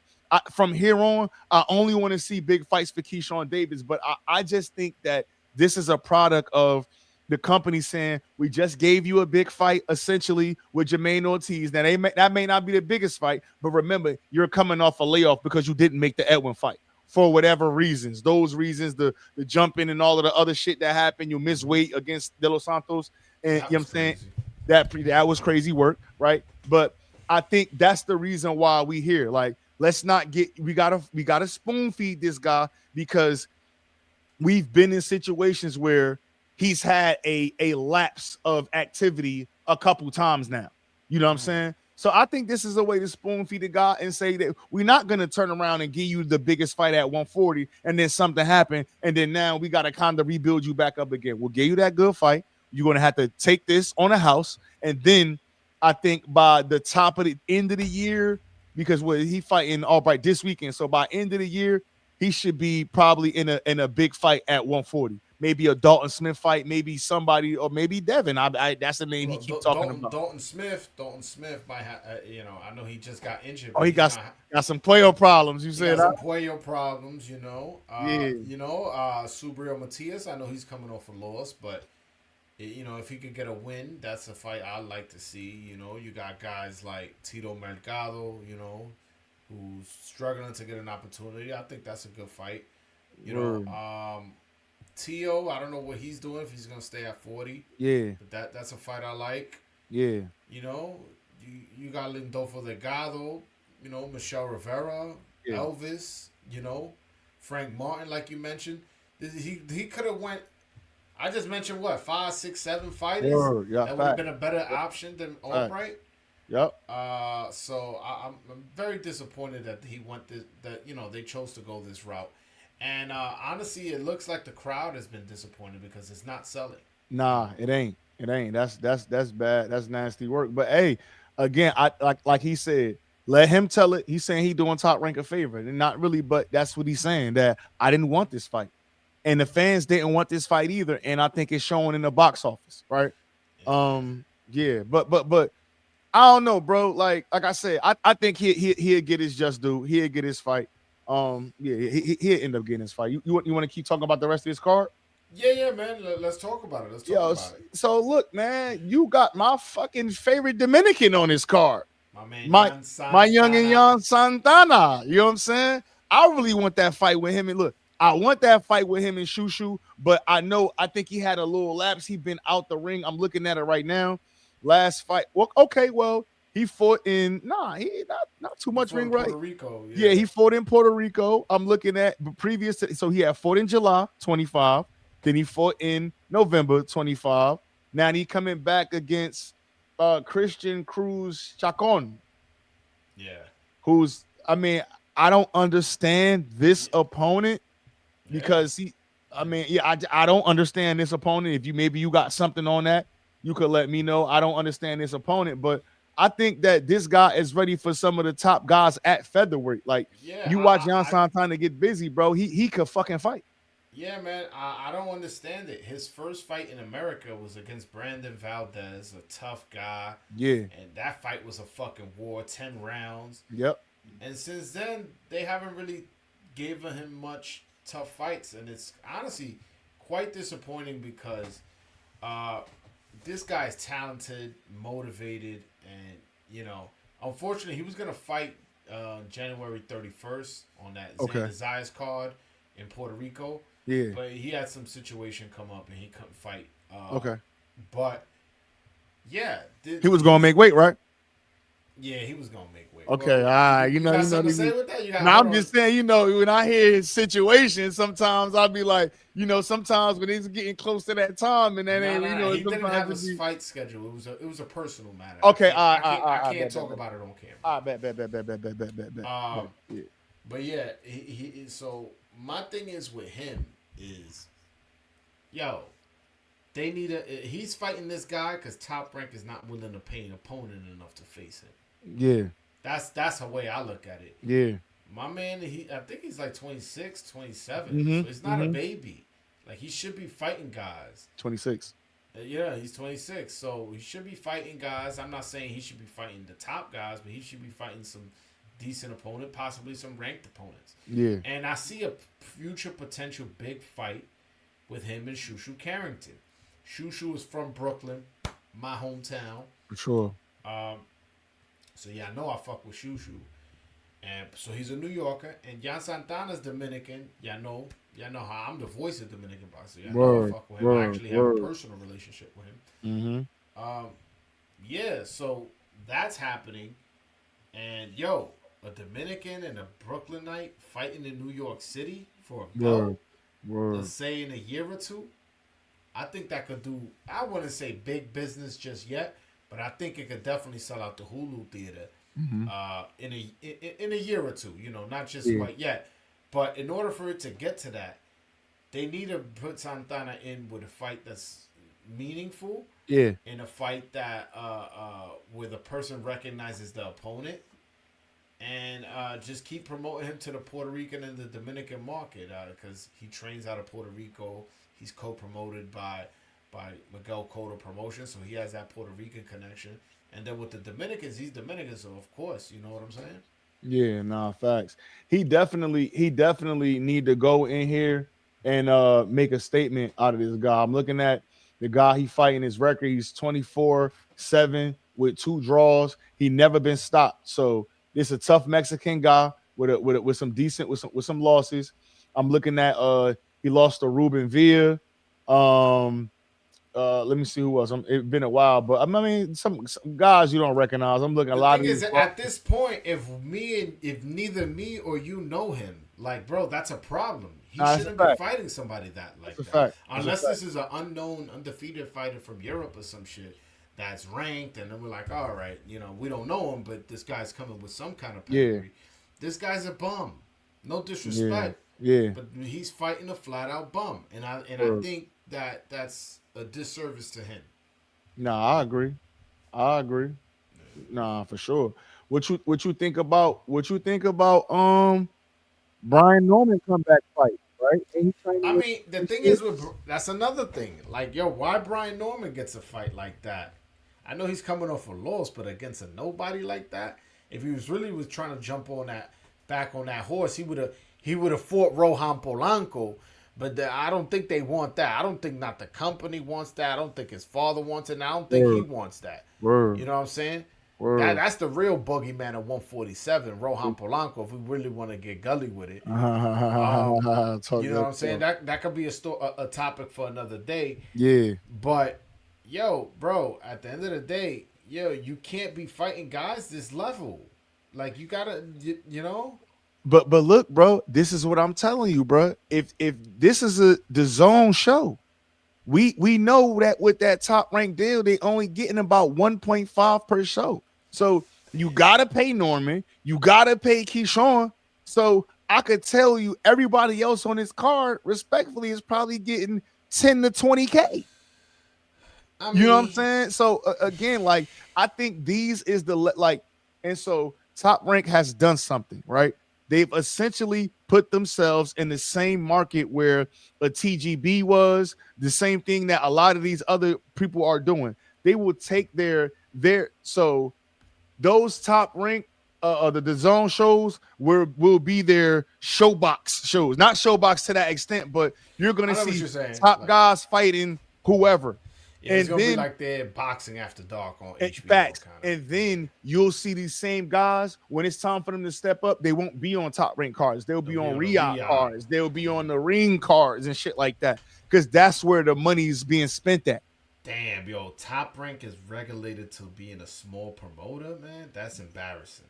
from here on, I only want to see big fights for Keyshawn Davis. But I just think that this is a product of the company saying we just gave you a big fight essentially with Jermaine Ortiz. Now that may not be the biggest fight, but remember you're coming off a layoff because you didn't make the Edwin fight. For whatever reasons, those reasons, the jumping and all of the other shit that happened, you miss weight against De Los Santos, and you know what I'm saying? That was crazy work, right? But I think that's the reason why we here. Like, let's not we gotta spoon feed this guy because we've been in situations where he's had a lapse of activity a couple times now. You know what I'm saying? So I think this is a way to spoon feed the guy and say that we're not going to turn around and give you the biggest fight at 140 and then something happened and then now we got to kind of rebuild you back up again. We'll give you that good fight. You're going to have to take this on a house. And then I think by the top of the end of the year, because he fighting Albright this weekend. So by end of the year, he should be probably in a big fight at 140. Maybe a Dalton Smith fight, maybe somebody, or maybe Devin. That's the name he keeps talking about. Dalton Smith might have, I know he just got injured. Oh, he got some player problems. You said some player problems, Subriel Matias, I know he's coming off a loss, but if he could get a win, that's a fight I'd like to see. You got guys like Tito Mercado, who's struggling to get an opportunity. I think that's a good fight. Tio, I don't know what he's doing, if he's going to stay at 40. Yeah. But that's a fight I like. Yeah. You got Lindolfo Delgado, Michelle Rivera, Elvis, Frank Martin, like you mentioned. He could have went, I just mentioned, 5, 6, 7 fighters? That would have been a better option than Albright. Yep. So I'm very disappointed that he went they chose to go this route. And honestly, it looks like the crowd has been disappointed because it's not selling. Nah, it ain't. That's bad. That's nasty work. But hey, again, I like he said, let him tell it. He's saying he doing Top Rank a favor, and not really, but that's what he's saying. That I didn't want this fight, and the fans didn't want this fight either. And I think it's showing in the box office, right? Yeah. But I don't know, bro. Like I said, I think he'll get his just due. He'll get his fight. He'll end up getting his fight. You want to keep talking about the rest of his card? Yeah, man. Let's talk about it. Let's talk Yo, about it. so look, man, you got my fucking favorite Dominican on this card. My man My Jan my young and Santana. young Santana. You know what I'm saying? I really want that fight with him. And look, I want that fight with him and Shushu, but I think he had a little lapse. He been out the ring. I'm looking at it right now. Last fight. Well, okay, well, he fought in he not too He much fought ring in right. Puerto Rico. Yeah, Yeah. he fought in Puerto Rico. I'm looking at previous so he had fought in July 25. Then he fought in November 25. Now he coming back against Christian Cruz Chacon, Yeah. who's I don't understand this opponent Yeah. because I don't understand this opponent. If you got something on that, you could let me know. I don't understand this opponent, but I think that this guy is ready for some of the top guys at featherweight. Like Yeah. you watch Jan Santana get busy, bro. He could fucking fight. Yeah, man, I don't understand it. His first fight in America was against Brandon Valdez, a tough guy. Yeah. And that fight was a fucking war, 10 rounds. Yep. And since then, they haven't really given him much tough fights. And it's honestly quite disappointing because this guy's talented, motivated, and, unfortunately, he was going to fight January 31st on that Okay. Xander Zayas card in Puerto Rico. Yeah. But he had some situation come up and he couldn't fight. Okay. But yeah, He was gonna make weight, right? Yeah, he was gonna make weight. Okay, Well, all right. you got something to say with that? I'm just saying, when I hear his situation, sometimes I'll be like, sometimes when he's getting close to that time, and then he didn't have sometimes a fight schedule. It was a personal matter. Okay, I can't talk about it on camera. I bet. Yeah. But yeah, he so my thing is with him is, they need he's fighting this guy because Top Rank is not willing to pay an opponent enough to face him. Yeah. That's the way I look at it. Yeah. My man, I think he's like 26, 27. Mm-hmm. So he's not a baby. Like, he should be fighting guys. 26. Yeah, he's 26. So he should be fighting guys. I'm not saying he should be fighting the top guys, but he should be fighting some decent opponent, possibly some ranked opponents. Yeah. And I see a future potential big fight with him and Shushu Carrington. Shushu is from Brooklyn, my hometown. For sure. So yeah, I know I fuck with Shushu. And so he's a New Yorker, and Jan Santana's Dominican. Y'all know how I'm the voice of Dominican boxing. Y'all know I fuck with him. I actually have a personal relationship with him. Mm-hmm. Yeah, so that's happening. And a Dominican and a Brooklynite fighting in New York City for a belt. Let's say in a year or two. I think that could do, I wouldn't say big business just yet, but I think it could definitely sell out the Hulu theater in a year or two. Not just quite yet. But in order for it to get to that, they need to put Santana in with a fight that's meaningful. Yeah. In a fight that where the person recognizes the opponent. And just keep promoting him to the Puerto Rican and the Dominican market because he trains out of Puerto Rico. He's co-promoted by Miguel Cotto Promotions, so he has that Puerto Rican connection. And then with the Dominicans, he's Dominican, so of course, you know what I'm saying? Yeah, nah, facts. He definitely need to go in here and make a statement out of this guy. I'm looking at the guy he fighting his record. He's 24-7 with 2 draws. He never been stopped. So this is a tough Mexican guy with some decent with some losses. I'm looking at he lost to Ruben Villa. Let me see who else. It's been a while, but I mean some guys you don't recognize. I'm looking at a lot of these. The thing is, at this point, if neither me or you know him, like, bro, that's a problem. He shouldn't be fighting somebody like that. Unless this is an unknown, undefeated fighter from Europe or some shit that's ranked, and then we're like, all right, we don't know him, but this guy's coming with some kind of pedigree. This guy's a bum. No disrespect. Yeah. But he's fighting a flat out bum, and I think that's a disservice to him. Nah, I agree. Nah, for sure. What you think about Brian Norman comeback fight, right? The thing is that's another thing. Like, why Brian Norman gets a fight like that? I know he's coming off a loss, but against a nobody like that, if he was trying to jump on that horse, he would have fought Rohan Polanco. But I don't think they want that. I don't think not the company wants that. I don't think his father wants it. And I don't think he Word, wants that. word, You know what I'm saying? word. That's the real boogeyman at 147, Rohan Polanco. If we really want to get gully with it, Talk you know that what I'm saying? talk. That could be a topic for another day. Yeah. But yo, bro, at the end of the day, yo, you can't be fighting guys this level. Like you gotta, you know. But look, bro, this is what I'm telling you, bro. If this is the zone show, we know that with that top ranked deal, they only getting about 1.5 per show. So you gotta pay Norman, you gotta pay Keyshawn. So I could tell you everybody else on this card, respectfully, is probably getting 10 to 20K. I You know what I'm mean, saying? So again, like I think these is the like, and so Top Rank has done something, right? They've essentially put themselves in the same market where a TGB was, the same thing that a lot of these other people are doing. They will take their so those Top Rank the zone shows will be their showbox shows, not showbox to that extent, but you're gonna I know what see you're saying. top Like, guys fighting whoever. yeah, it's And gonna be then like they're boxing after dark on HBO, facts. kind of. And then you'll see these same guys when it's time for them to step up. They won't be on top rank cards. They'll They'll be be on on the Riyadh Riyadh. cards. They'll be on the ring cards and shit like that. Because that's where the money's being spent at. Damn, yo, Top Rank is regulated to being a small promoter, man. That's embarrassing.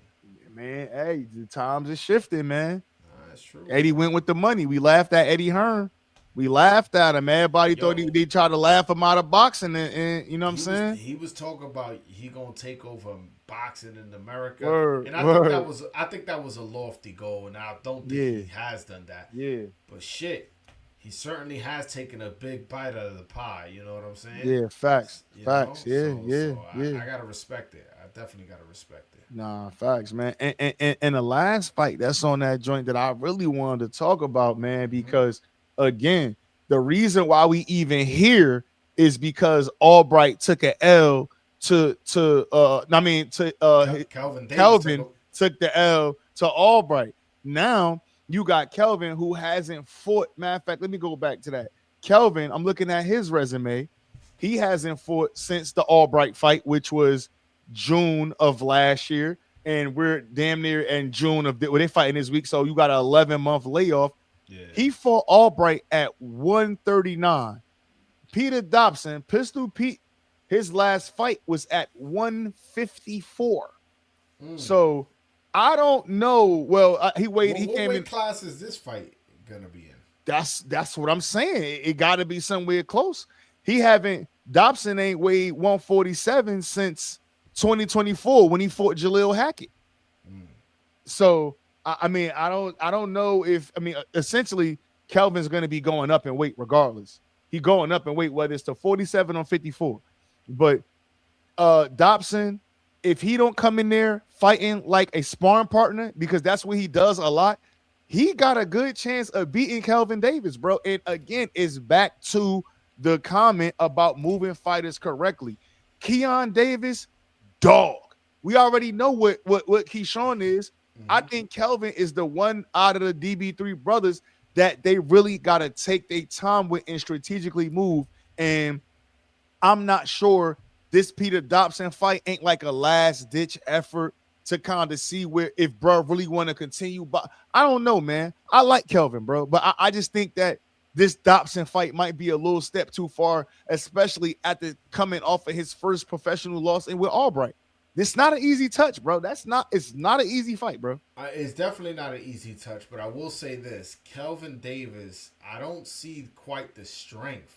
Man, hey, the times is shifting, man. That's true. Eddie went with the money. We laughed at Eddie Hearn. We laughed at him. Everybody thought Yo, they tried to laugh him out of boxing, and you know what I'm he was saying? he was talking about he gonna take over boxing in America, Word, and word. I think that was a lofty goal, and I don't think Yeah, he has done that. yeah, But shit, he certainly has taken a big bite out of the pie. You know what I'm saying? yeah. Facts, You know, facts. Yeah, yeah, so yeah. I gotta respect it. I definitely gotta respect it. Nah, facts, man. And the last fight that's on that joint that I really wanted to talk about, man, Mm-hmm. because again, the reason why we even here is because Albright took a L to Calvin Davis took Kelvin a took the L to Albright. Now you got Kelvin who hasn't fought. Matter of fact, let me go back to that. Kelvin, I'm looking at his resume. He hasn't fought since the Albright fight, which was June of last year, and we're damn near in June of they fighting this week. So you got an 11-month layoff. yeah. He fought Albright at 139. Peter Dobson, Pistol Pete, his last fight was at 154. Mm. So I don't know. Well, Well, he what came weight in. class is this fight gonna be in? That's what I'm saying. It got to be somewhere close. He haven't Dobson ain't weighed 147 since 2024 when he fought Jaleel Hackett. Mm. So I mean, I don't know if essentially Kelvin's going to be going up in weight regardless. He going up in weight whether it's to 47 or 54. But Dobson, if he don't come in there fighting like a sparring partner, because that's what he does a lot, he got a good chance of beating Kelvin Davis, bro. And again, it's back to the comment about moving fighters correctly. Keon Davis, dog. We already know what Keyshawn is. I Mm-hmm. think Kelvin is the one out of the DB3 brothers that they really got to take their time with and strategically move. And I'm not sure this Peter Dobson fight ain't like a last ditch effort to kind of see where if bro really want to continue. But I don't know, man. I like Kelvin, bro, but I just think that this Dobson fight might be a little step too far, especially after coming off of his first professional loss and with Albright. It's not an easy touch, bro. It's not an easy fight, bro. It's definitely not an easy touch, but I will say this: Kelvin Davis, I don't see quite the strength.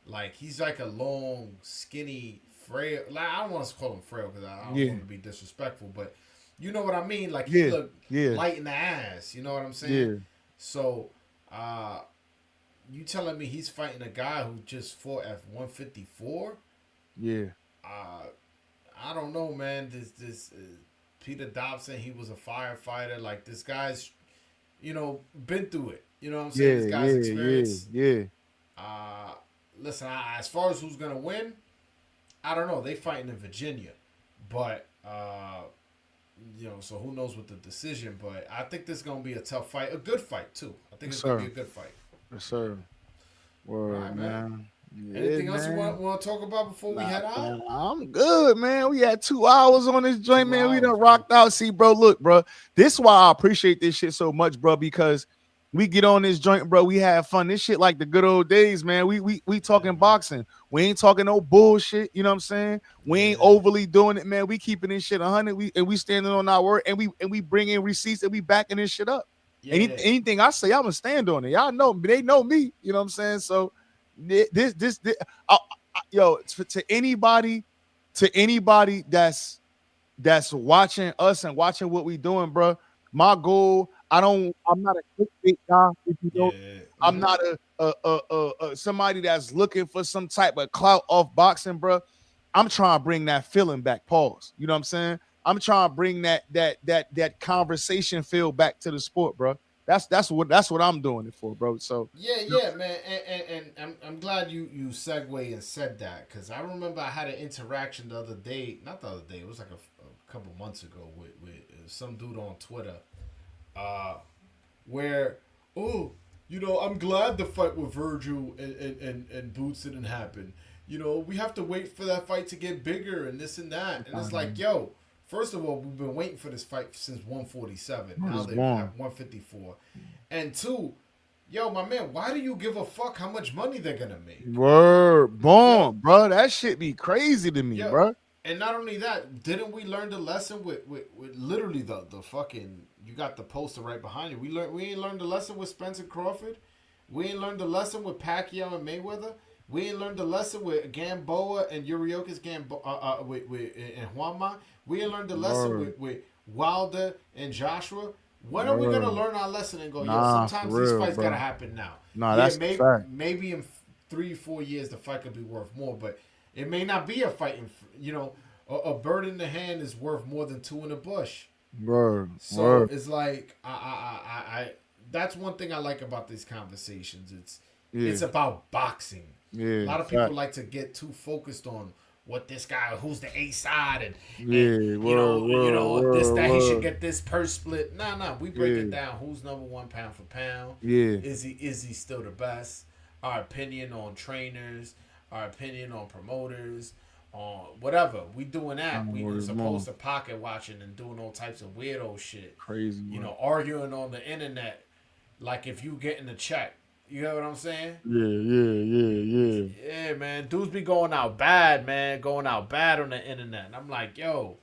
Like he's like a long, skinny, frail. Like I don't want to call him frail because I don't Yeah, want to be disrespectful, but you know what I mean. Like he yeah, looked yeah, light in the ass. You know what I'm saying? yeah, So, you telling me he's fighting a guy who just fought at 154? yeah, Uh, I don't know, man. This Peter Dobson, he was a firefighter. Like this guy's, been through it. You know what I'm saying? yeah, This guy's yeah, yeah, experience. yeah. Uh, listen, as far as who's gonna win, I don't know. They fighting in Virginia, but so who knows what the decision? But I think this is gonna be a tough fight, a good fight too. I think Yes, it's gonna be sir. a good fight. Yes, sir. All Word, right, man. man. Yeah, Anything else you man. want to talk about before we Nah, head out? man, I'm good, man. We had 2 hours on this joint, Two man. We hours, done man. rocked out. See, bro, look, bro. This is why I appreciate this shit so much, bro, because we get on this joint, bro. We have fun. This shit like the good old days, man. We Yeah, talking man. boxing. We ain't talking no bullshit. You know what I'm saying? We ain't Yeah. overly doing it, man. We keeping this shit 100. We standing on our word, and we bring in receipts, and we backing this shit up. Yeah. Anything I say, I'm gonna stand on it. Y'all know, they know me. You know what I'm saying? So this yo, to anybody that's watching us and watching what we doing, bro. My goal, I'm not a clickbait guy. If you don't, Yeah. I'm Mm-hmm. not a somebody that's looking for some type of clout off boxing, bro. I'm trying to bring that feeling back. Pause. You know what I'm saying? I'm trying to bring that conversation feel back to the sport, bro. That's what I'm doing it for, bro. So Yeah, yeah, man, and I'm glad you segue and said that because I remember I had an interaction the other day, not the other day, it was like a couple months ago with some dude on Twitter, uh, where I'm glad the fight with Virgil and Boots didn't happen. We have to wait for that fight to get bigger and this and that, and it's like, yo, first of all, we've been waiting for this fight since 147. I Now was they're born. at 154, and two. Yo, my man, why do you give a fuck how much money they're gonna make? Word, Yo, boom, bro. That shit be crazy to me, yo, bro. and not only that, didn't we learn the lesson with literally the fucking you got the poster right behind you. We ain't learned the lesson with Spencer Crawford. We ain't learned the lesson with Pacquiao and Mayweather. We ain't learned the lesson with Gamboa and Uriokas with and Juanma. We ain't learned the lesson Word, with Wilder and Joshua. When are we gonna word. learn our lesson and go, yo, Nah, for sometimes these real, fights gotta bro. happen now. Nah, Yeah, that's a fact. maybe in 3 4 years the fight could be worth more, but it may not be a fight. A bird in the hand is worth more than two in the bush. Word, So word. it's like I that's one thing I like about these conversations. It's Yeah, about boxing. A yeah, lot of people fact. like to get too focused on what this guy, who's the A side, and Yeah, word, word, this word, that he should word. get this purse split. Nah, we break it Yeah, down. Who's number one pound for pound? yeah. Is he still the best? Our opinion on trainers, our opinion on promoters, on whatever. We doing I that. know We what as it's opposed more to pocket watching and doing all types of weirdo shit. crazy, man. Arguing on the internet like if you getting a check. You know what I'm saying? Yeah, yeah, yeah, yeah. Yeah, man. Dudes be going out bad, man. Going out bad on the internet. And I'm like, yo,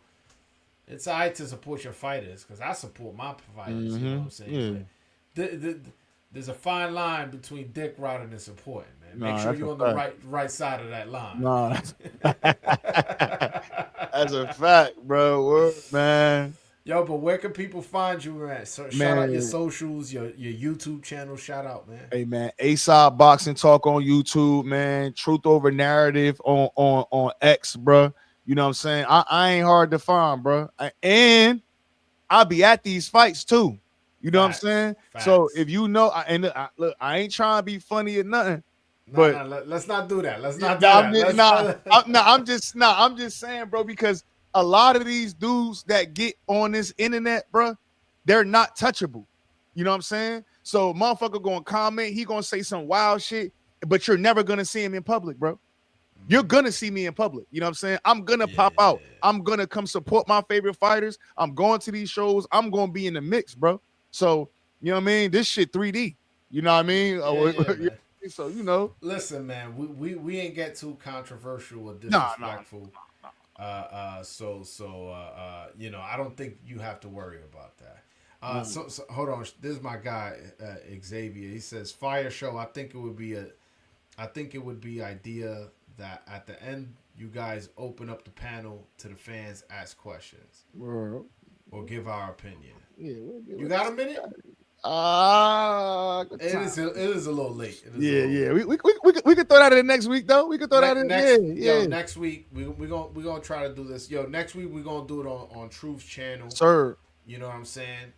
it's alright to support your fighters because I support my fighters. You know what I'm saying? Yeah. But there's a fine line between dick riding and supporting, man. Make Nah, sure that's a you're on the fact. right side of that line. Nah, that's a fact, bro. Word, man. Yo, but where can people find you, man? So shout out your Man, socials, your YouTube channel. Shout out, man. hey man, A-Side Boxing Talk on YouTube, man. Truth Over Narrative on X, bro. You know what I'm saying? I ain't hard to find, bro. And I'll be at these fights too. You know what I'm Facts, saying? So facts. if you know, look, I ain't trying to be funny or nothing, Nah, but nah. Let's not do that. Let's yeah, not do nah, that. Let's. I'm just saying, bro, because a lot of these dudes that get on this internet, bro, they're not touchable. You know what I'm saying? So motherfucker gonna comment, he gonna say some wild shit, but you're never gonna see him in public, bro. You're gonna see me in public. You know what I'm saying? I'm gonna Yeah. pop out. I'm gonna come support my favorite fighters. I'm going to these shows. I'm gonna be in the mix, bro. So you know what I mean? This shit 3D. You know what I mean? Yeah, man. So you know, Listen, man. We ain't get too controversial or nah. disrespectful. I don't think you have to worry about that. Nah. So hold on. This is my guy Xavier. He says fire show. I think it would be idea that at the end you guys open up the panel to the fans, ask questions Well, or give our opinion. yeah, You got a minute? good It time. is. It is a little late. It is a Yeah, little yeah. late. We could throw that in next week though. We could throw that in. Next, Yeah, yeah. next week we gonna try to do this. Yo, next week we gonna do it on Truth's channel. Sir. You know what I'm saying?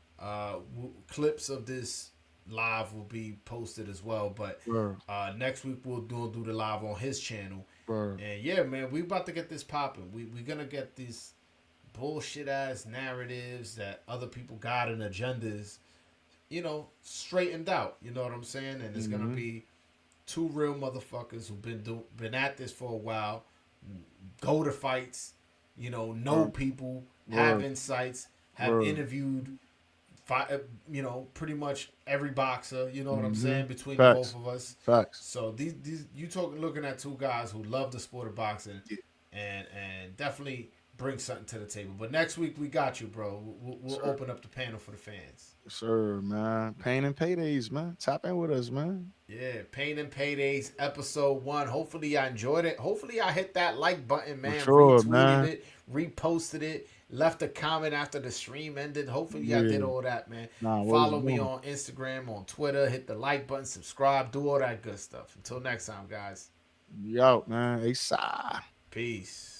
Clips of this live will be posted as well. But Bro, next week we'll do the live on his channel. bro. And yeah, man, we about to get this popping. We gonna get these bullshit ass narratives that other people got and agendas straightened out. You know what I'm saying? And it's gonna Mm-hmm. be two real motherfuckers who've been at this for a while, go to fights, know Word, people, have word, insights, have word. interviewed, pretty much every boxer. You know what I'm Mm-hmm. saying, between the both Facts, of us. facts. So these looking at two guys who love the sport of boxing, Yeah, and definitely bring something to the table. But next week we got you, bro. We'll sir. open up the panel for the fans. Sir, man. Pain and paydays, man. Tap in with us, man. Yeah, Pain and Paydays, episode 1. Hopefully y'all enjoyed it. Hopefully y'all hit that like button, For man. sure, Retweeted man. it, reposted it, left a comment after the stream ended. Hopefully y'all did Yeah. all that, man. Nah, what is Follow me doing? on Instagram, on Twitter. Hit the like button, subscribe, do all that good stuff. Until next time, guys. Be out, man. ASAP. Peace.